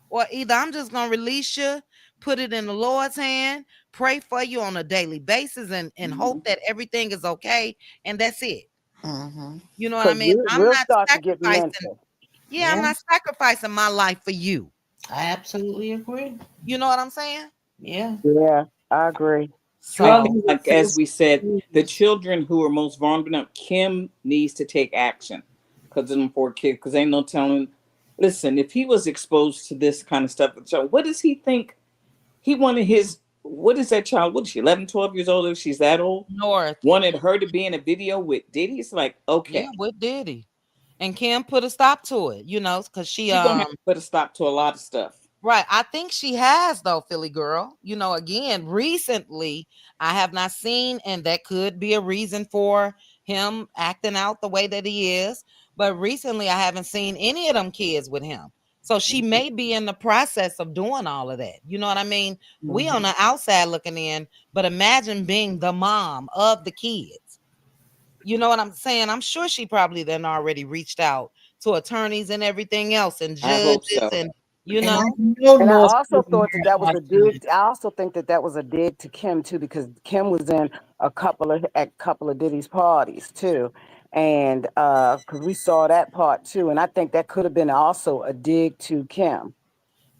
Speaker 2: or either I'm just gonna release you, put it in the Lord's hand, pray for you on a daily basis, and hope that everything is okay, and that's it.
Speaker 5: Hmm.
Speaker 2: You know what I
Speaker 4: Because
Speaker 2: mean? I'm
Speaker 4: we'll
Speaker 2: not
Speaker 4: start to get
Speaker 2: sacrificing.
Speaker 4: mental.
Speaker 2: Yeah, I'm
Speaker 5: Yeah,
Speaker 2: not sacrificing my life for you.
Speaker 5: I absolutely agree.
Speaker 2: You know what I'm saying?
Speaker 5: Yeah,
Speaker 4: Yeah, I agree.
Speaker 3: Like,
Speaker 2: So
Speaker 5: struggling with
Speaker 3: like as we said, the
Speaker 5: feelings.
Speaker 3: children who are most vulnerable, Kim needs to take action because of them 4 kids. Because ain't no telling. Listen, if he was exposed to this kind of stuff, so what does he think? He wanted his what is that child? What is she, 11, 12 years old? If she's that old,
Speaker 2: North.
Speaker 3: wanted her to be in a video with Diddy. It's like,
Speaker 2: Yeah,
Speaker 3: okay,
Speaker 2: what did he? And Kim put a stop to it, because she
Speaker 3: she's gonna have to put a stop to a lot of stuff.
Speaker 2: right. I think she has though, Philly girl. Again, recently I have not seen, and that could be a reason for him acting out the way that he is. But recently I haven't seen any of them kids with him. So she may be in the process of doing all of that. You know what I mean? We on the outside looking in, but imagine being the mom of the kids. You know what I'm saying? I'm sure she probably then already reached out to attorneys and everything else and
Speaker 3: I hope
Speaker 2: judges
Speaker 3: so.
Speaker 2: and you
Speaker 5: And I
Speaker 2: know.
Speaker 5: know
Speaker 4: And I
Speaker 5: North
Speaker 4: also
Speaker 5: giving
Speaker 4: thought that
Speaker 5: her a
Speaker 4: that was
Speaker 5: hard
Speaker 4: a
Speaker 5: time.
Speaker 4: dig. I also think that that was a dig to Kim too, because Kim was in a couple of Diddy's parties too, and because we saw that part too, and I think that could have been also a dig to Kim.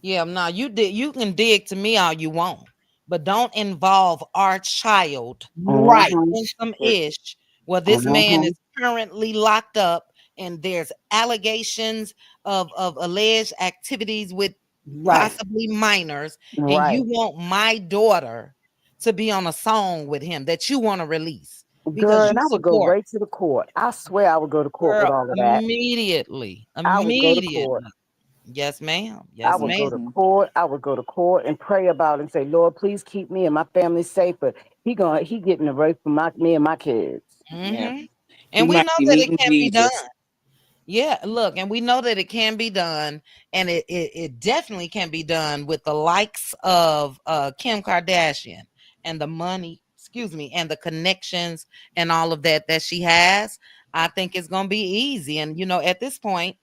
Speaker 2: Yeah, no, you can dig to me all you want, but don't involve our child
Speaker 5: Right.
Speaker 4: Mm-hmm.
Speaker 2: in some ish where this man
Speaker 4: Mm-hmm.
Speaker 2: is currently locked up and there's allegations of alleged activities with
Speaker 5: Right.
Speaker 2: possibly minors, and you
Speaker 4: Right.
Speaker 2: want my daughter to be on a song with him that you want to release because
Speaker 4: Girl,
Speaker 2: you
Speaker 4: and I would go
Speaker 2: support.
Speaker 4: right to the court. I swear I would go to court with
Speaker 2: Girl,
Speaker 4: all of that.
Speaker 2: immediately,
Speaker 4: I would go to court.
Speaker 2: immediately. Yes, ma'am.
Speaker 4: I
Speaker 2: Yes,
Speaker 4: would go
Speaker 2: ma'am.
Speaker 4: to
Speaker 3: Hmm.
Speaker 4: court. I would go to court and pray about it and say, Lord, please keep me and my family safe. But he getting away from me and my kids.
Speaker 3: Yeah,
Speaker 2: Hmm.
Speaker 3: he
Speaker 2: And we
Speaker 3: might
Speaker 2: know
Speaker 3: be
Speaker 2: that it
Speaker 3: meeting
Speaker 2: can be done.
Speaker 3: Jesus.
Speaker 2: Yeah, look, and we know that it can be done, and it definitely can be done with the likes of Kim Kardashian and the money, excuse me, and the connections and all of that she has. I think it's gonna be easy. And at this point,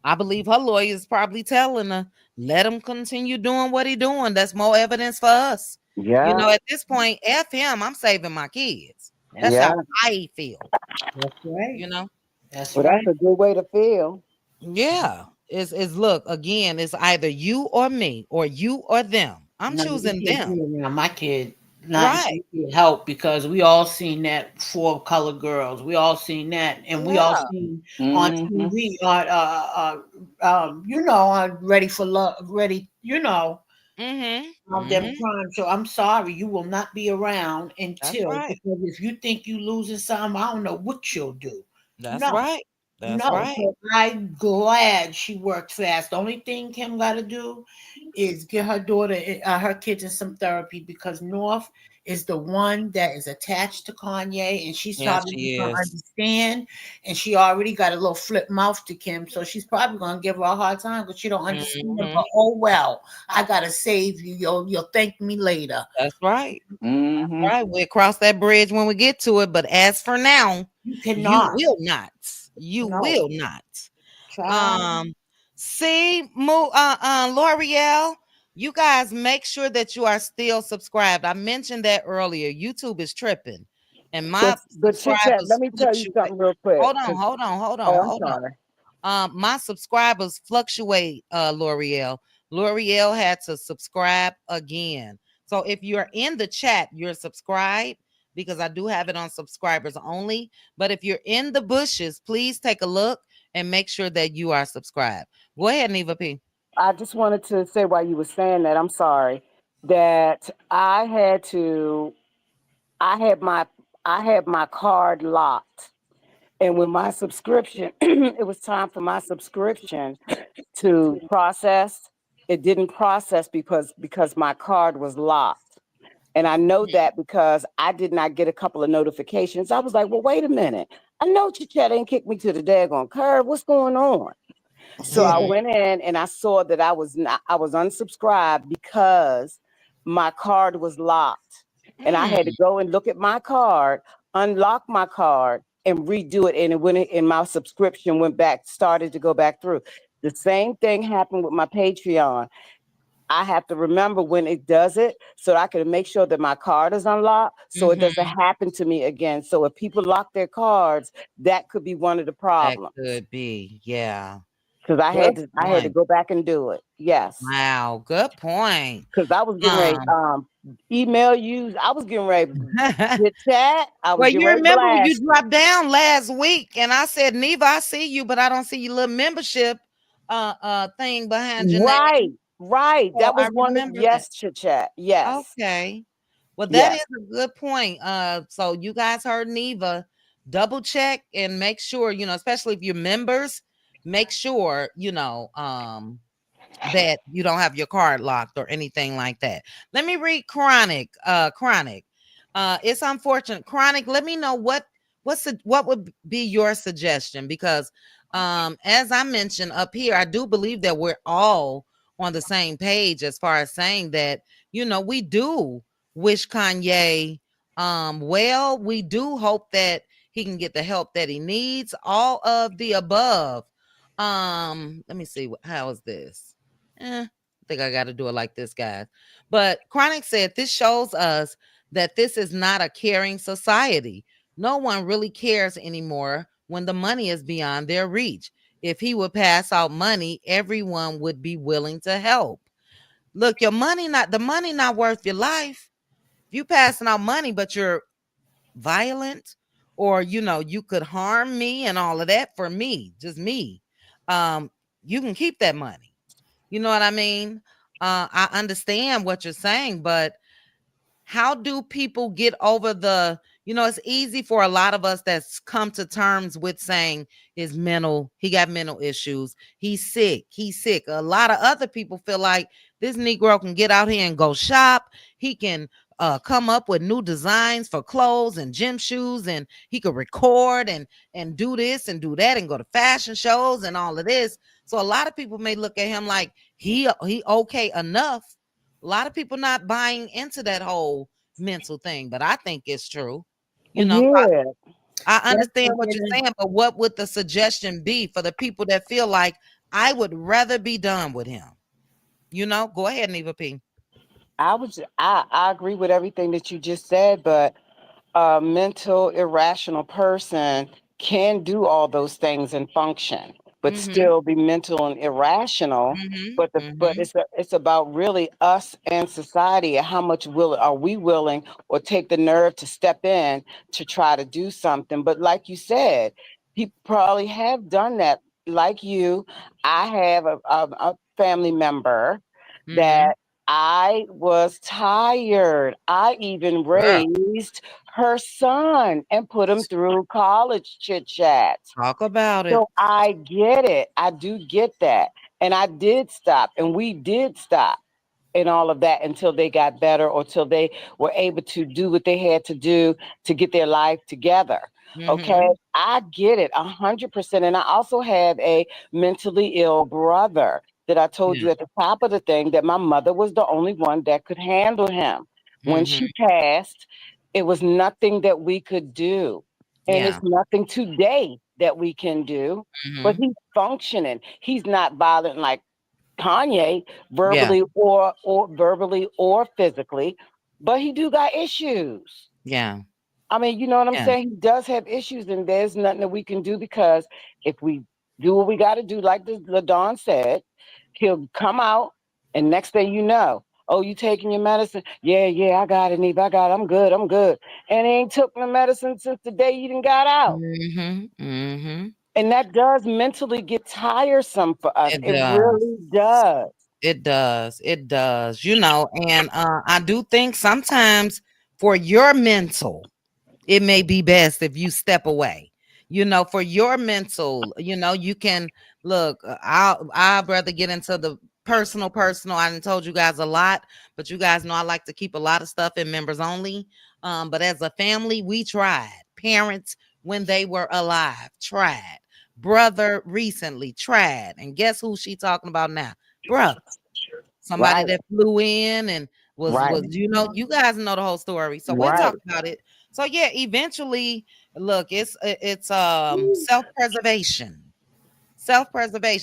Speaker 2: I believe her lawyer is probably telling her, let him continue doing what he doing. That's more evidence for us.
Speaker 4: Yeah,
Speaker 2: At this point, F him, I'm saving my kids. That's
Speaker 5: That's
Speaker 2: how
Speaker 4: yeah.
Speaker 2: I feel,
Speaker 5: that's right.
Speaker 2: you know.
Speaker 5: That's
Speaker 4: Well, that's
Speaker 5: right.
Speaker 4: a good way to feel.
Speaker 2: Yeah. Is look again, it's either you or me or you or them. I'm
Speaker 5: No, you
Speaker 2: choosing
Speaker 5: can't
Speaker 2: them.
Speaker 5: be around my kid. Not
Speaker 2: Right.
Speaker 5: you can't help because we all seen that four color girls. We all seen that, and we all
Speaker 2: Yeah.
Speaker 5: seen on
Speaker 3: Hmm.
Speaker 5: TV on on Ready for Love, Ready,
Speaker 2: Mm-hmm.
Speaker 5: on them
Speaker 2: Mm-hmm.
Speaker 5: crime show. I'm sorry, you will not be around
Speaker 2: That's
Speaker 5: until
Speaker 2: right.
Speaker 5: because if you think you losing something, I don't know what you'll do.
Speaker 2: That's
Speaker 5: No.
Speaker 2: right. That's
Speaker 5: No,
Speaker 2: right.
Speaker 5: so I'm glad she worked fast. The only thing Kim got to do is get her daughter, her kids in some therapy because North is the one that is attached to Kanye and she's
Speaker 2: Yeah,
Speaker 5: probably
Speaker 2: she
Speaker 5: going to
Speaker 2: is.
Speaker 5: understand. And she already got a little flip mouth to Kim. So she's probably going to give her a hard time because she don't understand.
Speaker 2: Mm-hmm.
Speaker 5: But oh well, I got to save you. You'll thank me later.
Speaker 2: That's right.
Speaker 3: Hmm.
Speaker 2: Right. We'll cross that bridge when we get to it. But as for now,
Speaker 5: You
Speaker 2: you
Speaker 5: cannot.
Speaker 2: will not. You
Speaker 5: No.
Speaker 2: will not.
Speaker 5: Child.
Speaker 2: Um, see, L'Oreal, you guys make sure that you are still subscribed. I mentioned that earlier. YouTube is tripping, and my
Speaker 4: But chit chat,
Speaker 2: subscribers
Speaker 4: let me tell you
Speaker 2: fluctuate.
Speaker 4: something real quick.
Speaker 2: Hold on, hold on, hold
Speaker 4: Oh,
Speaker 2: on,
Speaker 4: I'm
Speaker 2: hold on.
Speaker 4: sorry.
Speaker 2: My subscribers fluctuate, L'Oreal. L'Oreal had to subscribe again. So if you're in the chat, you're subscribed because I do have it on subscribers only. But if you're in the bushes, please take a look and make sure that you are subscribed. Go ahead, Neva P.
Speaker 4: I just wanted to say while you were saying that, I'm sorry that I had my card locked. And when my subscription, it was time for my subscription to process. It didn't process because my card was locked. And I know that because I did not get a couple of notifications. I was like, well, wait a minute. I know Chichet ain't kicked me to the daggone curb. What's going on? So I
Speaker 2: Mm-hmm.
Speaker 4: went in and I saw that I was unsubscribed because my card was locked. And I had to
Speaker 2: Mm,
Speaker 4: go and look at my card, unlock my card, and redo it. And it went and my subscription went back, started to go back through. The same thing happened with my Patreon. I have to remember when it does it so I can make sure that my card is unlocked so it doesn't
Speaker 2: mm-hmm.
Speaker 4: happen to me again. So if people lock their cards, that could be one of the
Speaker 2: That
Speaker 4: problems.
Speaker 2: could be, yeah.
Speaker 4: Because
Speaker 2: Good
Speaker 4: I had to
Speaker 2: point.
Speaker 4: go back and do it. Yes.
Speaker 2: Wow, good point.
Speaker 4: Because I was getting ready
Speaker 2: Um,
Speaker 4: email you. I was getting ready to chat. I was
Speaker 2: well,
Speaker 4: getting
Speaker 2: you
Speaker 4: ready to
Speaker 2: remember when you
Speaker 4: blast you.
Speaker 2: dropped down last week, and I said, Neva, I see you, but I don't see your little membership thing behind your
Speaker 4: Right.
Speaker 2: name.
Speaker 4: Right.
Speaker 2: Oh,
Speaker 4: That
Speaker 2: I
Speaker 4: was one of,
Speaker 2: remember that.
Speaker 4: yes, chit chat. Yes.
Speaker 2: Okay. Well, that is
Speaker 4: Yes.
Speaker 2: a good point. So you guys heard Neva. Double check and make sure, especially if you're members, make sure, that you don't have your card locked or anything like that. Let me read Chronic. It's unfortunate. Chronic, let me know what would be your suggestion, because as I mentioned up here, I do believe that we're all on the same page as far as saying that, we do wish Kanye well. We do hope that he can get the help that he needs, all of the above. Let me see, how is this? I think I got to do it like this, guys. But Chronic said this shows us that this is not a caring society. No one really cares anymore when the money is beyond their reach. If he would pass out money, everyone would be willing to help. Look, the money not worth your life. If you passing out money, but you're violent, or you could harm me and all of that, for me, just me, you can keep that money. You know what I mean? I understand what you're saying, but how do people get over it's easy for a lot of us that's come to terms with saying he got mental issues, he's sick. A lot of other people feel like this Negro can get out here and go shop. He can come up with new designs for clothes and gym shoes, and he could record and do this and do that and go to fashion shows and all of this. So a lot of people may look at him like he okay enough. A lot of people not buying into that whole mental thing, but I think it's true. So
Speaker 4: Yeah.
Speaker 2: I
Speaker 4: That's
Speaker 2: understand what you're
Speaker 4: something.
Speaker 2: saying, but what would the suggestion be for the people that feel like I would rather be done with him? Go ahead, Neva P.
Speaker 4: I agree with everything that you just said, but a mental irrational person can do all those things and function, but
Speaker 2: Mm-hmm.
Speaker 4: still be mental and irrational.
Speaker 2: Mm-hmm.
Speaker 4: But
Speaker 2: Mm-hmm.
Speaker 4: it's about really us and society, and how much will are we willing or take the nerve to step in to try to do something. But like you said, people probably have done that. Like you, I have a family member
Speaker 2: Mm-hmm.
Speaker 4: that I was tired. I even
Speaker 2: Girl,
Speaker 4: raised her son and put him through college chit chat.
Speaker 2: talk about it.
Speaker 4: So I get it. I do get that. And I did stop, and we did stop and all of that until they got better or till they were able to do what they had to do to get their life together. Okay.
Speaker 2: Mm-hmm.
Speaker 4: I get it 100%. And I also have a mentally ill brother that I told
Speaker 2: Yeah.
Speaker 4: you at the top of the thing that my mother was the only one that could handle him. When
Speaker 2: Mm-hmm.
Speaker 4: she passed, it was nothing that we could do. And it's
Speaker 2: Yeah.
Speaker 4: nothing today that we can do, but
Speaker 2: Mm-hmm.
Speaker 4: he's functioning. He's not bothering like Kanye,
Speaker 2: Yeah.
Speaker 4: verbally or physically, but he do got issues.
Speaker 2: Yeah.
Speaker 4: I mean, you know what I'm
Speaker 2: Yeah.
Speaker 4: saying? He does have issues, and there's nothing that we can do because if we do what we got to do, like the LaDon said, he'll come out, and next thing you know, oh, you taking your medicine? Yeah, yeah, I got it, Neve. I got it. I'm good. I'm good. And he ain't took the medicine since the day you didn't got out.
Speaker 2: Mm-hmm. Mm-hmm.
Speaker 4: And that does mentally get tiresome for us.
Speaker 2: It
Speaker 4: It
Speaker 2: does.
Speaker 4: really does.
Speaker 2: It does. It does. And I do think sometimes for your mental, it may be best if you step away. For your mental, you can look. I'd rather get into the personal. I done told you guys a lot, but you guys know I like to keep a lot of stuff in members only. But as a family, we tried. Parents, when they were alive, tried. Brother recently tried, and guess who she talking about now? Brother, somebody
Speaker 4: Right,
Speaker 2: that flew in and
Speaker 4: right,
Speaker 2: was you guys know the whole story, so we'll
Speaker 4: right.
Speaker 2: talk about it. So yeah, eventually, look, it's self-preservation.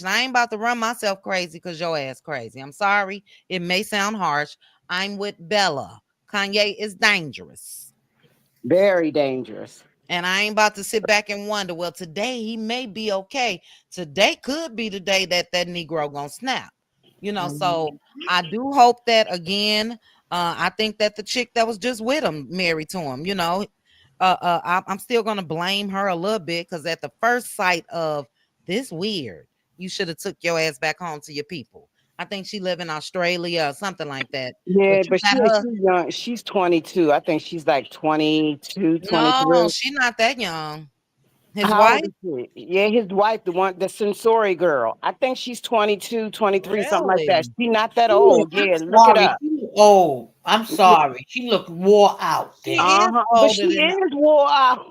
Speaker 2: I ain't about to run myself crazy because your ass crazy. I'm sorry, it may sound harsh. I'm with Bella. Kanye is dangerous,
Speaker 4: Very dangerous.
Speaker 2: and I ain't about to sit back and wonder, well, today he may be okay. Today could be the day that Negro gonna snap. So
Speaker 4: Mhm.
Speaker 2: I do hope that again. I think that the chick that was just with him, married to him, I'm still gonna blame her a little bit because at the first sight of this weird, you should have took your ass back home to your people. I think she live in Australia or something like that.
Speaker 4: Yeah,
Speaker 2: But you
Speaker 4: but
Speaker 2: got her.
Speaker 4: she's young. She's 22. I think she's like 22,
Speaker 2: No,
Speaker 4: 23.
Speaker 2: she not that young. His
Speaker 4: How old
Speaker 2: wife?
Speaker 4: is she? Yeah, his wife, the one, the sensory girl. I think she's 22, 23, something like that.
Speaker 2: Really?
Speaker 4: She not that
Speaker 5: Look,
Speaker 4: old.
Speaker 5: I'm
Speaker 4: Yeah, look it
Speaker 5: sorry.
Speaker 4: up.
Speaker 5: She look old. I'm sorry. She looked wore out
Speaker 2: She
Speaker 5: then.
Speaker 2: is
Speaker 4: Uh-huh. But
Speaker 2: older
Speaker 4: she
Speaker 2: than
Speaker 4: is wore out.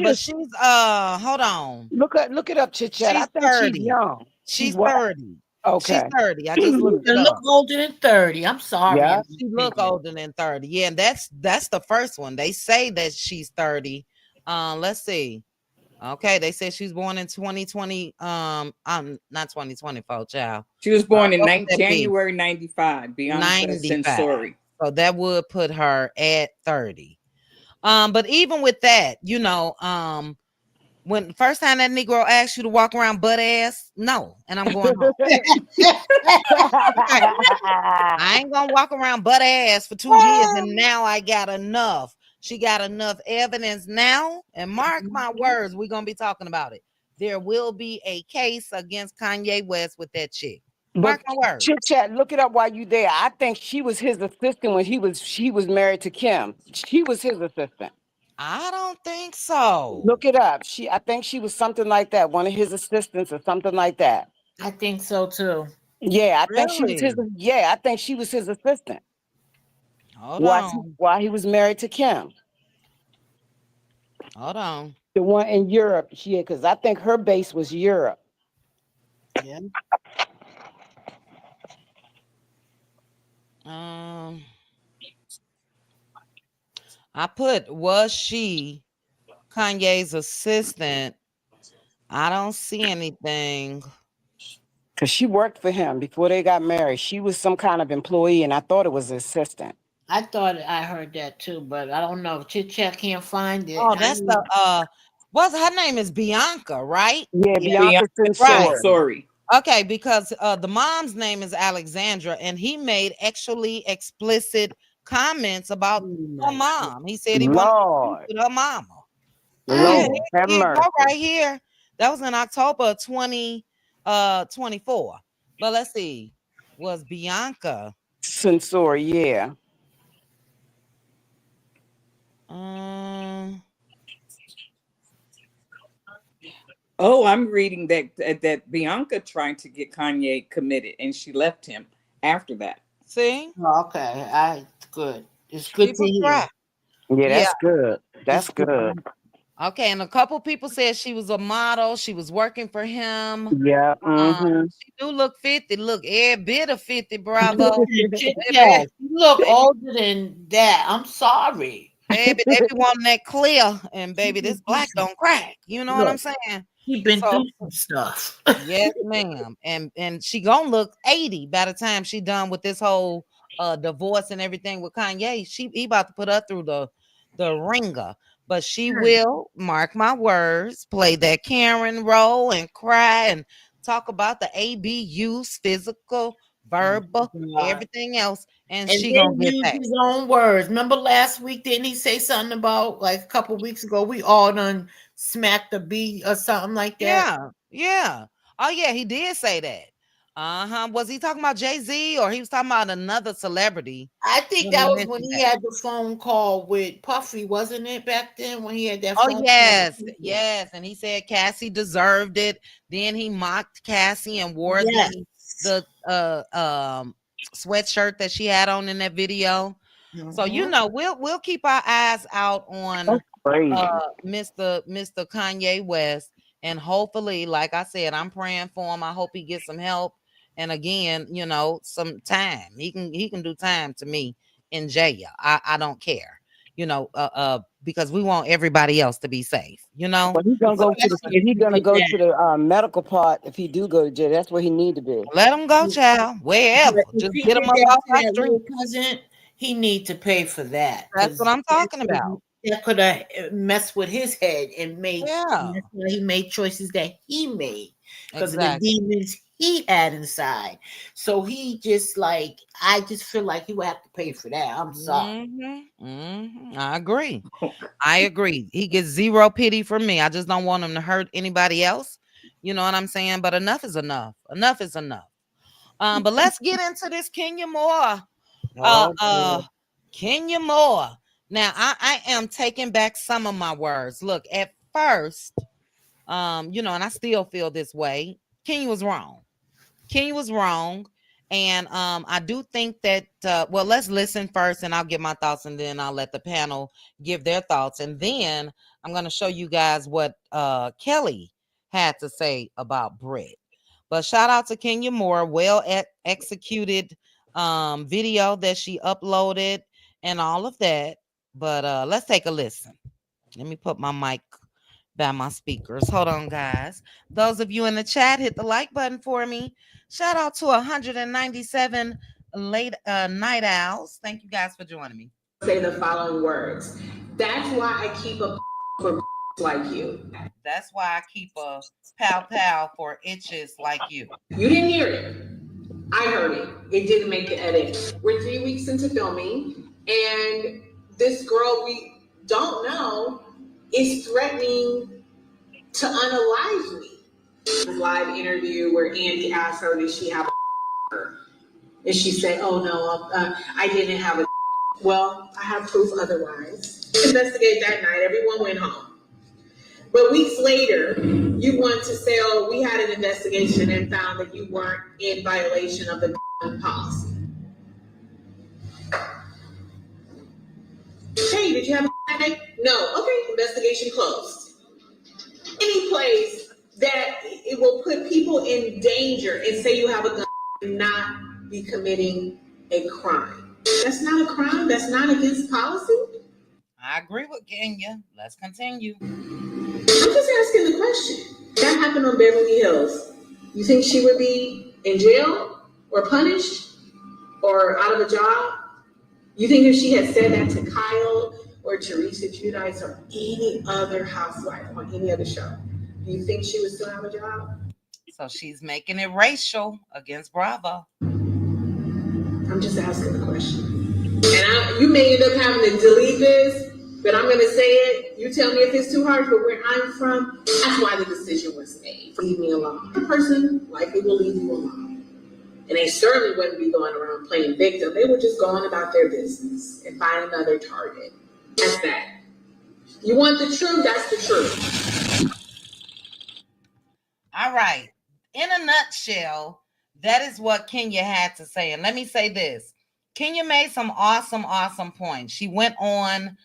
Speaker 2: but she's hold on.
Speaker 4: Look it up, chit chat. I
Speaker 2: She's
Speaker 4: think she's
Speaker 2: 30.
Speaker 4: young. She's
Speaker 2: She's
Speaker 4: what?
Speaker 2: 30. She's
Speaker 4: Okay.
Speaker 2: 30. I just
Speaker 5: She
Speaker 2: looked it
Speaker 5: done look
Speaker 2: up.
Speaker 5: older than 30. I'm sorry,
Speaker 4: Yeah.
Speaker 5: in my
Speaker 2: She look
Speaker 5: opinion.
Speaker 2: older than 30. Yeah, and that's the first one. They say that she's 30. Let's see. Okay, they said she's born in 2020. Not 2024, child.
Speaker 3: She was born in
Speaker 2: What would that be?
Speaker 3: January 95, Bianca
Speaker 2: 95.
Speaker 3: Sensori.
Speaker 2: So that would put her at 30. But even with that, when the first time that Negro asked you to walk around butt ass, no, and I'm going home. Right. I ain't gonna walk around butt ass for 2 years, and now I got enough. She got enough evidence now, and mark my words, we're gonna be talking about it. There will be a case against Kanye West with that chick.
Speaker 4: But
Speaker 2: Mark my words.
Speaker 4: chit chat, look it up while you there. I think she was his assistant when she was married to Kim. She was his assistant.
Speaker 2: I don't think so.
Speaker 4: Look it up. I think she was something like that, one of his assistants or something like that.
Speaker 5: I think so too.
Speaker 4: Yeah, I think she was his.
Speaker 2: Really?
Speaker 4: Yeah, I think she was his assistant
Speaker 2: Hold on.
Speaker 4: while he was married to Kim,
Speaker 2: Hold on.
Speaker 4: the one in Europe. Yeah, because I think her base was Europe.
Speaker 5: Yeah.
Speaker 2: Um, I put was she Kanye's assistant? I don't see anything.
Speaker 4: Because she worked for him before they got married. She was some kind of employee, and I thought it was assistant.
Speaker 5: I thought I heard that too, but I don't know. Chit Chat can't find it.
Speaker 2: Oh, that's the what's her name is Bianca, right?
Speaker 4: Yeah,
Speaker 5: Yeah.
Speaker 4: Bianca
Speaker 3: Bianca
Speaker 2: Right.
Speaker 4: Sensori.
Speaker 3: Sensori.
Speaker 2: Okay, because the mom's name is Alexandra, and he made actually explicit comments about
Speaker 5: Oh
Speaker 2: her
Speaker 5: my God.
Speaker 2: mom. He said he wanted to speak
Speaker 4: Lord,
Speaker 2: with her mama. Yeah,
Speaker 5: Mm.
Speaker 4: Lord, have
Speaker 2: here you
Speaker 4: mercy.
Speaker 2: go right here. That was in October of 2024. But let's see. Was Bianca
Speaker 4: Sensori, yeah.
Speaker 2: um
Speaker 3: Oh, I'm reading that Bianca tried to get Kanye committed and she left him after that.
Speaker 2: see?
Speaker 5: Oh, okay. Good. It's good to
Speaker 2: People
Speaker 5: hear.
Speaker 2: try.
Speaker 4: Yeah,
Speaker 2: Yeah.
Speaker 4: that's good.
Speaker 5: It's
Speaker 4: That's
Speaker 5: good.
Speaker 4: good.
Speaker 2: Okay, and a couple people said she was a model. She was working for him.
Speaker 4: Yeah. Mm-hmm.
Speaker 2: She do look 50. Look, every bit of 50, bravo.
Speaker 5: Chit
Speaker 2: Baby,
Speaker 5: Chat. You look
Speaker 2: baby,
Speaker 5: older than that. I'm sorry.
Speaker 2: baby, they be wanting that clear. And baby, this black don't crack. You know what I'm
Speaker 5: Look,
Speaker 2: saying?
Speaker 5: you've been
Speaker 2: So
Speaker 5: through some stuff.
Speaker 2: yes, ma'am. And she gonna look 80 by the time she done with this whole divorce and everything with Kanye. He about to put her through the ringer. But she will, mark my words, play that Karen role and cry and talk about the ABUs, physical, verbal,
Speaker 5: God.
Speaker 2: everything else, and
Speaker 5: And
Speaker 2: she gonna
Speaker 5: then
Speaker 2: get
Speaker 5: use
Speaker 2: back.
Speaker 5: his own words. Remember last week, didn't he say something about like a couple weeks ago? We all done smacked a bee or something like that.
Speaker 2: Yeah, yeah. Oh, yeah, he did say that. Uh-huh. Was he talking about Jay-Z or he was talking about another celebrity
Speaker 5: I think
Speaker 2: when he
Speaker 5: that was when
Speaker 2: mentioned
Speaker 5: he
Speaker 2: that?
Speaker 5: had the phone call with Puffy, wasn't it back then when he had that
Speaker 2: Oh,
Speaker 5: phone call with
Speaker 2: yes,
Speaker 5: Puffy?
Speaker 2: yes. And he said Cassie deserved it. Then he mocked Cassie and wore
Speaker 5: Yes.
Speaker 2: the sweatshirt that she had on in that video. So
Speaker 5: Mhm.
Speaker 2: we'll keep our eyes out on
Speaker 4: That's crazy.
Speaker 2: Mr. Kanye West, and hopefully, like I said, I'm praying for him. I hope he gets some help, and again, some time. He can do time to me in jail. I don't care, because we want everybody else to be safe.
Speaker 4: But he's gonna go to the
Speaker 5: Especially if
Speaker 4: he's
Speaker 5: you
Speaker 4: gonna
Speaker 5: did
Speaker 4: go
Speaker 5: that.
Speaker 4: to the medical part if he do go to jail. That's where he need to be.
Speaker 2: Let him go, child, wherever.
Speaker 5: But if
Speaker 2: Just
Speaker 5: he
Speaker 2: get
Speaker 5: did
Speaker 2: him up
Speaker 5: that
Speaker 2: off
Speaker 5: to
Speaker 2: our
Speaker 5: that
Speaker 2: street.
Speaker 5: little cousin, he need to pay for that
Speaker 2: That's what
Speaker 5: because
Speaker 2: I'm talking about.
Speaker 5: that could have messed with his head and
Speaker 2: Yeah,
Speaker 5: that's why he made choices that he made because of the
Speaker 2: exactly.
Speaker 5: demons he had inside. So he just like I just feel like he would have to pay for that. I'm sorry.
Speaker 2: I agree. I agree. He gets zero pity from me. I just don't want him to hurt anybody else. You know what I'm saying? But enough is enough. Enough is enough. But let's get into this Kenya Moore.
Speaker 4: Oh, boy.
Speaker 2: Kenya Moore. Now I am taking back some of my words. Look, at first, and I still feel this way. Kenya was wrong. Kenya was wrong. And I do think that well, let's listen first and I'll give my thoughts and then I'll let the panel give their thoughts. And then I'm gonna show you guys what Kelly had to say about Britt. But shout out to Kenya Moore, well executed video that she uploaded and all of that. But let's take a listen. Let me put my mic by my speakers. Hold on, guys. Those of you in the chat, hit the like button for me. Shout out to 197 late night owls. Thank you guys for joining me.
Speaker 6: Say the following words. That's why I keep a for like you.
Speaker 2: That's why I keep a pow for itches like you.
Speaker 6: You didn't hear it. I heard it. It didn't make the edit. We're 3 weeks into filming, and this girl we don't know is threatening to unalive me. A live interview where Andy asked her, did she have a and she said, oh no, I didn't have a well, I have proof otherwise. Investigate that night, everyone went home. But weeks later, you want to say, oh, we had an investigation and found that you weren't in violation of the policy. Hey, did you have a night? No. Okay, investigation closed. Any place that it will put people in danger and say you have a gun and not be committing a crime. That's not a crime. That's not against policy.
Speaker 2: I agree with Kenya. Let's continue.
Speaker 6: I'm just asking the question. That happened on Beverly Hills. You think she would be in jail or punished or out of a job? You think if she had said that to Kyle or Teresa Giudice or any other housewife on any other show, do you think she would still have a job?
Speaker 2: So she's making it racial against Bravo.
Speaker 6: I'm just asking the question. And you may end up having to delete this, but I'm going to say it. You tell me if it's too hard, but where I'm from, that's why the decision was made. Leave me alone. The person likely will leave you alone. And they certainly wouldn't be going around playing victim. They would just go on about their business and find another target. That's that. You want the truth? That's the truth.
Speaker 2: All right. In a nutshell, that is what Kenya had to say. And let me say this. Kenya made some awesome points. She went on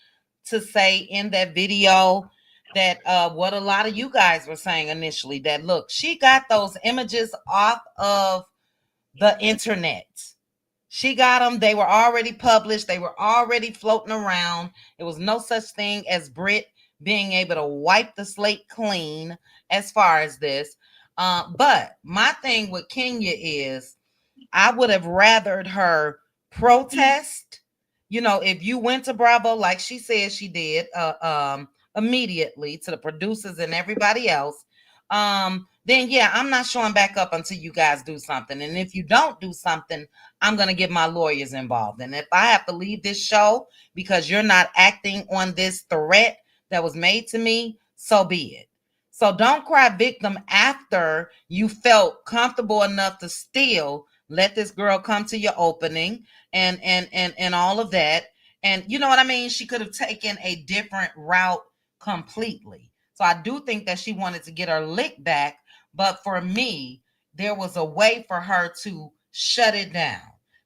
Speaker 2: to say in that video that what a lot of you guys were saying initially, that look, she got those images off of the internet. She got them. They were already published. They were already floating around. There was no such thing as Britt being able to wipe the slate clean as far as this. But my thing with Kenya is I would have rathered her protest. You know, if you went to Bravo, like she said she did, immediately to the producers and everybody else, then yeah, I'm not showing back up until you guys do something. And if you don't do something, I'm going to get my lawyers involved. And if I have to leave this show because you're not acting on this threat that was made to me, so be it. So don't cry victim after you felt comfortable enough to still let this girl come to your opening and all of that. And you know what I mean? She could have taken a different route completely. So I do think that she wanted to get her lick back. But for me, there was a way for her to shut it down.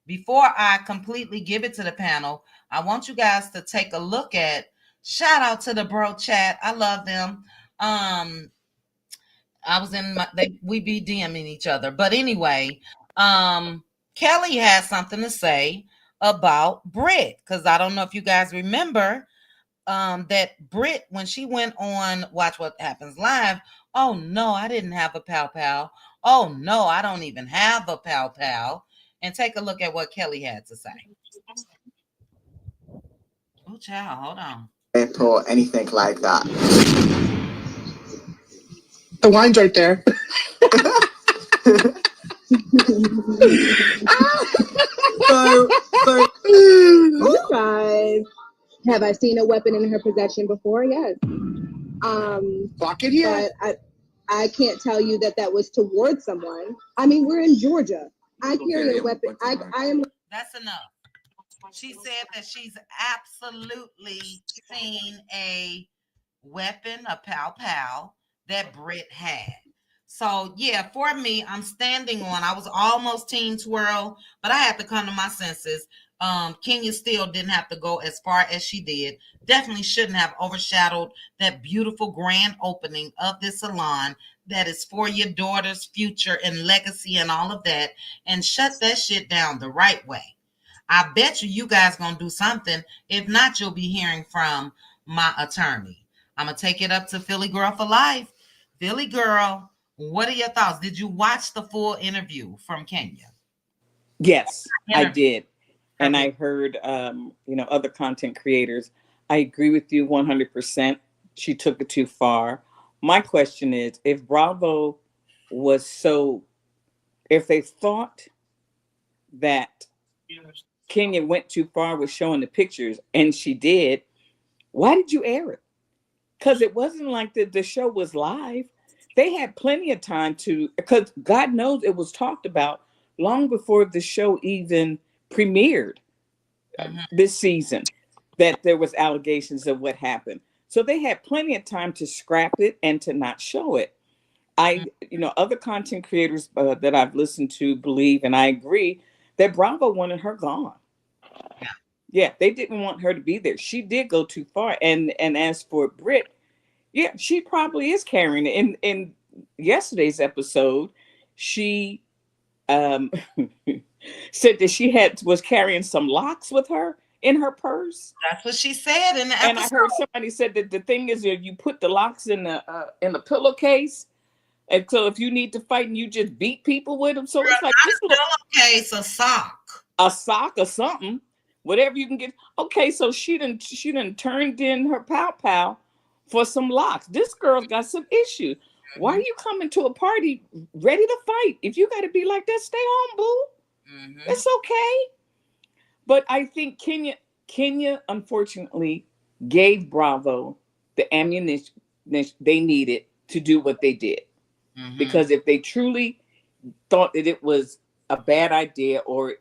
Speaker 2: Before I completely give it to the panel, I want you guys to take a look at, shout out to the bro chat. I love them. I was in we be DMing each other. But anyway, Kelly has something to say about Britt, because I don't know if you guys remember that Britt, when she went on Watch What Happens Live, oh no, I didn't have a pow. Oh no, I don't even have a pow. And take a look at what Kelly had to say. Oh child, hold on.
Speaker 7: Or anything like that.
Speaker 8: The wine's right there.
Speaker 9: You guys, have I seen a weapon in her possession before? Yes.
Speaker 8: Fuck it, yeah.
Speaker 9: But I can't tell you that was towards someone. I mean, we're in Georgia. I carry a weapon. I am.
Speaker 2: That's enough. She said that she's absolutely seen a weapon, a pow that Britt had. So yeah, for me, I'm standing on. I was almost Teen Twirl, but I had to come to my senses. Kenya still didn't have to go as far as she did. Definitely shouldn't have overshadowed that beautiful grand opening of this salon that is for your daughter's future and legacy and all of that, and shut that shit down the right way. I bet you guys gonna do something. If not, you'll be hearing from my attorney. I'm gonna take it up to Philly Girl for Life. Philly Girl, what are your thoughts? Did you watch the full interview from Kenya?
Speaker 3: Yes, I did. And I heard, other content creators. I agree with you 100%. She took it too far. My question is, if Bravo was if they thought that Kenya went too far with showing the pictures, and she did, why did you air it? Because it wasn't like the show was live. They had plenty of time because God knows it was talked about long before the show even premiered this season, that there was allegations of what happened. So they had plenty of time to scrap it and to not show it. Other content creators that I've listened to believe, and I agree, that Bravo wanted her gone. Yeah, they didn't want her to be there. She did go too far. And as for Britt, yeah, she probably is carrying it. In yesterday's episode, she said that she was carrying some locks with her in her purse.
Speaker 2: That's what she said in the episode.
Speaker 3: And I heard somebody said that the thing is, if you put the locks in the pillowcase, and so if you need to fight and you just beat people with them, so it's like this
Speaker 2: pillowcase, a sock
Speaker 3: or something, whatever you can get. Okay, so she done turned in her pow for some locks. This girl's got some issues. Why are you coming to a party ready to fight? If you got to be like that, stay home, boo. It's okay. But I think Kenya unfortunately gave Bravo the ammunition they needed to do what they did. Because if they truly thought that it was a bad idea or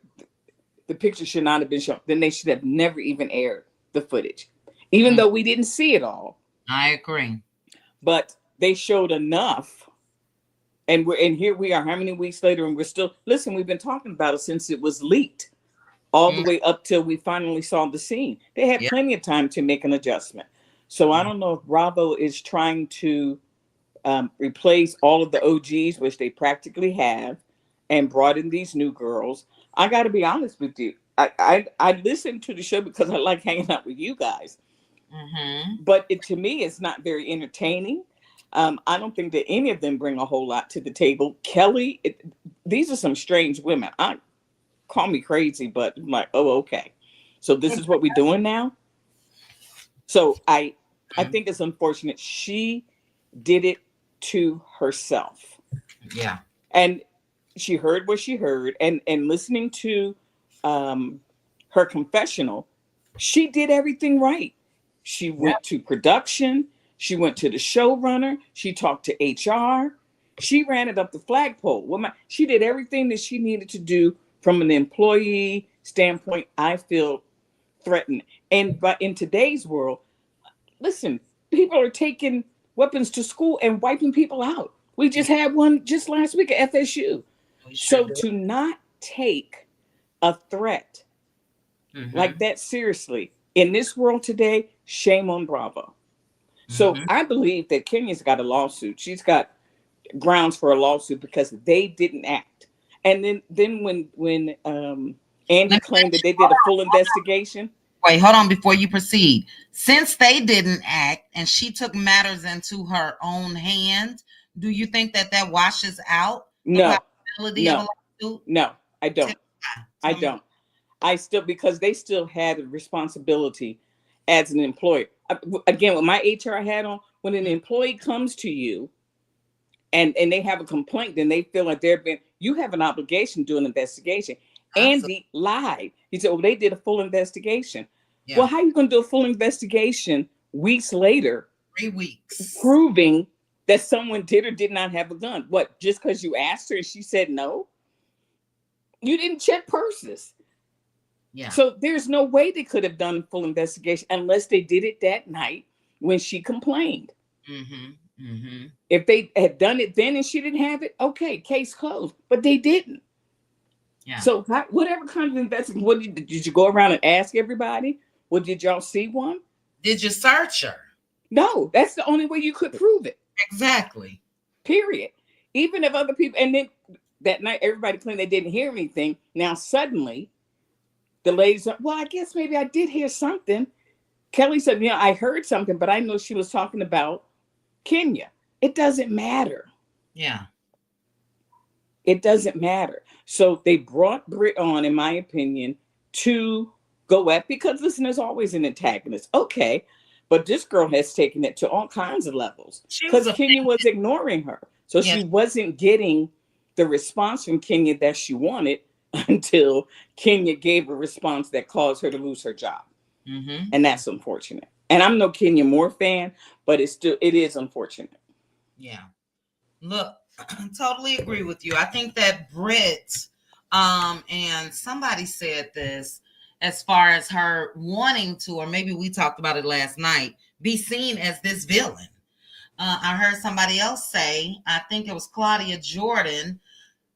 Speaker 3: the picture should not have been shown, then they should have never even aired the footage, even though we didn't see it all.
Speaker 2: I agree.
Speaker 3: But they showed enough, and here we are, how many weeks later, and we're still, listen, we've been talking about it since it was leaked, all the way up till we finally saw the scene. They had plenty of time to make an adjustment. So I don't know if Bravo is trying to replace all of the OGs, which they practically have, and brought in these new girls. I got to be honest with you. I listen to the show because I like hanging out with you guys. But to me, it's not very entertaining. I don't think that any of them bring a whole lot to the table. Kelly, these are some strange women. Call me crazy, but I'm like, oh, okay. So this is what we're doing now. So I think it's unfortunate. She did it to herself.
Speaker 2: Yeah.
Speaker 3: And she heard what she heard, and listening to her confessional, she did everything right. She went to production. She went to the showrunner. She talked to HR. She ran it up the flagpole. She did everything that she needed to do from an employee standpoint. I feel threatened. But in today's world, listen, people are taking weapons to school and wiping people out. We just had one just last week at FSU. So to not take a threat like that seriously in this world today, shame on Bravo. So I believe that Kenya's got a lawsuit. She's got grounds for a lawsuit because they didn't act. And then when Andy claimed that they did a full investigation.
Speaker 2: Wait, hold on before you proceed. Since they didn't act and she took matters into her own hands, do you think that washes out
Speaker 3: No,
Speaker 2: possibility of a lawsuit?
Speaker 3: No, I don't. I don't. I still, because they still had a responsibility as an employer. Again, with my HR hat on, when an employee comes to you and they have a complaint, then they feel like you have an obligation to do an investigation. Andy lied. He said, well, they did a full investigation. Yeah. Well, how are you going to do a full investigation weeks later?
Speaker 2: 3 weeks.
Speaker 3: Proving that someone did or did not have a gun. What, just because you asked her and she said no? You didn't check purses.
Speaker 2: Yeah.
Speaker 3: So there's no way they could have done a full investigation unless they did it that night when she complained. If they had done it then and she didn't have it, okay, case closed. But they didn't.
Speaker 2: Yeah.
Speaker 3: So whatever kind of investigation, did you go around and ask everybody? Well, did y'all see one?
Speaker 2: Did you search her?
Speaker 3: No, that's the only way you could prove it.
Speaker 2: Exactly.
Speaker 3: Period. Even if other people, and then that night everybody claimed they didn't hear anything. Now suddenly the ladies are, well, I guess maybe I did hear something. Kelly said, I heard something, but I know she was talking about Kenya. It doesn't matter.
Speaker 2: Yeah.
Speaker 3: It doesn't matter. So they brought Britt on, in my opinion, to go at, because listen, there's always an antagonist. Okay. But this girl has taken it to all kinds of levels because Kenya was ignoring her. So she wasn't getting the response from Kenya that she wanted until Kenya gave a response that caused her to lose her job. And that's unfortunate. And I'm no Kenya Moore fan, but it is unfortunate.
Speaker 2: Yeah. Look, totally agree with you. I think that Britt, and somebody said this, as far as her wanting to, or maybe we talked about it last night, be seen as this villain. I heard somebody else say, I think it was Claudia Jordan,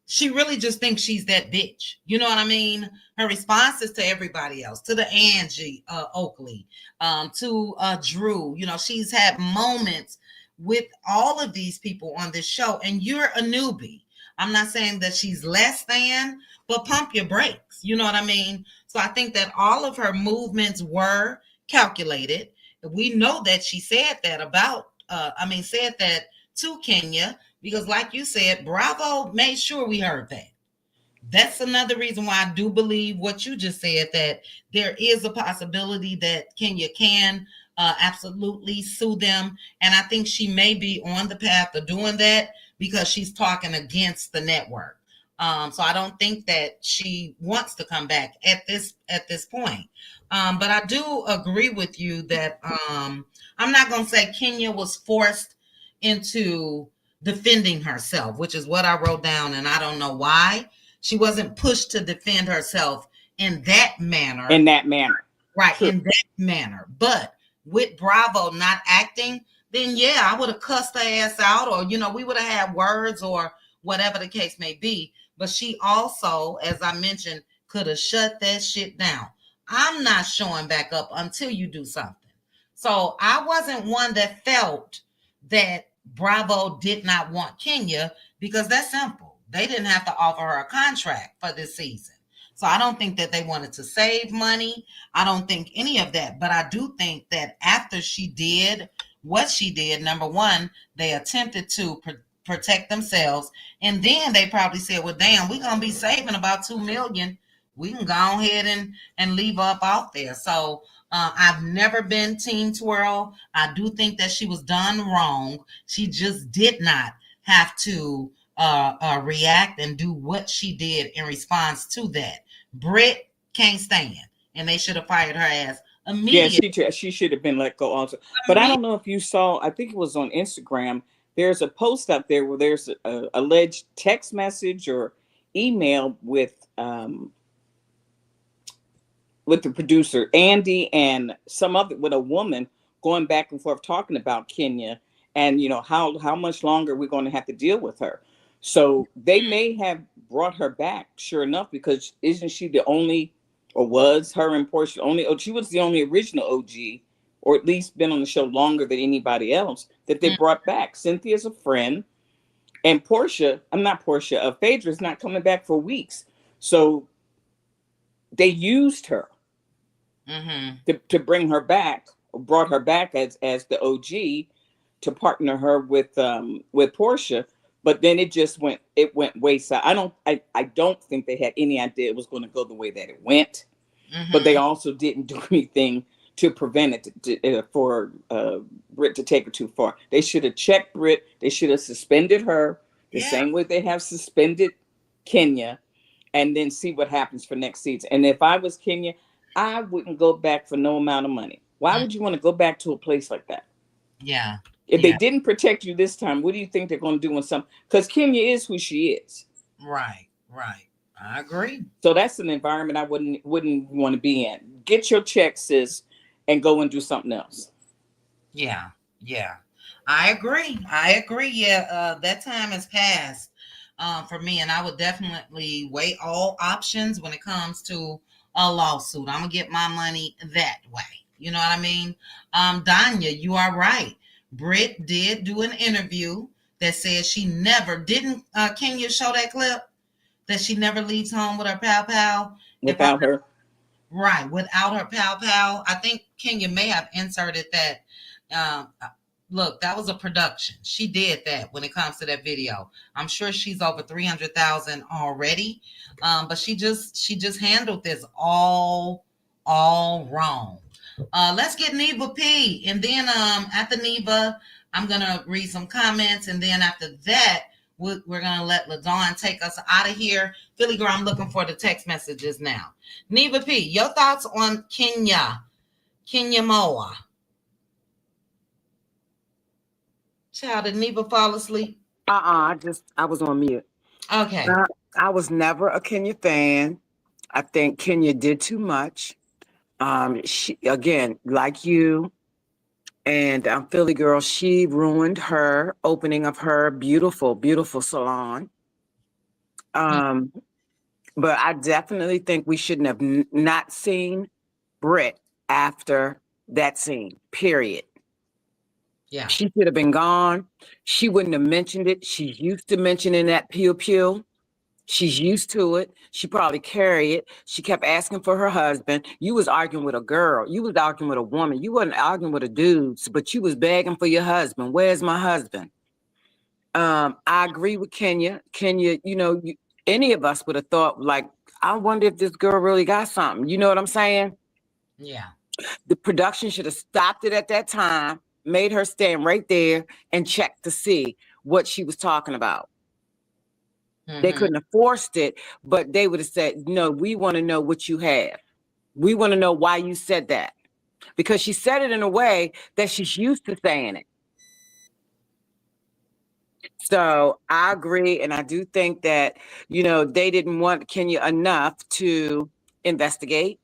Speaker 2: she really just thinks she's that bitch. You know what I mean? Her responses to everybody else, to the Angie Oakley, to Drew, she's had moments with all of these people on this show, and you're a newbie. I'm not saying that she's less than, but pump your brakes. You know what I mean? So I think that all of her movements were calculated. We know that she said that said that to Kenya, because like you said, Bravo made sure we heard that. That's another reason why I do believe what you just said, that there is a possibility that Kenya can absolutely sue them. And I think she may be on the path of doing that because she's talking against the network. So I don't think that she wants to come back at this point. But I do agree with you that I'm not going to say Kenya was forced into defending herself, which is what I wrote down. And I don't know why she wasn't pushed to defend herself in that manner. Right. True. In that manner. But with Bravo not acting, then yeah, I would have cussed her ass out, or, we would have had words or whatever the case may be. But she also, as I mentioned, could have shut that shit down. I'm not showing back up until you do something. So I wasn't one that felt that Bravo did not want Kenya, because that's simple. They didn't have to offer her a contract for this season. So I don't think that they wanted to save money. I don't think any of that. But I do think that after she did what she did, number one, they attempted to protect themselves. And then they probably said, well, damn, we're going to be saving about $2 million. We can go ahead and leave up out there. So I've never been Team Twirl. I do think that she was done wrong. She just did not have to react and do what she did in response to that. Britt can't stand, and they should have fired her ass immediately.
Speaker 3: Yeah, she should have been let go also. But I don't know if you saw, I think it was on Instagram, there's a post up there where there's a alleged text message or email with the producer Andy and with a woman going back and forth talking about Kenya and how much longer we're going to have to deal with her. So they may have brought her back, sure enough, because isn't she the only, or was her and Portia only? She was the only original OG, or at least been on the show longer than anybody else that they brought back. Cynthia's a friend, and Phaedra's not coming back for weeks. So they used her to bring her back, or brought her back as the OG to partner her with Portia. But then it went wayside. I don't think they had any idea it was going to go the way that it went. But they also didn't do anything to prevent it for Britt to take it too far. They should have checked Britt. They should have suspended her the same way they have suspended Kenya, and then see what happens for next season. And if I was Kenya, I wouldn't go back for no amount of money. Why would you want to go back to a place like that?
Speaker 2: Yeah.
Speaker 3: If they didn't protect you this time, what do you think they're going to do when because Kenya is who she is.
Speaker 2: Right. I agree.
Speaker 3: So that's an environment I wouldn't want to be in. Get your check, sis, and go and do something else.
Speaker 2: Yeah, yeah. I agree. I agree. Yeah, that time has passed for me, and I would definitely weigh all options when it comes to a lawsuit. I'm gonna get my money that way. You know what I mean? Danya, you are right. Britt did do an interview that said she never didn't. Can you show that clip that she never leaves home with her pal pal? If I
Speaker 3: Without her.
Speaker 2: Right, without her pal pal. I think Kenya may have inserted that. Um, Look, that was a production. She did that when it comes to that video. I'm sure she's over 300,000 already, but she just handled this all wrong. Let's get Neva P, and then after Neva, I'm gonna read some comments, and then after that, we're gonna let LaDawn take us out of here. Philly girl, I'm looking for the text messages now. Neva P, your thoughts on Kenya Moa? Child, did Neva fall asleep?
Speaker 4: I was on mute.
Speaker 2: Okay.
Speaker 4: I was never a Kenya fan. I think Kenya did too much. She, again, like you and Philly girl, she ruined her opening of her beautiful, beautiful salon. But I definitely think we shouldn't have not seen Britt after that scene, period.
Speaker 2: Yeah.
Speaker 4: She should have been gone. She wouldn't have mentioned it. She's used to mentioning that pew pew. She's used to it. She probably carry it. She kept asking for her husband. You was arguing with a girl. You was arguing with a woman. You wasn't arguing with a dude, but you was begging for your husband. Where's my husband? I agree with Kenya. Kenya, any of us would have thought, like, I wonder if this girl really got something. You know what I'm saying?
Speaker 2: Yeah.
Speaker 4: The production should have stopped it at that time, made her stand right there and check to see what she was talking about. They couldn't have forced it, but they would have said, no, we want to know what you have. We want to know why you said that. Because she said it in a way that she's used to saying it. So I agree. And I do think that, they didn't want Kenya enough to investigate.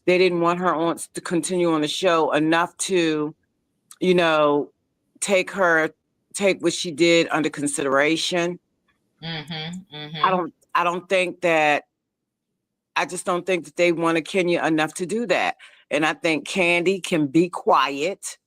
Speaker 4: They didn't want her on to continue on the show enough to, take what she did under consideration. I just don't think that they wanted Kenya enough to do that. And I think Candy can be quiet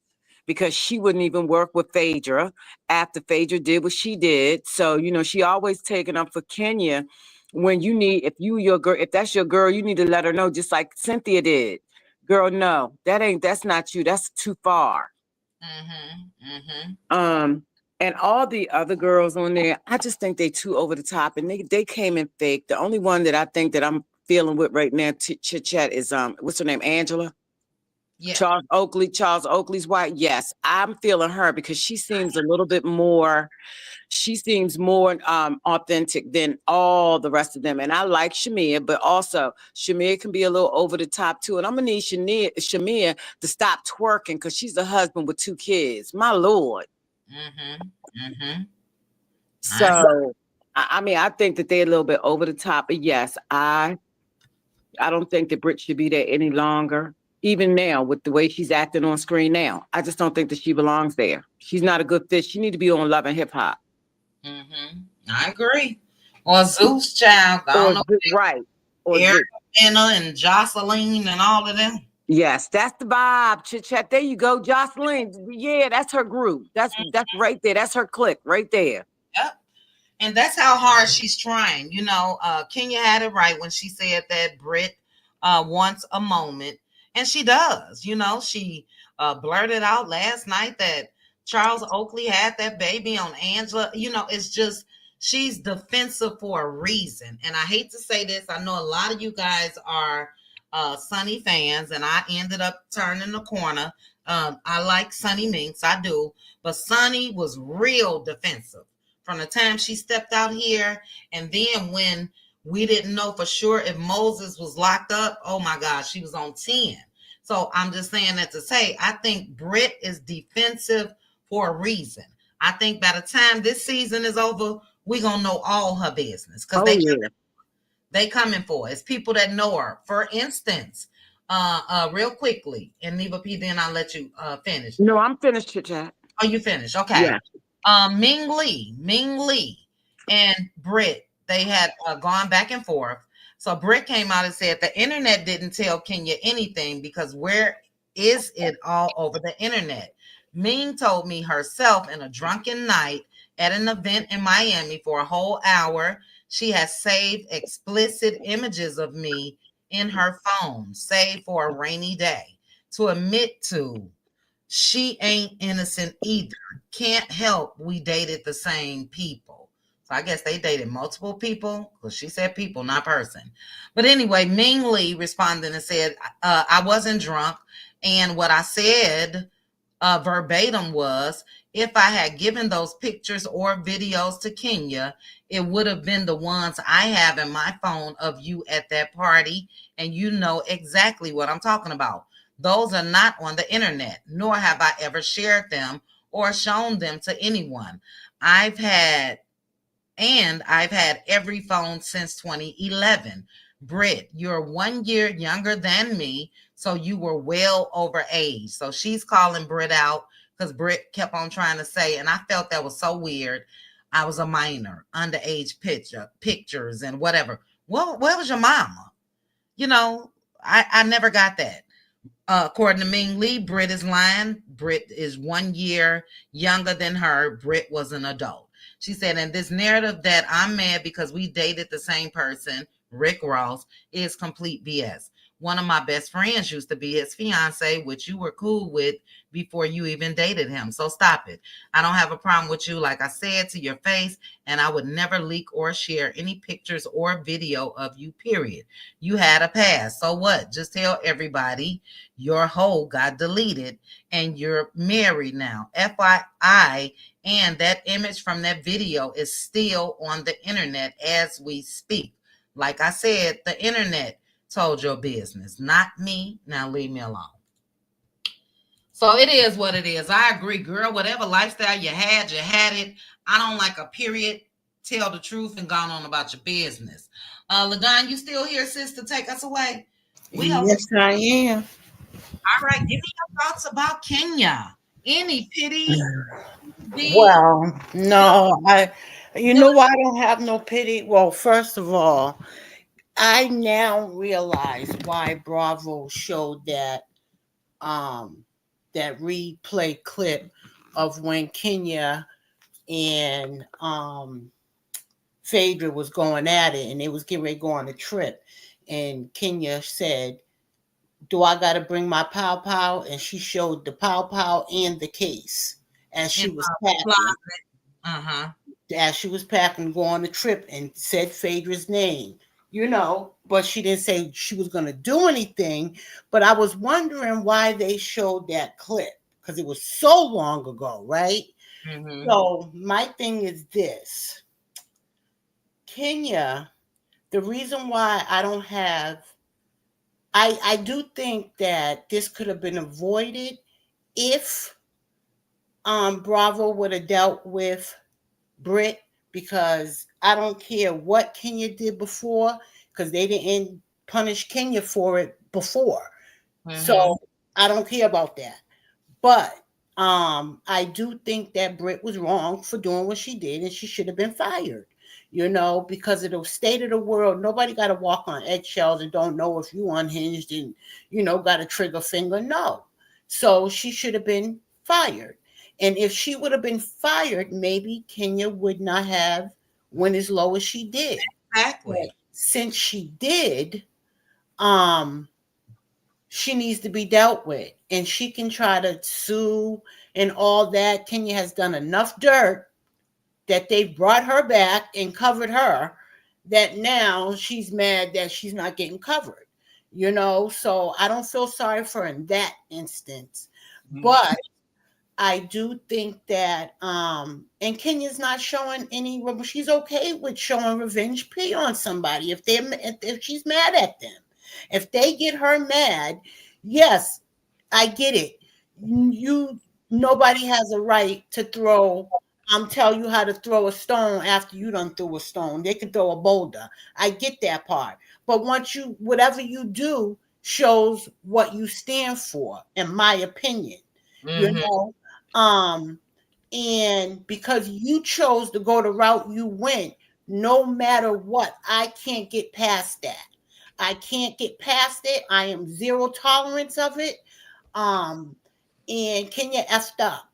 Speaker 4: because she wouldn't even work with Phaedra after Phaedra did what she did. So, she always taking up for Kenya when if that's your girl, you need to let her know, just like Cynthia did. Girl, no, that's not you. That's too far. And all the other girls on there, I just think they too over the top, and they came in fake. The only one that I think that I'm feeling with right now, chit chat, is what's her name, Angela? Yeah. Charles Oakley's wife. Yes, I'm feeling her because she seems a little bit more. She seems more authentic than all the rest of them. And I like Shamia, but also Shamia can be a little over the top too. And I'm gonna need Shamia to stop twerking because she's a husband with 2 kids. My Lord. So, I think that they're a little bit over the top. But yes, I don't think that Britt should be there any longer. Even now, with the way she's acting on screen now, I just don't think that she belongs there. She's not a good fit. She need to be on Love and Hip Hop.
Speaker 2: I agree. Or Zeus Child.
Speaker 4: Right.
Speaker 2: Or Anna and Jocelyn and all of them.
Speaker 4: Yes, that's the vibe. Chit chat. There you go, Jocelyn. Yeah, that's her group. That's right there. That's her clique right there.
Speaker 2: Yep. And that's how hard she's trying. Kenya had it right when she said that Britt wants a moment. And she does. She blurted out last night that Charles Oakley had that baby on Angela. It's just, she's defensive for a reason. And I hate to say this. I know a lot of you guys are Sunny fans, and I ended up turning the corner. I like Sunny Minx, I do. But Sunny was real defensive from the time she stepped out here. And then when we didn't know for sure if Moses was locked up, oh my gosh, she was on 10. So I'm just saying that to say, I think Britt is defensive for a reason. I think by the time this season is over, we're going to know all her business. Because They coming for it. It's people that know her. For instance, real quickly, and Neva P, then I'll let you finish.
Speaker 4: No, I'm finished, chit chat.
Speaker 2: Oh, you finished. Okay.
Speaker 4: Yeah.
Speaker 2: Ming Lee and Britt, they had gone back and forth. So Britt came out and said the internet didn't tell Kenya anything because where is it all over the internet? Ming told me herself in a drunken night at an event in Miami for a whole hour. She has saved explicit images of me in her phone, saved for a rainy day, to admit to. She ain't innocent either. Can't help we dated the same people. So I guess they dated multiple people because she said people, not person. But anyway, Ming Lee responded and said, I wasn't drunk. And what I said verbatim was, if I had given those pictures or videos to Kenya, it would have been the ones I have in my phone of you at that party. And you know exactly what I'm talking about. Those are not on the internet, nor have I ever shared them or shown them to anyone. I've had I've had every phone since 2011. Britt, you're 1 year younger than me, so you were well over age. So she's calling Britt out because Britt kept on trying to say, and I felt that was so weird. I was a minor, underage pictures and whatever. Well, where was your mama? You know, I never got that. According to Ming Lee, Britt is lying. Britt is 1 year younger than her. Britt was an adult. She said, and this narrative that I'm mad because we dated the same person, Rick Ross, is complete BS. One of my best friends used to be his fiance, which you were cool with before you even dated him. So stop it. I don't have a problem with you, like I said to your face, and I would never leak or share any pictures or video of you, period. You had a past. So what? Just tell everybody your hoe got deleted and you're married now. FYI, and that image from that video is still on the internet as we speak. Like I said, the internet told your business, not me. Now leave me alone. So it is what it is. I agree, girl. Whatever lifestyle you had it. I don't like a period. Tell the truth and gone on about your business. LaDon, you still here, sis, to take us away? We are.
Speaker 5: Yes, I am.
Speaker 2: All right, give me your thoughts about Kenya. Any pity?
Speaker 5: Well, no, you know why I don't have no pity? Well, first of all, I now realize why Bravo showed um that replay clip of when Kenya and Phaedra was going at it and they was getting ready to go on a trip. And Kenya said, do I got to bring my pow pow? And she showed the pow pow and the case as she was packing.
Speaker 2: Uh-huh.
Speaker 5: As she was packing to go on the trip and said Phaedra's name, but she didn't say she was going to do anything. But I was wondering why they showed that clip because it was so long ago, right?
Speaker 2: Mm-hmm.
Speaker 5: So my thing is this. Kenya, the reason why I don't have, I do think that this could have been avoided if Bravo would have dealt with Britt, because I don't care what Kenya did before, because they didn't punish Kenya for it before.
Speaker 2: Mm-hmm.
Speaker 5: So I don't care about that. But I do think that Britt was wrong for doing what she did and she should have been fired. Because of the state of the world, nobody got to walk on eggshells and don't know if you unhinged and, got a trigger finger. No. So she should have been fired. And if she would have been fired, maybe Kenya would not have went as low as she did.
Speaker 2: Exactly.
Speaker 5: But since she did, she needs to be dealt with. And she can try to sue and all that. Kenya has done enough dirt that they brought her back and covered her, that now she's mad that she's not getting covered. So I don't feel sorry for her in that instance. Mm-hmm. But I do think that and Kenya's not showing any, she's okay with showing revenge plea on somebody if she's mad at them. If they get her mad, yes, I get it. Nobody has a right to throw I'm telling you how to throw a stone after you done threw a stone. They can throw a boulder. I get that part. But once you, whatever you do shows what you stand for, in my opinion. You
Speaker 2: Mm-hmm.
Speaker 5: know? And because you chose to go the route you went, no matter what, I can't get past that. I can't get past it. I am zero tolerance of it. Um, and Kenya effed up.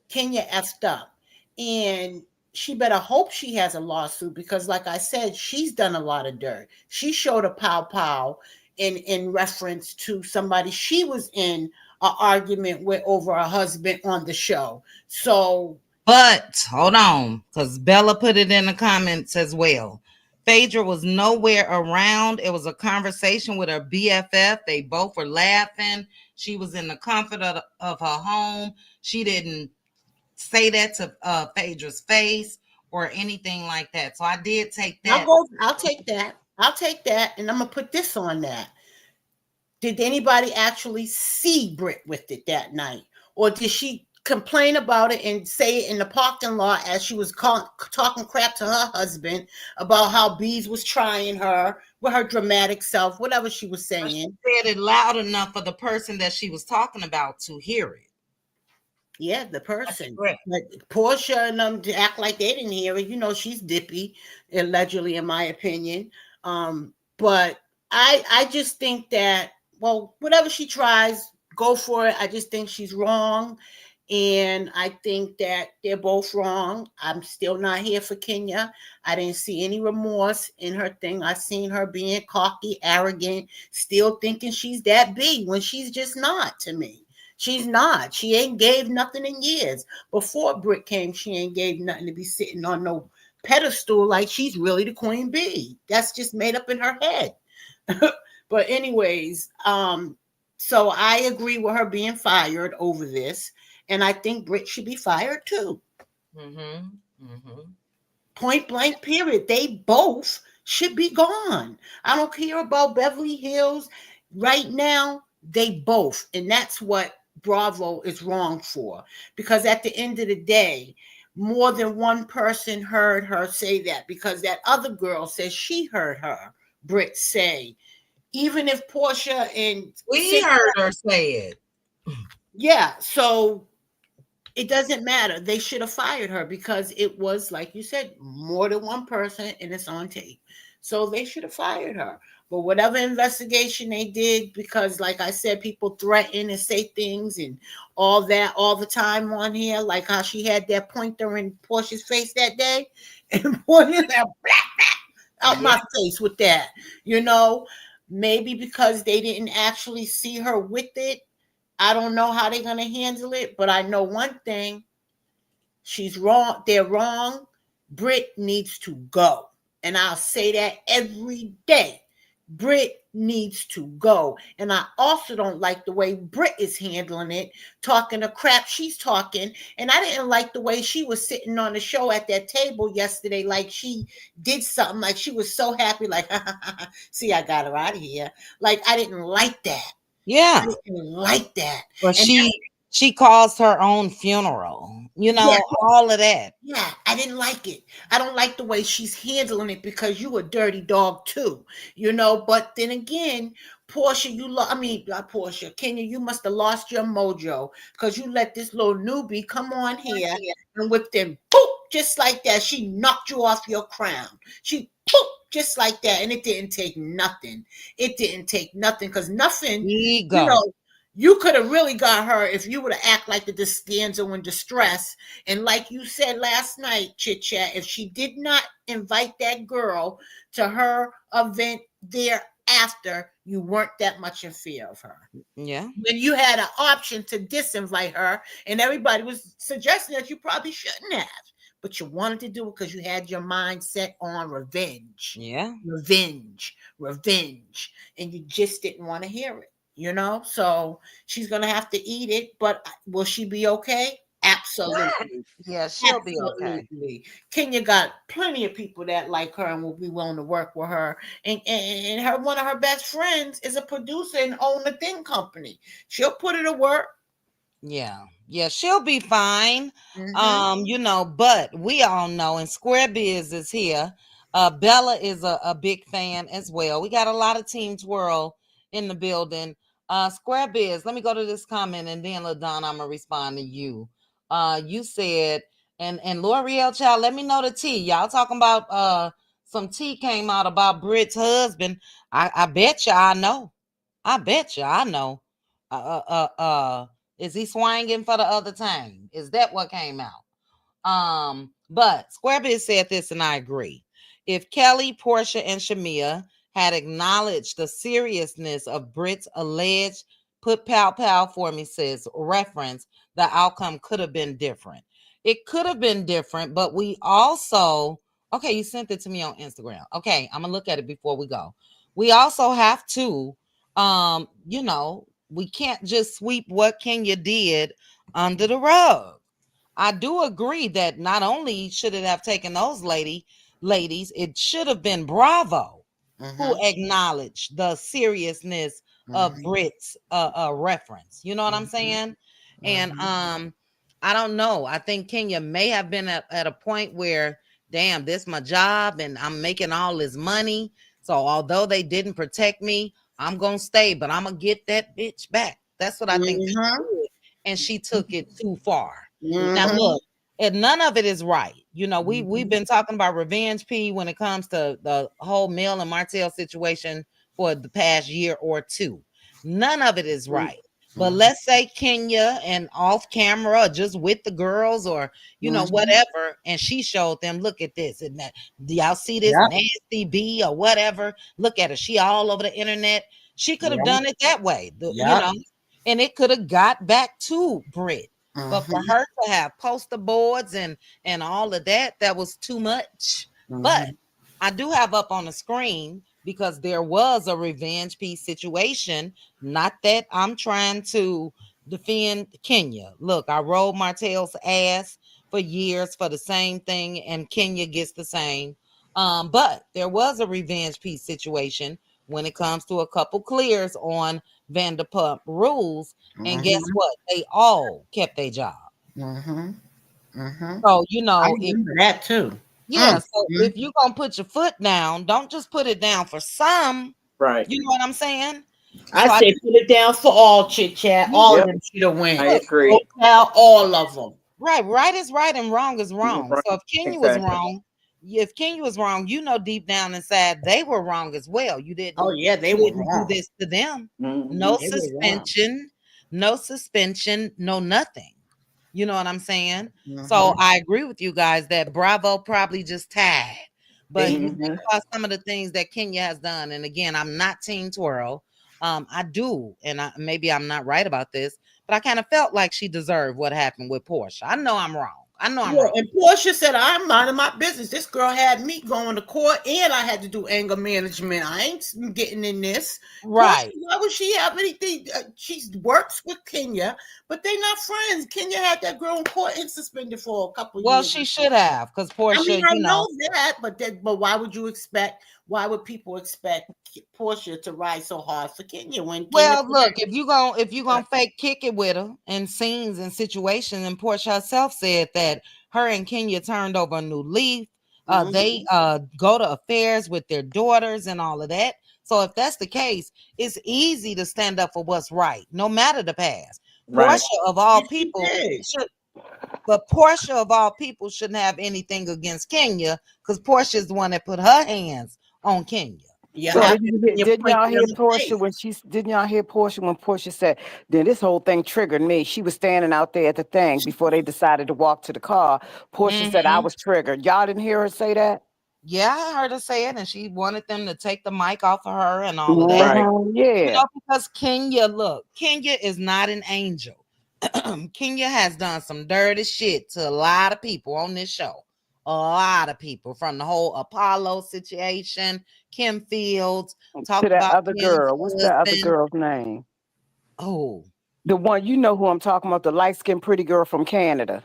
Speaker 5: Kenya effed up. And she better hope she has a lawsuit because, like I said, she's done a lot of dirt. She showed a pow pow in reference to somebody she was in an argument with over a husband on the show. So,
Speaker 2: But hold on, because Bella put it in the comments as well. Phaedra was nowhere around. It was a conversation with her BFF. They both were laughing. She was in the comfort of her home. She didn't say that to Phaedra's face or anything like that. So I did take that.
Speaker 5: I'll take that. I'll take that. And I'm going to put this on that. Did anybody actually see Britt with it that night? Or did she complain about it and say it in the parking lot as she was talking crap to her husband about how Bees was trying her with her dramatic self, whatever she was
Speaker 2: But she
Speaker 5: saying?
Speaker 2: said it loud enough for the person that she was talking about to hear it.
Speaker 5: Yeah, the person. But Portia and them to act like they didn't hear it. You know, she's dippy, allegedly, in my opinion. But I just think that, well, whatever she tries, go for it. I just think she's wrong. And I think that they're both wrong. I'm still not here for Kenya. I didn't see any remorse in her thing. I seen her being cocky, arrogant, still thinking she's that big when she's just not to me. She's not. She ain't gave nothing in years. Before Britt came, she ain't gave nothing to be sitting on no pedestal like she's really the queen bee. That's just made up in her head. But anyways, so I agree with her being fired over this, and I think Britt should be fired too.
Speaker 2: Mm-hmm. Mm-hmm.
Speaker 5: Point blank, period. They both should be gone. I don't care about Beverly Hills right now. They both, and that's what Bravo is wrong for. Because at the end of the day, more than one person heard her say that because that other girl says she heard her, Britt, say, even if Portia and
Speaker 2: We heard her say it.
Speaker 5: yeah, so it doesn't matter. They should have fired her because it was, like you said, more than one person and it's on tape. So they should have fired her. But whatever investigation they did, because like I said, people threaten and say things and all that all the time on here, like how she had that pointer in Portia's face that day and pointed that out my face with that, you know, maybe because they didn't actually see her with it. I don't know how they're going to handle it, but I know one thing. She's wrong. They're wrong. Britt needs to go. And I'll say that every day. Britt needs to go. And I also don't like the way Britt is handling it, talking the crap she's talking. And I didn't like the way she was sitting on the show at that table yesterday, like she did something, like she was so happy, like, see, I got her out of here. Like, I didn't like that.
Speaker 2: Yeah.
Speaker 5: I didn't like that.
Speaker 2: Well,
Speaker 5: And
Speaker 2: she caused her own funeral, you know,
Speaker 5: yeah,
Speaker 2: all of that.
Speaker 5: yeah, I didn't like it. I don't like the way she's handling it because you a dirty dog too, you know. But then again, Portia, not Portia, Kenya, you must have lost your mojo because you let this little newbie come on here and with them, boop, just like that, she knocked you off your crown. She boop, just like that, and it didn't take nothing. It didn't take nothing because nothing, you
Speaker 2: Ego.
Speaker 5: know. You could have really got her if you would have act like the Discanzo in distress. And like you said last night, Chit Chat, if she did not invite that girl to her event thereafter, you weren't that much in fear of her.
Speaker 2: Yeah.
Speaker 5: When you had an option to disinvite her, and everybody was suggesting that you probably shouldn't have, but you wanted to do it because you had your mind set on revenge.
Speaker 2: Yeah.
Speaker 5: Revenge, revenge. And you just didn't want to hear it. You know, so she's gonna have to eat it, but will she be okay? Absolutely.
Speaker 2: Yeah, she'll be okay.
Speaker 5: Absolutely. Kenya got plenty of people that like her and will be willing to work with her. And her one of her best friends is a producer and own a thing company. She'll put her to work.
Speaker 2: Yeah, she'll be fine.
Speaker 5: Mm-hmm.
Speaker 2: But we all know, and Square Biz is here. Bella is a big fan as well. We got a lot of Team Twirl in the building. Square Biz, let me go to this comment and then LaDonna, I'm gonna respond to you. You said, and L'Oreal child, let me know the tea. Y'all talking about some tea came out about Britt's husband. I bet you I know. I bet you I know. Is he swinging for the other time? Is that what came out? But Squarebiz said this, and I agree. If Kelly, Portia, and Shamia had acknowledged the seriousness of Britt's alleged put pow pow for me, sis, reference, the outcome could have been different. It could have been different, but we also, okay, you sent it to me on Instagram. Okay, I'm gonna look at it before we go. We also have to, we can't just sweep what Kenya did under the rug. I do agree that not only should it have taken those ladies, it should have been Bravo who
Speaker 5: Mm-hmm.
Speaker 2: acknowledged the seriousness of
Speaker 5: Mm-hmm.
Speaker 2: Brit's reference. You know what I'm
Speaker 5: Mm-hmm.
Speaker 2: saying? And
Speaker 5: Mm-hmm.
Speaker 2: I don't know. I think Kenya may have been at a point where, damn, this my job and I'm making all this money. So although they didn't protect me, I'm gonna stay, but I'm gonna get that bitch back. That's what I think she did. And she took it too far. Now
Speaker 5: Mm-hmm.
Speaker 2: look, and none of it is right. We've
Speaker 5: Mm-hmm.
Speaker 2: been talking about revenge P when it comes to the whole Mel and Martell situation for the past year or two. None of it is right. But
Speaker 5: Mm-hmm.
Speaker 2: let's say Kenya and off camera, or just with the girls, or
Speaker 5: Mm-hmm.
Speaker 2: whatever, and she showed them, look at this and that. Do y'all see this
Speaker 5: Yep.
Speaker 2: nasty B or whatever? Look at her. She all over the internet. She could have
Speaker 5: Yep.
Speaker 2: done it that way.
Speaker 5: Yep.
Speaker 2: And it could have got back to Brit. But for
Speaker 5: Mm-hmm.
Speaker 2: her to have poster boards and all of that, that was too much. But
Speaker 5: Mm-hmm.
Speaker 2: I do have up on the screen because there was a revenge piece situation. Not that I'm trying to defend Kenya. Look, I rolled Martell's ass for years for the same thing, and Kenya gets the same. But there was a revenge piece situation when it comes to a couple clears on Vanderpump Rules. And guess
Speaker 5: Mm-hmm.
Speaker 2: what? They all kept their job.
Speaker 5: Mm-hmm. Mm-hmm.
Speaker 2: So,
Speaker 5: I
Speaker 2: if
Speaker 5: remember that too.
Speaker 2: yeah, so
Speaker 5: Mm-hmm.
Speaker 2: if you're gonna put your foot down, don't just put it down for some.
Speaker 3: Right.
Speaker 2: You know what I'm saying?
Speaker 5: I
Speaker 2: So I
Speaker 5: say put it down for all, chit chat.
Speaker 2: yeah,
Speaker 5: All of
Speaker 3: Yep.
Speaker 5: them should have
Speaker 3: I
Speaker 5: went.
Speaker 2: look,
Speaker 3: agree.
Speaker 5: Hotel, all of them.
Speaker 2: right is right and wrong is wrong.
Speaker 3: Right.
Speaker 2: So if Kenya was
Speaker 3: Exactly.
Speaker 2: wrong, deep down inside they were wrong as well. You
Speaker 5: Oh
Speaker 2: didn't
Speaker 5: yeah, they
Speaker 2: you
Speaker 5: were
Speaker 2: didn't do
Speaker 5: wrong.
Speaker 2: this to them.
Speaker 3: Hmm.
Speaker 2: No
Speaker 5: They were wrong.
Speaker 2: suspension, no suspension, no nothing. You know what I'm saying? So
Speaker 5: Mm-hmm.
Speaker 2: I agree with you guys that Bravo probably just tied. But you think
Speaker 3: Hmm.
Speaker 2: about some of the things that Kenya has done. And again, I'm not Team Twirl. I do, and maybe I'm not right about this, but I kind of felt like she deserved what happened with Portia. I know I'm wrong. I know I'm
Speaker 5: Yeah,
Speaker 2: wrong.
Speaker 5: and Portia said, "I'm minding my business. This girl had me going to court, and I had to do anger management. I ain't getting in this." Portia,
Speaker 2: Right.
Speaker 5: why would she have anything? She works with Kenya, but they not friends. Kenya had that girl in court and suspended for a couple
Speaker 2: Well,
Speaker 5: years.
Speaker 2: she should have, because
Speaker 5: I mean,
Speaker 2: Portia,
Speaker 5: I know that, but why would you expect? Why would people expect Portia to ride so hard for Kenya when Kenya?
Speaker 2: well, look, if you gonna fake kick it with her in scenes and situations, and Portia herself said that her and Kenya turned over a new leaf. They
Speaker 5: Mhm.
Speaker 2: go to affairs with their daughters and all of that. So if that's the case, it's easy to stand up for what's right, no matter the past.
Speaker 3: Right.
Speaker 2: Portia of all
Speaker 5: And she
Speaker 2: people
Speaker 5: did.
Speaker 2: should, but Portia of all people shouldn't have anything against Kenya because Portia is the one that put her hands on Kenya.
Speaker 5: You
Speaker 4: So
Speaker 2: So
Speaker 5: have to you
Speaker 4: didn't
Speaker 5: point
Speaker 4: y'all
Speaker 5: it
Speaker 4: hear
Speaker 5: on the
Speaker 4: Portia
Speaker 5: face.
Speaker 4: when didn't y'all hear Portia when Portia said, then this whole thing triggered me. She was standing out there at the thing before they decided to walk to the car. Portia said, I
Speaker 2: mhm.
Speaker 4: was triggered. Y'all didn't hear her say that?
Speaker 2: Yeah, I heard her say it, and she wanted them to take the mic off of her and all of that.
Speaker 3: Right.
Speaker 4: Yeah.
Speaker 2: Because Kenya, look, Kenya is not an angel. Kenya has done some dirty shit to a lot of people on this show. A lot of people, from the whole Apollo situation, Kim Fields,
Speaker 4: To
Speaker 2: talked
Speaker 4: that
Speaker 2: about
Speaker 4: other
Speaker 2: Kim's
Speaker 4: girl. What's that other
Speaker 2: husband.
Speaker 4: girl's name?
Speaker 2: Oh,
Speaker 4: The one, you know who I'm talking about, the light-skinned pretty girl from Canada.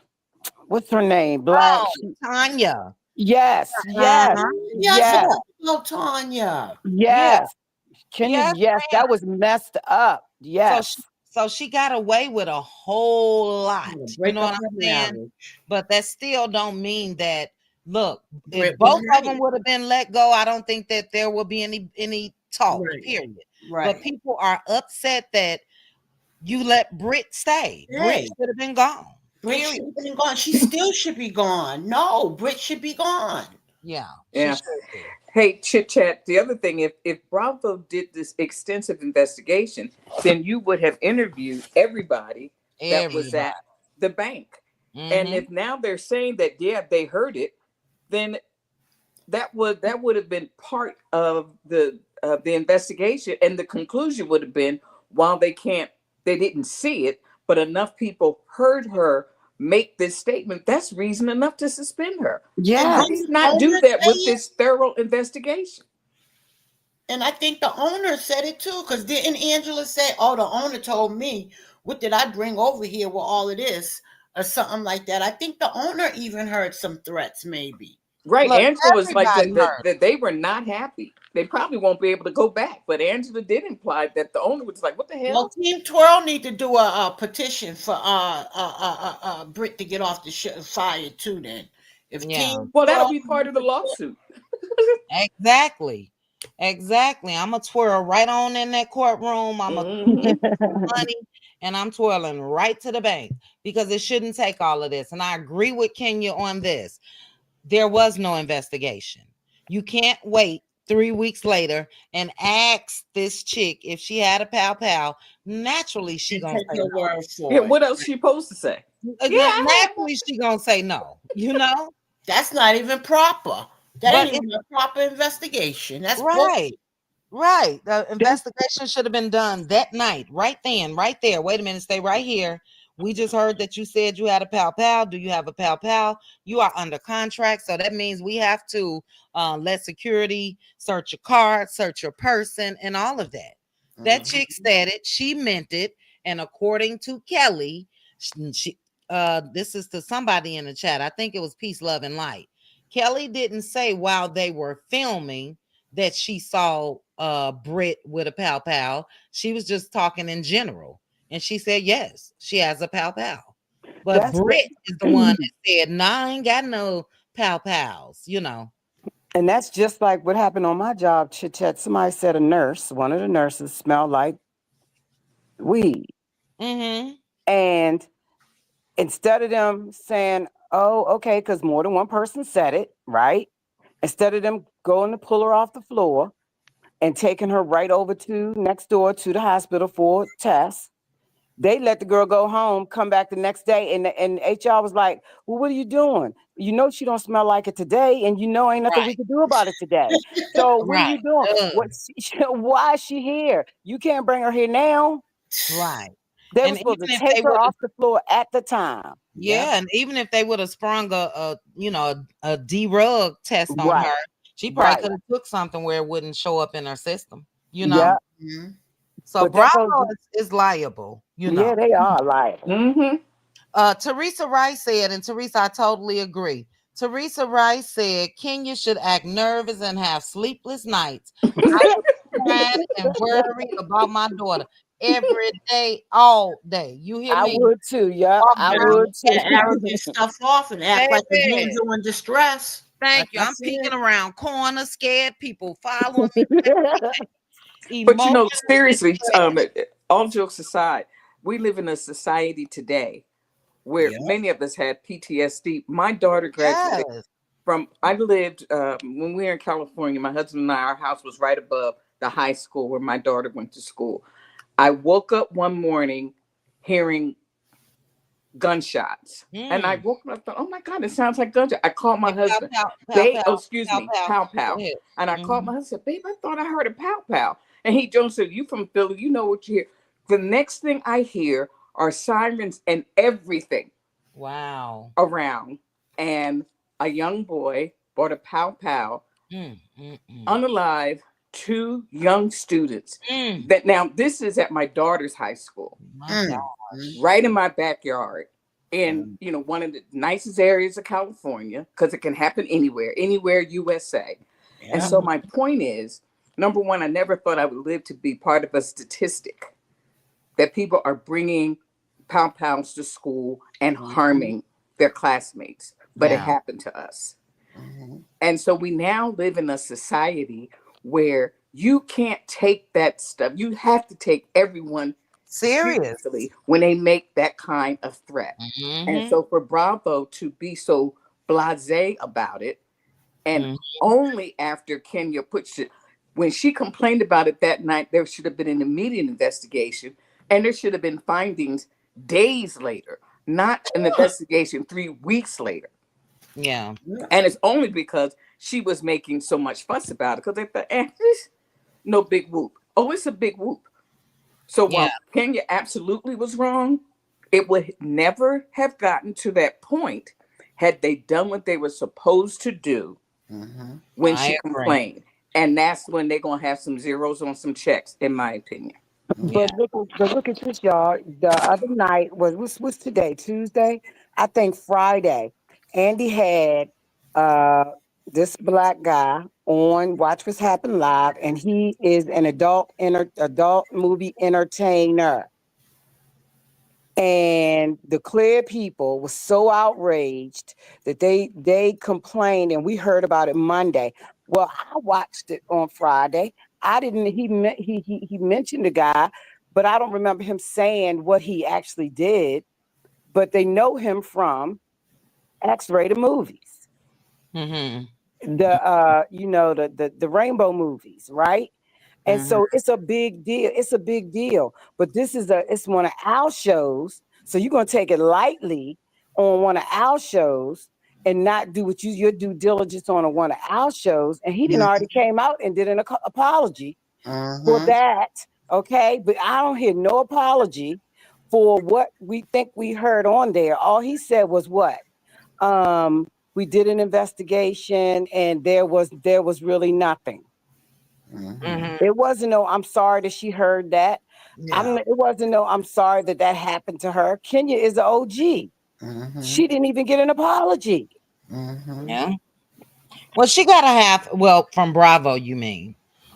Speaker 4: What's her name? Black.
Speaker 2: oh, Tanya.
Speaker 4: Yes, yes,
Speaker 2: Uh-huh.
Speaker 5: Yeah, I
Speaker 4: yes,
Speaker 5: forgot about Tanya.
Speaker 2: Yeah,
Speaker 4: yes. Kenya,
Speaker 2: yes,
Speaker 4: yes,
Speaker 2: ma'am.
Speaker 4: that was messed up.
Speaker 2: So she,
Speaker 4: Yes.
Speaker 2: So she got away with a whole lot. You
Speaker 5: Break
Speaker 2: know
Speaker 5: up
Speaker 2: what
Speaker 5: her
Speaker 2: I'm saying?
Speaker 5: marriage.
Speaker 2: But that still don't mean that. Look, if
Speaker 5: Britt was
Speaker 2: both of them
Speaker 5: right.
Speaker 2: would have been let go, I don't think that there will be any talk.
Speaker 5: Right.
Speaker 2: Period.
Speaker 5: Right.
Speaker 2: But people are upset that you let Britt stay. Britt
Speaker 5: Hey.
Speaker 2: should have been gone.
Speaker 5: Britt
Speaker 2: Period.
Speaker 5: should have been gone. She still should be gone. No, Britt should be gone.
Speaker 2: Yeah, she
Speaker 3: Yeah.
Speaker 2: should be.
Speaker 3: Hey, Chit Chat. The other thing, if Bravo did this extensive investigation, then you would have interviewed everybody that was
Speaker 2: Everybody.
Speaker 3: at the bank. And
Speaker 2: Mhm.
Speaker 3: if now they're saying that, yeah, they heard it, then that would have been part of the investigation, and the conclusion would have been, while they didn't see it, but enough people heard her make this statement, that's reason enough to suspend her.
Speaker 5: And
Speaker 3: How
Speaker 4: Yeah.
Speaker 3: do you
Speaker 5: didn't the
Speaker 3: not do
Speaker 5: owner
Speaker 3: that
Speaker 5: say
Speaker 3: with
Speaker 5: it?
Speaker 3: this thorough investigation?
Speaker 5: And I think the owner said it too. Because didn't Angela say, "Oh, the owner told me, what did I bring over here with all of this?" or something like that? I think the owner even heard some threats, maybe.
Speaker 3: Right.
Speaker 2: Look,
Speaker 3: Angela was like
Speaker 2: everybody heard.
Speaker 3: that they were not happy. They probably won't be able to go back. But Angela did imply that the owner was like, what the
Speaker 5: Well,
Speaker 3: hell?
Speaker 5: Team Twirl need to do a petition for Britt to get off the fire too. Then, if
Speaker 2: Yeah.
Speaker 5: Team
Speaker 3: Well, that'll
Speaker 5: Twirl,
Speaker 3: be part of the lawsuit.
Speaker 2: Exactly. Exactly. I'm going to twirl right on in that courtroom. I'm going to money and I'm twirling right to the bank because it shouldn't take all of this. And I agree with Kenya on this. There was no investigation. You can't wait 3 weeks later and ask this chick if she had a pal. Naturally, she
Speaker 5: and
Speaker 2: gonna
Speaker 5: take
Speaker 2: say
Speaker 5: her
Speaker 2: no.
Speaker 5: word
Speaker 3: Yeah,
Speaker 5: for it.
Speaker 3: what else she supposed to say? Yeah, I have one.
Speaker 2: Naturally, she gonna say no. You know,
Speaker 5: That's not even proper. That
Speaker 2: but
Speaker 5: ain't even a proper investigation. That's
Speaker 2: right.
Speaker 5: bullshit.
Speaker 2: Right. The investigation should have been done that night, right then, right there. Wait a minute, stay right here. We just heard that you said you had a pal. Do you have a pal? You are under contract. So that means we have to let security search your card, search your person, and all of that. That chick said it, she meant it. And according to Kelly, she this is to somebody in the chat. I think it was Peace, Love, and Light. Kelly didn't say while they were filming that she saw Britt with a pal. She was just talking in general. And she said, yes, she has a pal. But
Speaker 4: That's
Speaker 2: Britt is the one that said, nah, I ain't got no pals, you know.
Speaker 4: and that's just like what happened on my job, Chit Chat. Somebody said one of the nurses smelled like weed.
Speaker 2: Mm-hmm.
Speaker 4: And instead of them saying, oh, okay, because more than one person said it, right? Instead of them going to pull her off the floor and taking her right over to next door to the hospital for tests, they let the girl go home, come back the next day, and HR was like, well, what are you doing? You know she don't smell like it today, and you know ain't nothing we
Speaker 2: Right.
Speaker 4: can do about it today. So what are
Speaker 2: Right.
Speaker 4: you doing? Why is she here? You can't bring her here now.
Speaker 2: Right.
Speaker 4: They were
Speaker 2: And
Speaker 4: supposed to
Speaker 2: even if
Speaker 4: take
Speaker 2: they
Speaker 4: her
Speaker 2: would have,
Speaker 4: off the floor at the time.
Speaker 2: yeah, and even if they would have sprung a D-rug test on
Speaker 4: Right.
Speaker 2: her, she probably
Speaker 4: Right.
Speaker 2: could have took something where it wouldn't show up in her system, you
Speaker 4: Yeah.
Speaker 2: know.
Speaker 5: Mhm.
Speaker 2: So
Speaker 4: But that goes,
Speaker 2: Bravo is liable, you
Speaker 4: yeah,
Speaker 2: know.
Speaker 4: they are liable.
Speaker 3: Mm-hmm.
Speaker 2: Teresa Rice said, and Teresa, I totally agree. Teresa Rice said Kenya should act nervous and have sleepless nights. I would cry and worry about my daughter every day, all day. You hear
Speaker 4: I
Speaker 2: me?
Speaker 4: would too. Yeah,
Speaker 2: Walk
Speaker 4: I
Speaker 2: around,
Speaker 4: would too.
Speaker 5: Get arrogant stuff off and act like a
Speaker 2: baby.
Speaker 5: damsel in distress. Like
Speaker 2: Thank you.
Speaker 5: I
Speaker 2: I'm peeking
Speaker 5: said.
Speaker 2: around corners, scared people following me.
Speaker 3: But you know,
Speaker 2: Emotional
Speaker 3: seriously,
Speaker 2: distress.
Speaker 3: all jokes aside, we live in a society today where
Speaker 5: Yeah.
Speaker 3: many of us had PTSD. My daughter graduated
Speaker 2: Yes.
Speaker 3: from, I lived, when we were in California, my husband and I, our house was right above the high school where my daughter went to school. I woke up one morning hearing gunshots. And I
Speaker 2: Mm.
Speaker 3: woke up, thought, oh my God, it sounds like gunshots. I called my
Speaker 2: Like pow,
Speaker 3: husband,
Speaker 2: pow, pow,
Speaker 3: babe, oh,
Speaker 2: pow,
Speaker 3: excuse
Speaker 2: pow,
Speaker 3: me,
Speaker 2: pow.
Speaker 3: pow,
Speaker 2: Go
Speaker 3: pow.
Speaker 2: ahead.
Speaker 3: And I called
Speaker 2: Mhm.
Speaker 3: my husband, babe, I thought I heard a pow, pow. And he, Jones said, you from Philly, you know what you hear. The next thing I hear are sirens and everything
Speaker 2: Wow.
Speaker 3: around. And a young boy bought a pow, pow,
Speaker 2: Mm.
Speaker 3: unalive, two young students.
Speaker 2: Mm.
Speaker 3: That now, this is at my daughter's high school,
Speaker 2: My God.
Speaker 5: Mm.
Speaker 3: right in my backyard, in
Speaker 5: Mm.
Speaker 3: one of the nicest areas of California, because it can happen anywhere USA. And
Speaker 5: Yeah.
Speaker 3: so my point is, number one, I never thought I would live to be part of a statistic that people are bringing pound pounds to school and harming their classmates, but it
Speaker 2: Yeah.
Speaker 3: happened to us.
Speaker 5: Mhm.
Speaker 3: And so we now live in a society where you can't take that stuff. You have to take everyone
Speaker 2: Serious.
Speaker 3: seriously when they make that kind of threat. And
Speaker 2: Mm-hmm.
Speaker 3: so for Bravo to be so blasé about it, and
Speaker 2: Mm-hmm.
Speaker 3: only after Kenya puts it, when she complained about it that night, there should have been an immediate investigation and there should have been findings days later, not an investigation 3 weeks later.
Speaker 2: Yeah.
Speaker 3: And it's only because she was making so much fuss about it because they thought, this no big whoop. Oh, it's a big whoop. So
Speaker 2: Yeah.
Speaker 3: while Kenya absolutely was wrong, it would never have gotten to that point had they done what they were supposed to do
Speaker 5: Mhm.
Speaker 3: when
Speaker 2: I
Speaker 3: she
Speaker 2: agree.
Speaker 3: complained. And that's when they're gonna have some zeros on some checks, in my opinion.
Speaker 2: Yeah.
Speaker 4: But look at this, y'all. The other night what's today? Tuesday? I think Friday. Andy had uh this black guy on Watch What's Happen Live, and he is an adult movie entertainer. And the clear people were so outraged that they complained, and we heard about it Monday. Well, I watched it on Friday. I didn't. He mentioned the guy, but I don't remember him saying what he actually did. But they know him from X-rated movies,
Speaker 2: Mm-hmm.
Speaker 4: the rainbow movies, right? And
Speaker 2: Mm-hmm.
Speaker 4: so it's a big deal. It's a big deal. But it's one of our shows. So you're gonna take it lightly on one of our shows and not do what your due diligence on one of our shows. And he didn't already came out and did an apology for
Speaker 5: Mhm.
Speaker 4: that. Okay. But I don't hear no apology for what we think we heard on there. All he said was what? We did an investigation and there was really nothing.
Speaker 5: Mhm.
Speaker 2: Mm-hmm.
Speaker 4: It wasn't no, I'm sorry that she heard that.
Speaker 2: Yeah.
Speaker 4: It wasn't no, I'm sorry that happened to her. Kenya is an OG.
Speaker 5: Mhm.
Speaker 4: She didn't even get an apology.
Speaker 5: Mhm.
Speaker 2: Yeah. Well, she gotta have, well, from Bravo, you mean?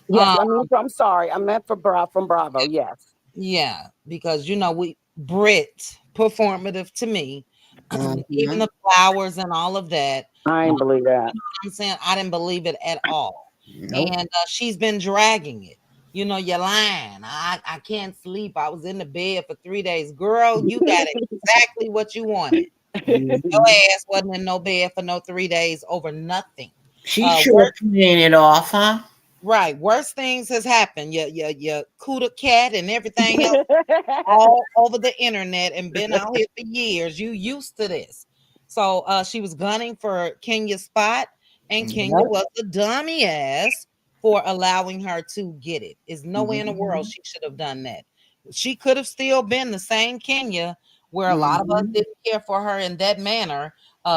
Speaker 4: Yes,
Speaker 2: Um,
Speaker 4: I mean, I'm sorry. I meant from Bravo. Yes.
Speaker 2: yeah, because we Brit performative to me. Even
Speaker 5: Mhm.
Speaker 2: the flowers and all of that.
Speaker 4: I ain't believe that.
Speaker 2: I'm saying I didn't believe it at all.
Speaker 5: Nope.
Speaker 2: And she's been dragging it. You're lying. I can't sleep. I was in the bed for 3 days. Girl, you got exactly what you wanted. Your
Speaker 5: Mhm.
Speaker 2: ass wasn't in no bed for no 3 days over nothing.
Speaker 5: She sure
Speaker 2: Worst,
Speaker 5: playing it off, huh?
Speaker 2: right. Worst things has happened. Your Cuda cat and everything else all over the internet and been out here for years. You used to this. So she was gunning for Kenya's spot, and Kenya
Speaker 5: Yep.
Speaker 2: was the dummy ass for allowing her to get it. Is no way in the world
Speaker 5: Mhm.
Speaker 2: she should have done that. She could have still been the same Kenya where a lot of us
Speaker 5: Mhm.
Speaker 2: didn't care for her in that manner,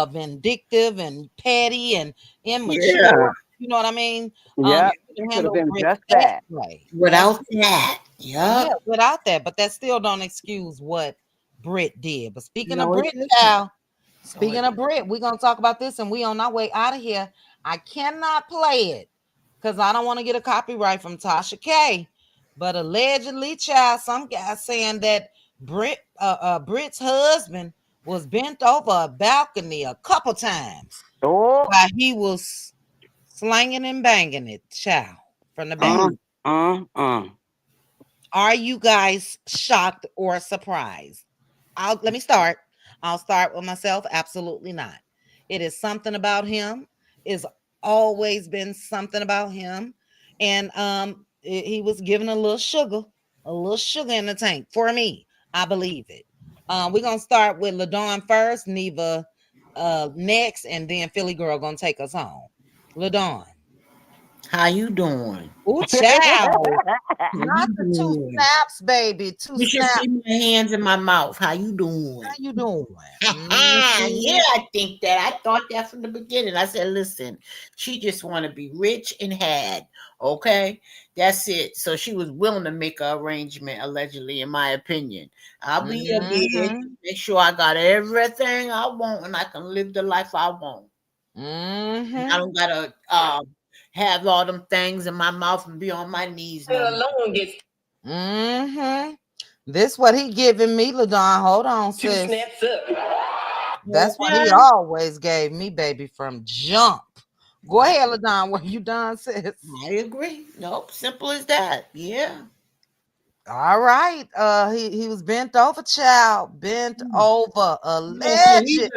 Speaker 2: vindictive and petty and
Speaker 5: Yeah.
Speaker 2: immature. You know what I mean?
Speaker 4: Yep.
Speaker 2: She
Speaker 4: She
Speaker 2: could
Speaker 4: could have
Speaker 2: handle
Speaker 4: been
Speaker 2: Brit
Speaker 4: just
Speaker 2: that
Speaker 4: that.
Speaker 2: way.
Speaker 5: Without that,
Speaker 2: Yeah,
Speaker 5: yep.
Speaker 2: without that, but that still don't excuse what Brit did. But speaking of
Speaker 5: No, it
Speaker 2: Brit,
Speaker 5: doesn't.
Speaker 2: child,
Speaker 5: No,
Speaker 2: speaking
Speaker 5: it
Speaker 2: of Brit, we're gonna talk about this and we on our way out of here. I cannot play it because I don't want to get a copyright from Tasha K. But allegedly, child, some guy saying that Brit's husband was bent over a balcony a couple times
Speaker 4: Oh,
Speaker 2: while he was slanging and banging it, child, from the back.
Speaker 4: uh,
Speaker 5: doesn't.
Speaker 4: uh.
Speaker 2: Are you guys shocked or surprised? Let me start. I'll start with myself. Absolutely not. It is something about him. It's always been something about him. And he was given a little sugar in the tank for me. I believe it. We're gonna start with LaDawn first, Neva next, and then Philly Girl gonna take us home. LaDawn.
Speaker 5: How you doing?
Speaker 2: Ooh, child.
Speaker 5: How
Speaker 2: Not
Speaker 5: you
Speaker 2: the two
Speaker 5: doing?
Speaker 2: snaps, baby. Two
Speaker 5: You should
Speaker 2: snaps.
Speaker 5: see my hands in my mouth. How you
Speaker 2: How
Speaker 5: doing?
Speaker 2: you doing?
Speaker 5: Yeah,
Speaker 2: Mhm.
Speaker 5: I think that. I thought that from the beginning. I said, listen, she just want to be rich and had. Okay, that's it. So she was willing to make an arrangement, allegedly, in my opinion. I'll be a bitch,
Speaker 2: Mhm.
Speaker 5: make sure I got everything I want and I can live the life I want. And I
Speaker 2: Mhm.
Speaker 5: don't gotta have all them things in my mouth and be on my knees no more.
Speaker 2: Mhm. This what he giving me, LaDon. Hold on,
Speaker 1: Two
Speaker 2: sis.
Speaker 1: snaps up.
Speaker 2: That's what he
Speaker 5: Okay.
Speaker 2: always gave me, baby, from jump. Go ahead, LaDon. Were you done, sis?
Speaker 5: I agree. Nope. Simple as that. Yeah.
Speaker 2: All right. He was bent over, child. Bent
Speaker 5: Hmm.
Speaker 2: over,
Speaker 5: Oh, so
Speaker 2: allegedly.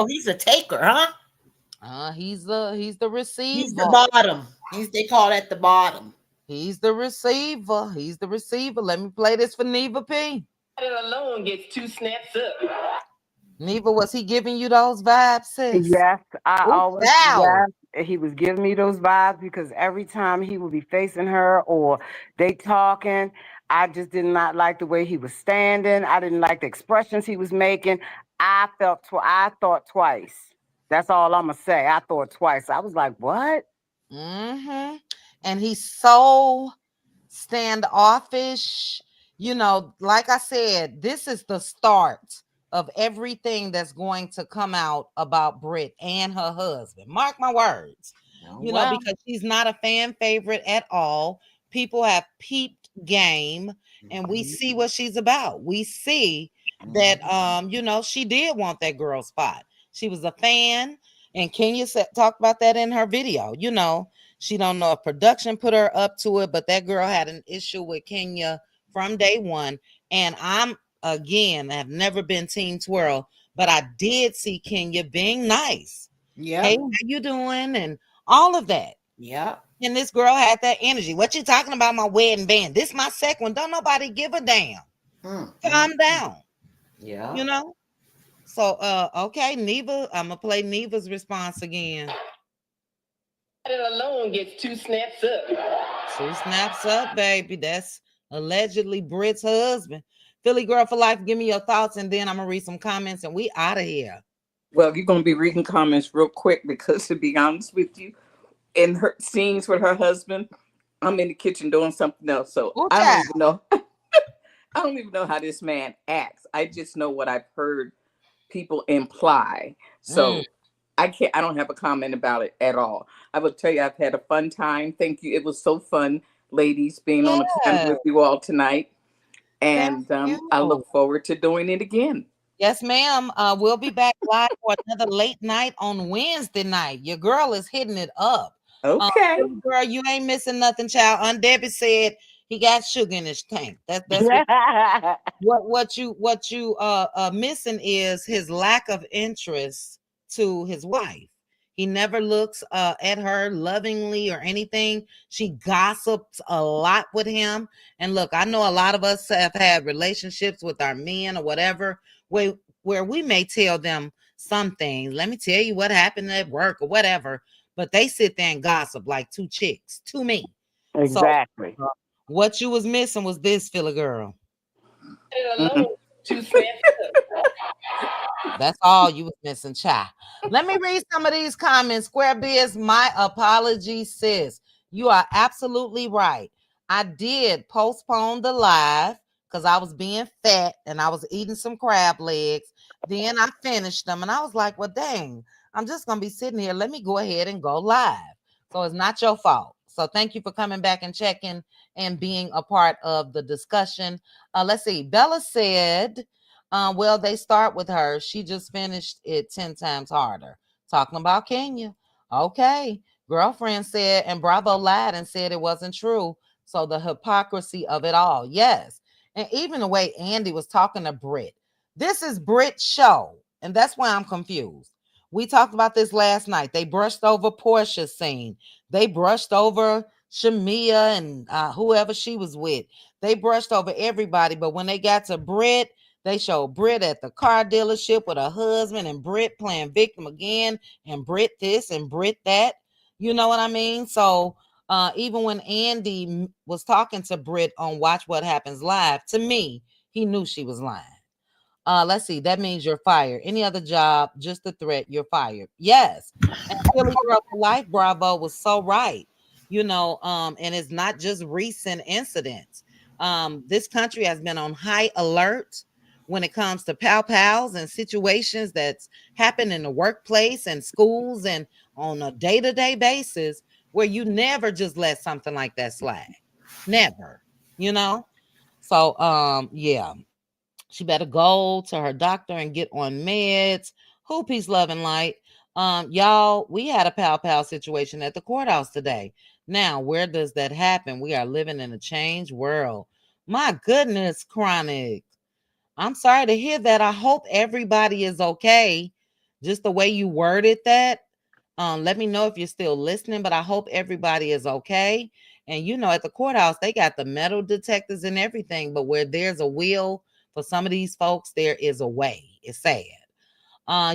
Speaker 5: he's a taker, huh?
Speaker 2: He's the
Speaker 5: He's the
Speaker 2: receiver.
Speaker 5: bottom. They call that the bottom.
Speaker 2: He's the receiver. He's the receiver. Let me play this for Neva P.
Speaker 1: That alone gets two snaps up.
Speaker 2: Neva, was he giving you those vibes, sis?
Speaker 4: Yes, I
Speaker 2: Oh,
Speaker 4: always,
Speaker 2: wow.
Speaker 4: yes, he was giving me those vibes because every time he would be facing her or they talking, I just did not like the way he was standing. I didn't like the expressions he was making. I thought twice. That's all I'm gonna say. I thought twice. I was like, what?
Speaker 2: Mm-hmm. And he's so standoffish. Like I said, this is the start of everything that's going to come out about Britt and her husband. Mark my words.
Speaker 5: Oh, well.
Speaker 2: Because she's not a fan favorite at all. People have peeped game and we see what she's about. We see that she did want that girl spot. She was a fan, and Kenya talked about that in her video. She don't know if production put her up to it, but that girl had an issue with Kenya from day one. And I'm, again, have never been Team Twirl, but I did see Kenya being nice.
Speaker 5: Yeah.
Speaker 2: Hey, how you doing? And all of that.
Speaker 5: Yeah.
Speaker 2: And this girl had that energy. What you talking about my wedding band? This my second one. Don't nobody give a damn. Calm down.
Speaker 5: Yeah.
Speaker 2: So okay, Neva, I'm gonna play Neva's response again.
Speaker 1: That alone gets two snaps up.
Speaker 2: 2 snaps up, baby. That's allegedly Britt's husband. Philly Girl for Life, give me your thoughts, and then I'm gonna read some comments and we out of here.
Speaker 3: Well, you're going to be reading comments real quick because, to be honest with you, in her scenes with her husband, I'm in the kitchen doing something else. So
Speaker 2: Ooh,
Speaker 3: I don't
Speaker 2: child.
Speaker 3: even know. I don't even know how this man acts. I just know what I've heard people imply.
Speaker 2: Mm.
Speaker 3: So I don't have a comment about it at all. I will tell you, I've had a fun time. Thank you. It was so fun, ladies, being on the panel
Speaker 2: Yeah.
Speaker 3: with you all tonight.
Speaker 2: Thank
Speaker 3: And
Speaker 2: you.
Speaker 3: I look forward to doing it again.
Speaker 2: Yes, ma'am. We'll be back live for another late night on Wednesday night. Your girl is hitting it up.
Speaker 3: Okay.
Speaker 2: Philly Girl, you ain't missing nothing, child. Aunt Debbie said he got sugar in his tank. That's what you missing is his lack of interest to his wife. He never looks at her lovingly or anything. She gossips a lot with him. And look, I know a lot of us have had relationships with our men or whatever where we may tell them some things. Let me tell you what happened at work or whatever, but they sit there and gossip like two chicks to me. So
Speaker 4: Exactly.
Speaker 2: what you was missing was this, Philly Girl.
Speaker 1: That
Speaker 3: Mhm.
Speaker 1: alone, two snaps up.
Speaker 2: That's all you was missing, child. Let me read some of these comments. Square Biz, my apologies, sis. You are absolutely right. I did postpone the live because I was being fat and I was eating some crab legs. Then I finished them and I was like, well, dang, I'm just going to be sitting here. Let me go ahead and go live. So it's not your fault. So thank you for coming back and checking and being a part of the discussion. Let's see. Bella said, well, they start with her. She just finished it 10 times harder. Talking about Kenya. Okay. Girlfriend said, and Bravo lied and said it wasn't true. So the hypocrisy of it all. Yes. And even the way Andy was talking to Britt. This is Britt's show. And that's why I'm confused. We talked about this last night. They brushed over Portia's scene. They brushed over Shamia and whoever she was with. They brushed over everybody. But when they got to Britt, they showed Britt at the car dealership with her husband and Britt playing victim again and Britt this and Britt that. You know what I mean? So even when Andy was talking to Britt on Watch What Happens Live, to me, he knew she was lying. Let's see. That means you're fired. Any other job, just a threat, you're fired. Yes. And Philly Girl for Life, Bravo was so right. And it's not just recent incidents. This country has been on high alert when it comes to pals and situations that's happened in the workplace and schools and on a day-to-day basis where you never just let something like that slide. Never, you know? So yeah, she better go to her doctor and get on meds. Who peace, love, and light. Y'all, we had a pow situation at the courthouse today. Now, where does that happen? We are living in a changed world. My goodness, Chronic. I'm sorry to hear that. I hope everybody is okay. Just the way you worded that. Let me know if you're still listening, but I hope everybody is okay. And at the courthouse, they got the metal detectors and everything, but where there's a will for some of these folks, there is a way. It's sad.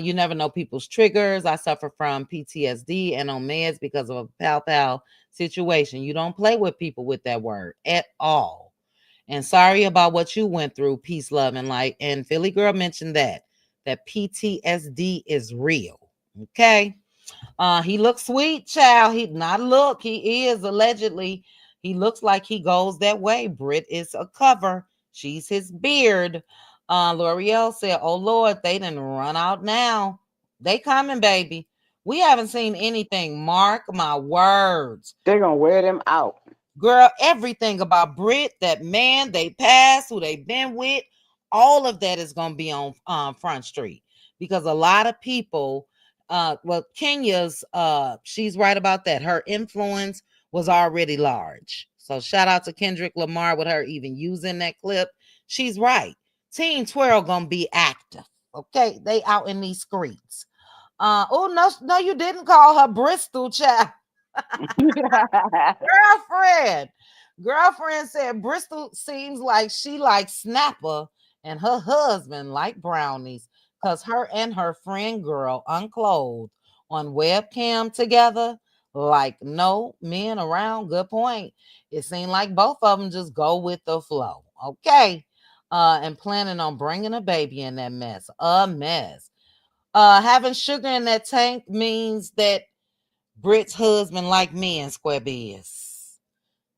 Speaker 2: You never know people's triggers. I suffer from PTSD and on meds because of a pal situation. You don't play with people with that word at all. And sorry about what you went through, peace, love, and light. And Philly girl mentioned that PTSD is real. Okay. He looks sweet, child. He not look. He is allegedly. He looks like he goes that way. Brit is a cover. She's his beard. L'Oreal said, "Oh Lord, they didn't run out now. They coming, baby. We haven't seen anything. Mark my words."
Speaker 4: They're gonna wear them out.
Speaker 2: Girl, everything about Brit, that man they passed, who they been with, all of that is going to be on Front Street because a lot of people, well, Kenya's, she's right about that. Her influence was already large. So shout out to Kendrick Lamar with her even using that clip. She's right. Teen Twirl going to be active. Okay, they out in these streets. Oh no, you didn't call her Bristol, child. Girlfriend said Bristol seems like she likes Snapper and her husband like brownies because her and her friend girl unclothed on webcam together like no men around. Good point. It seemed like both of them just go with the flow. Okay. And planning on bringing a baby in that mess. A mess. Having sugar in that tank means that Brit's husband like men, square biz.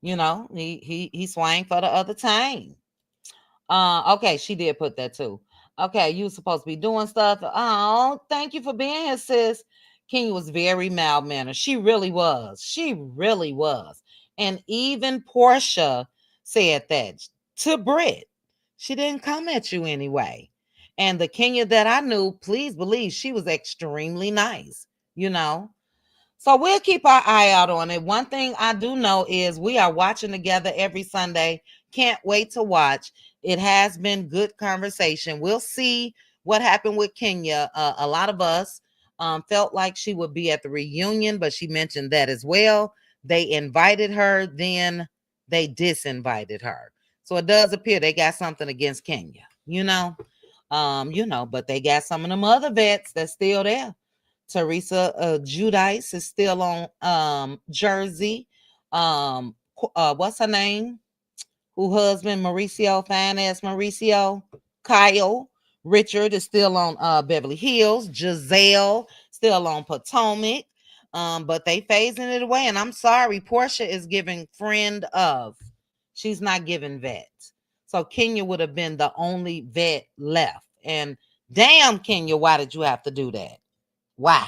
Speaker 2: He swang for the other team. Okay, she did put that too. Okay, you supposed to be doing stuff. Oh, thank you for being here, sis. Kenya was very mild mannered. She really was. She really was. And even Portia said that to Brit. She didn't come at you anyway. And the Kenya that I knew, please believe she was extremely nice, you know. So we'll keep our eye out on it. One thing I do know is we are watching together every Sunday. Can't wait to watch. It has been good conversation. We'll see what happened with Kenya. A lot of us felt like she would be at the reunion, but she mentioned that as well. They invited her, then they disinvited her. So it does appear they got something against Kenya, but they got some of them other vets that's still there. Teresa Judice is still on Jersey. What's her name? Who husband Mauricio, fine ass Mauricio. Kyle Richard is still on Beverly Hills. Giselle still on Potomac. But they phasing it away. And I'm sorry, Portia is giving friend of. She's not giving vet. So Kenya would have been the only vet left. And damn, Kenya, why did you have to do that? Why?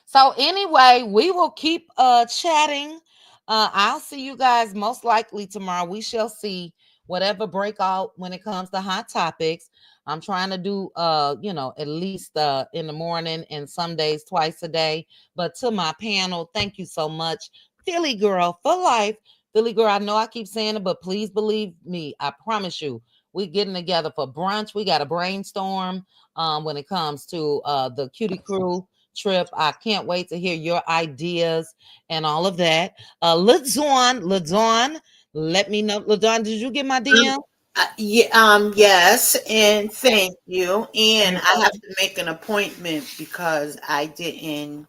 Speaker 2: So anyway, we will keep chatting. I'll see you guys most likely tomorrow. We shall see whatever breakout when it comes to hot topics. I'm trying to do at least in the morning and some days twice a day. But to my panel, thank you so much. Philly girl for life. Philly girl, I know I keep saying it, but please believe me. I promise you, we're getting together for brunch. We got a brainstorm when it comes to the Cutie Crew trip. I can't wait to hear your ideas and all of that. LaDawn, let me know. LaDawn, did you get my DM?
Speaker 5: Yes, and thank you. And I have to make an appointment because I didn't.
Speaker 2: You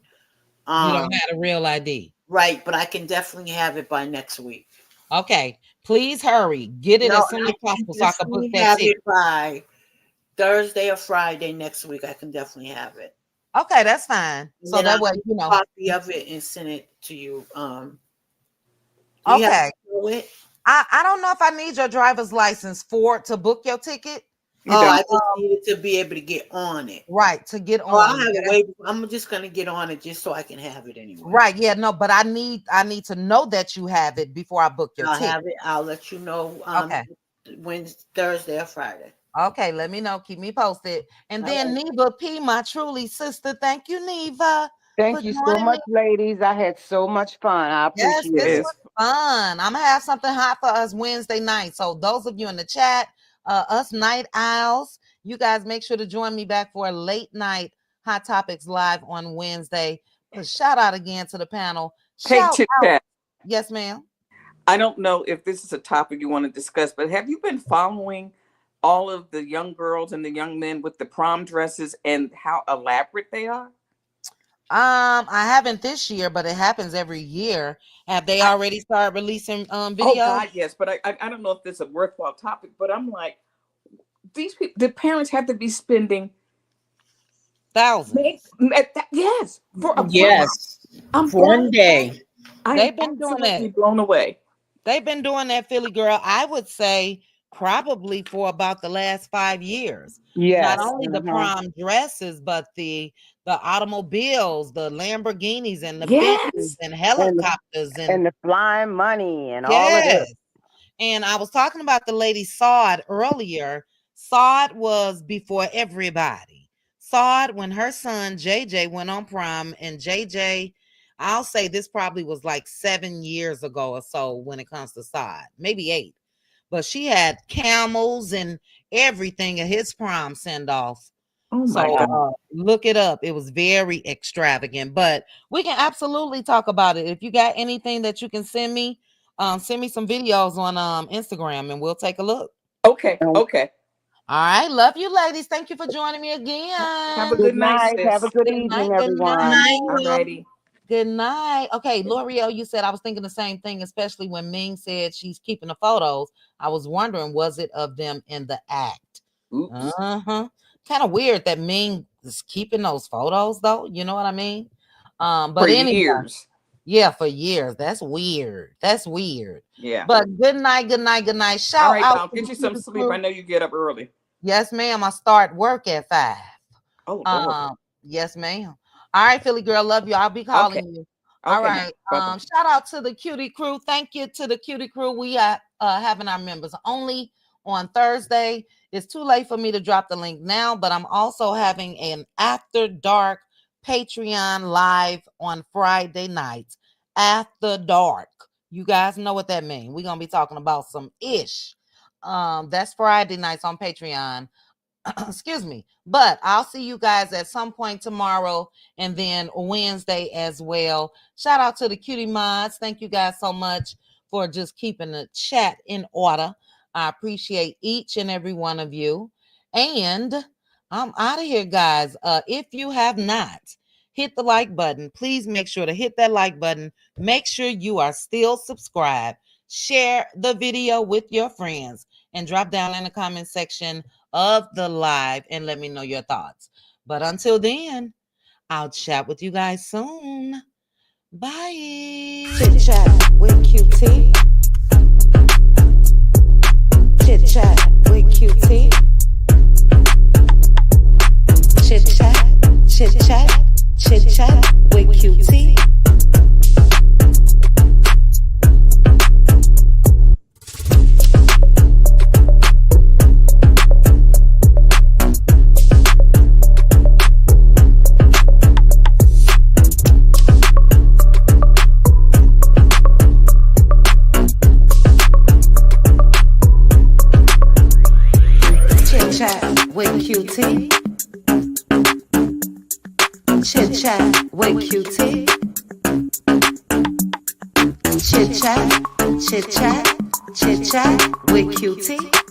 Speaker 2: don't have a real ID.
Speaker 5: Right, but I can definitely have it by next week.
Speaker 2: Okay, please hurry. Get it
Speaker 5: No,
Speaker 2: as soon as
Speaker 5: I can
Speaker 2: possible so I can book
Speaker 5: definitely
Speaker 2: that
Speaker 5: have
Speaker 2: ticket.
Speaker 5: it by Thursday or Friday next week. I can definitely have it.
Speaker 2: Okay, that's fine.
Speaker 5: And
Speaker 2: So
Speaker 5: then
Speaker 2: that
Speaker 5: I'll
Speaker 2: way,
Speaker 5: make a copy of it and send it to you. Do you have
Speaker 2: okay.
Speaker 5: to do it?
Speaker 2: I don't know if I need your driver's license to book your ticket.
Speaker 3: You
Speaker 5: Oh, I
Speaker 3: don't.
Speaker 5: just needed to be able to get on it.
Speaker 2: Right, to get
Speaker 5: Oh, I'll
Speaker 2: on.
Speaker 5: have it way. I'm just gonna get on it just so I can have it anyway.
Speaker 2: Right, yeah, no, but I need to know that you have it before I book your
Speaker 5: I'll
Speaker 2: ticket.
Speaker 5: have it. I'll let you know.
Speaker 2: Okay.
Speaker 5: Wednesday, Thursday, or Friday.
Speaker 2: Okay, let me know. Keep me posted. And then Neva P, my truly sister. Thank you, Neva.
Speaker 4: Thank
Speaker 2: for
Speaker 4: you so
Speaker 2: joining
Speaker 4: much,
Speaker 2: me.
Speaker 4: ladies. I had so much fun. I
Speaker 2: Yes,
Speaker 4: appreciate
Speaker 2: this
Speaker 4: it.
Speaker 2: was fun. I'm gonna have something hot for us Wednesday night. So those of you in the chat, us night owls, you guys make sure to join me back for a late night Hot Topics live on Wednesday. Shout out again to the panel.
Speaker 3: Hey,
Speaker 2: Shout
Speaker 3: Chit
Speaker 2: out.
Speaker 3: Chat.
Speaker 2: Yes, ma'am.
Speaker 3: I don't know if this is a topic you want to discuss, but have you been following all of the young girls and the young men with the prom dresses and how elaborate they are?
Speaker 2: I haven't this year, but it happens every year. Have they already started releasing
Speaker 3: Oh
Speaker 2: videos?
Speaker 3: God, yes. But I don't know if this is a worthwhile topic, but I'm like, these people, the parents have to be spending
Speaker 2: Thousands.
Speaker 3: yes, for a prom.
Speaker 5: Yes,
Speaker 3: I'm
Speaker 5: for one
Speaker 3: blown
Speaker 5: day.
Speaker 3: away. I am
Speaker 2: They've been doing
Speaker 3: absolutely
Speaker 2: that.
Speaker 3: blown away.
Speaker 2: They've been doing that, Philly girl. I would say probably for about the last 5 years. Not
Speaker 4: Yes.
Speaker 2: only the prom dresses, but the automobiles, the Lamborghinis and the Bentleys
Speaker 3: Yes.
Speaker 2: and helicopters
Speaker 4: And the flying money and all of
Speaker 2: yes.
Speaker 4: this.
Speaker 2: And I was talking about the lady Sod earlier. Sod was before everybody. Sod when her son JJ went on prom, and JJ, I'll say this probably was like 7 years ago or so when it comes to Sod, maybe 8. But she had camels and everything at his prom send off.
Speaker 3: Oh my
Speaker 2: So
Speaker 3: God.
Speaker 2: look it up. It was very extravagant, but we can absolutely talk about it. If you got anything that you can send me some videos on Instagram and we'll take a look.
Speaker 3: Okay. Okay.
Speaker 2: All right. Love you, ladies. Thank you for joining me again.
Speaker 3: Have a
Speaker 4: Good
Speaker 3: good night,
Speaker 4: night. Have a
Speaker 3: sis.
Speaker 4: good
Speaker 2: Good
Speaker 4: evening,
Speaker 2: night. Good
Speaker 4: everyone.
Speaker 2: night.
Speaker 3: Alrighty.
Speaker 2: Good night. Okay, L'Oreal, you said I was thinking the same thing, especially when Ming said she's keeping the photos. I was wondering, was it of them in the act?
Speaker 3: Oops.
Speaker 2: Kind of weird that Ming is keeping those photos, though. You know what I mean? But
Speaker 3: For
Speaker 2: anyway,
Speaker 3: years.
Speaker 2: yeah, for years. That's weird. That's weird.
Speaker 3: Yeah.
Speaker 2: But good night, good night, good night. Shout
Speaker 3: All right,
Speaker 2: out
Speaker 3: now
Speaker 2: to
Speaker 3: get
Speaker 2: the
Speaker 3: you some
Speaker 2: Cuties
Speaker 3: sleep.
Speaker 2: crew.
Speaker 3: I know you get up early.
Speaker 2: Yes, ma'am. I start work at 5.
Speaker 3: Oh Lord.
Speaker 2: Yes, ma'am. All right, Philly girl, love you. I'll be calling
Speaker 3: Okay.
Speaker 2: you. All
Speaker 3: Okay.
Speaker 2: right.
Speaker 3: Bye-bye.
Speaker 2: Shout out to the Cutie crew. Thank you to the Cutie crew. We are having our members only on Thursday. It's too late for me to drop the link now, but I'm also having an after dark Patreon live on Friday nights. After dark. You guys know what that means. We're gonna be talking about some ish. That's Friday nights on Patreon. Excuse me. But I'll see you guys at some point tomorrow and then Wednesday as well. Shout out to the Cutie mods. Thank you guys so much for just keeping the chat in order. I appreciate each and every one of you. And I'm out of here, guys. If you have not hit the like button, please make sure to hit that like button. Make sure you are still subscribed. Share the video with your friends and drop down in the comment section of the live and let me know your thoughts. But until then, I'll chat with you guys soon. Bye. Chit chat with QT. Chit chat with QT. Chit chat, chit chat, chit chat with QT. Chat with QT. Chit chat with QT. Chit chat, chit chat, chit chat with QT.